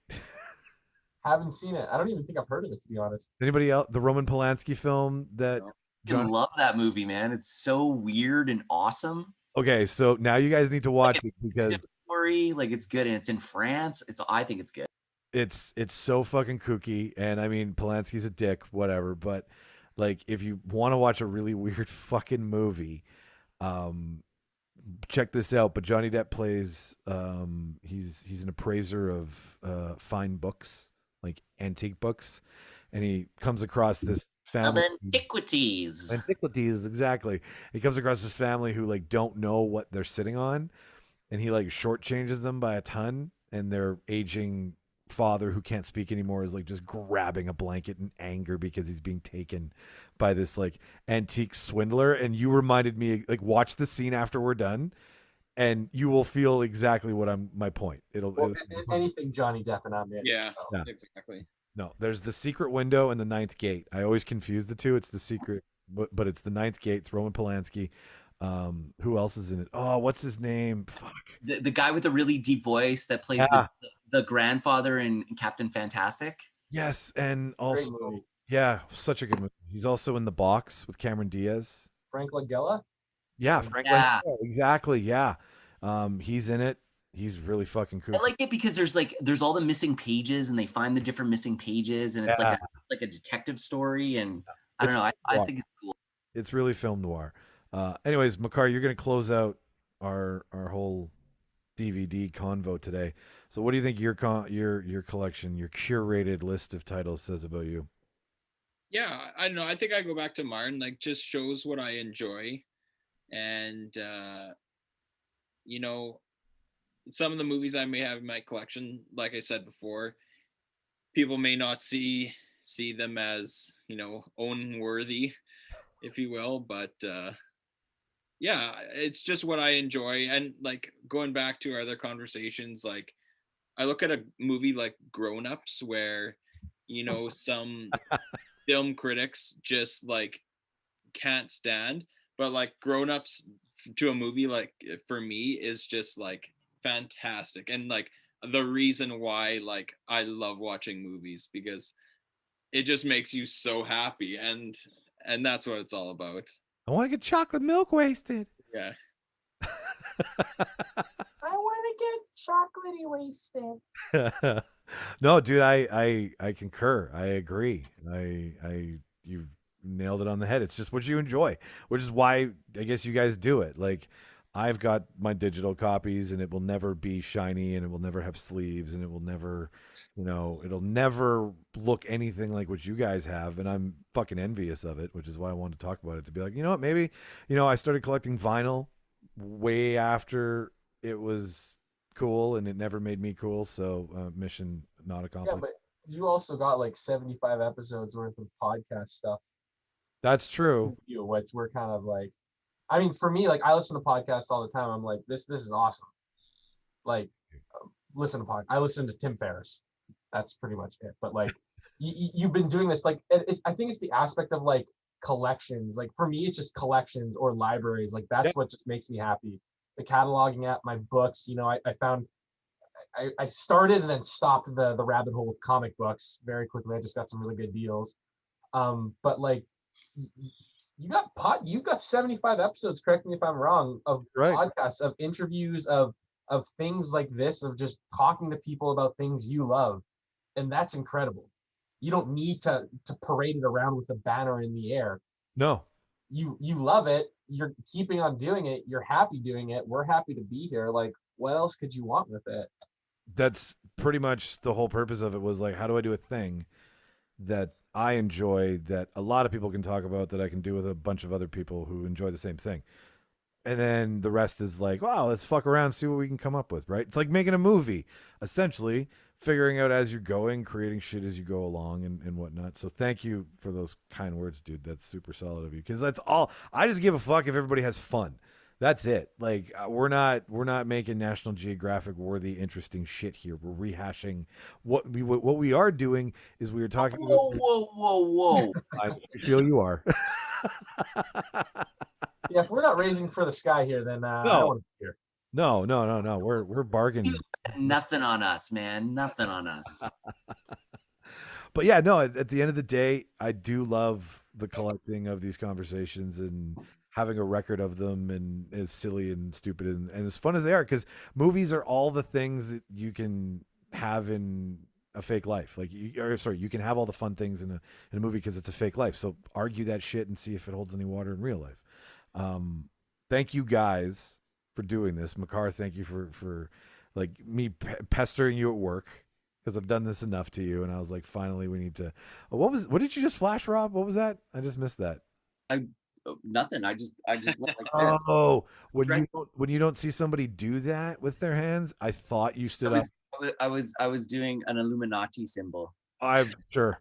Haven't seen it. I don't even think I've heard of it, to be honest. Anybody else? The Roman Polanski film that I love that movie, man. It's so weird and awesome. Okay, so now you guys need to watch it because story, like it's good and it's in France. I think it's good. It's so fucking kooky, and I mean Polanski's a dick, whatever. But like, if you want to watch a really weird fucking movie, check this out. But Johnny Depp plays he's an appraiser of fine books, like antique books, and he comes across this family of antiquities. Antiquities, exactly. He comes across this family who like don't know what they're sitting on, and he like shortchanges them by a ton, and their aging father who can't speak anymore is like just grabbing a blanket in anger because he's being taken by this like antique swindler. And you reminded me, like, watch the scene after we're done and you will feel exactly what my point. It'll anything Johnny Depp and I'm in. Yeah, exactly. No, there's the secret window and the ninth gate. I always confuse the two. It's the secret, but it's the ninth gate. It's Roman Polanski. Who else is in it? Oh, what's his name? Fuck. The guy with the really deep voice that plays the grandfather in Captain Fantastic. Yes, and also such a good movie. He's also in The Box with Cameron Diaz. Frank Langella? Yeah, Frank Langella, exactly. Yeah. He's in it. He's really fucking cool. I like it because there's all the missing pages and they find the different missing pages and it's like a detective story and I don't know. I think it's cool. It's really film noir. Anyways, Makar, you're gonna close out our whole DVD convo today. So what do you think your collection, your curated list of titles says about you? Yeah, I don't know. I think I go back to Myron, like just shows what I enjoy. And some of the movies I may have in my collection, like I said before, people may not see them as, own worthy, if you will, but it's just what I enjoy. And like going back to our other conversations, like I look at a movie like Grown Ups where, some film critics just like can't stand, but like Grown Ups to a movie like for me is just like fantastic and like the reason why like I love watching movies because it just makes you so happy and that's what it's all about. I want to get chocolate milk wasted. Yeah. I want to get chocolatey wasted. No, dude, I concur. I agree. You've nailed it on the head. It's just what you enjoy, which is why I guess you guys do it. Like, I've got my digital copies, and it will never be shiny, and it will never have sleeves, and it will never, it'll never look anything like what you guys have. And I'm fucking envious of it, which is why I wanted to talk about it, to be like, you know what, maybe, I started collecting vinyl way after it was cool, and it never made me cool. So mission not Yeah, accomplished. but you also got like 75 episodes worth of podcast stuff, That's true. which we're kind of like, I mean, for me, like I listen to podcasts all the time. I'm like, this is awesome. Like, I listen to Tim Ferriss. That's pretty much it. But like, you've been doing this. Like, I think it's the aspect of like collections. Like for me, it's just collections or libraries. Like that's what just makes me happy. The cataloging app, my books. I found. I started and then stopped the rabbit hole of comic books very quickly. I just got some really good deals. But like, you got 75 episodes, correct me if I'm wrong, of podcasts, of interviews, of things like this, of just talking to people about things you love. And that's incredible. You don't need to parade it around with a banner in the air. No. You love it. You're keeping on doing it. You're happy doing it. We're happy to be here. Like, what else could you want with it? That's pretty much the whole purpose of it, was like, how do I do a thing that I enjoy, that a lot of people can talk about, that I can do with a bunch of other people who enjoy the same thing. And then the rest is like, wow, let's fuck around, see what we can come up with, right? It's like making a movie, essentially, figuring out as you're going, creating shit as you go along and whatnot. So thank you for those kind words, dude. That's super solid of you. Because that's all. I just give a fuck if everybody has fun. That's it. Like, we're not making National Geographic worthy, interesting shit here. We're rehashing what we are doing is we are talking. Whoa. I feel you are. Yeah, if we're not raising for the sky here, then I don't want to be here. No. We're bargaining. Nothing on us, man. Nothing on us. But yeah, no, at the end of the day, I do love the collecting of these conversations and having a record of them, and as silly and stupid and as fun as they are, because movies are all the things that you can have in a fake life. Like, you can have all the fun things in a movie because it's a fake life. So argue that shit and see if it holds any water in real life. Thank you guys for doing this. Makar, thank you for like me pestering you at work, because I've done this enough to you. And I was like, finally, we need to. What did you just flash, Rob? What was that? I just missed that. Nothing. I just went like this. Oh, when you don't see somebody do that with their hands, I thought you stood up. I was doing an Illuminati symbol. I'm sure.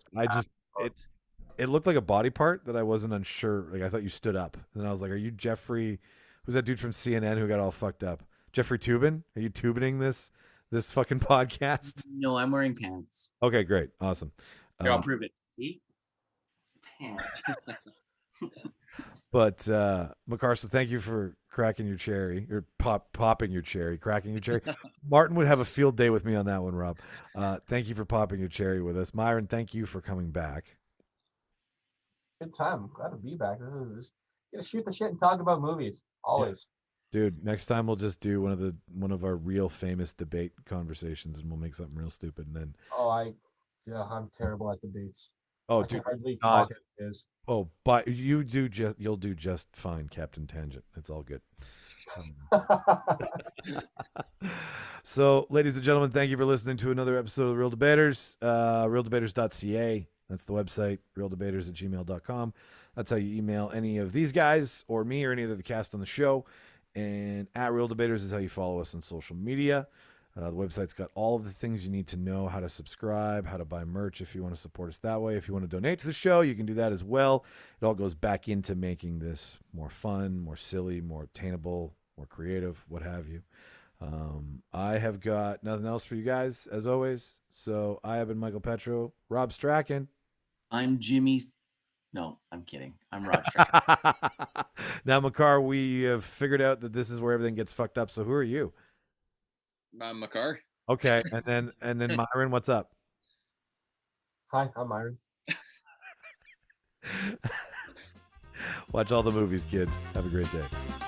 It looked like a body part that I wasn't unsure. Like, I thought you stood up, and then I was like, "Are you Jeffrey? Who's that dude from CNN who got all fucked up? Jeffrey Toobin? Are you tubining this fucking podcast?" No, I'm wearing pants. Okay, great, awesome. Here, I'll prove it. See, pants. But Makar, so thank you for cracking your cherry, or popping your cherry, cracking your cherry. Martin would have a field day with me on that one, Rob. Thank you for popping your cherry with us. Myron, thank you for coming back. Good time. Glad to be back. This is gonna shoot the shit and talk about movies. Always. Dude, next time we'll just do one of our real famous debate conversations, and we'll make something real stupid, and then. I'm terrible at debates. Oh, I dude, can hardly talk as it is. Oh, but you'll do just fine, Captain Tangent. It's all good. So, ladies and gentlemen, thank you for listening to another episode of The Real Debaters. RealDebaters.ca. That's the website. RealDebaters@gmail.com. That's how you email any of these guys or me or any of the cast on the show. And @RealDebaters is how you follow us on social media. The website's got all of the things you need to know: how to subscribe, how to buy merch if you want to support us that way. If you want to donate to the show, you can do that as well. It all goes back into making this more fun, more silly, more attainable, more creative, what have you. I have got nothing else for you guys, as always. So I have been Michael Petrow, Rob Strachan. I'm Jimmy's. No, I'm kidding. I'm Rob Strachan. Now, Makar, we have figured out that this is where everything gets fucked up. So who are you? I'm Makar. Okay, and then Myron, what's up? Hi, I'm Myron. Watch all the movies, kids. Have a great day.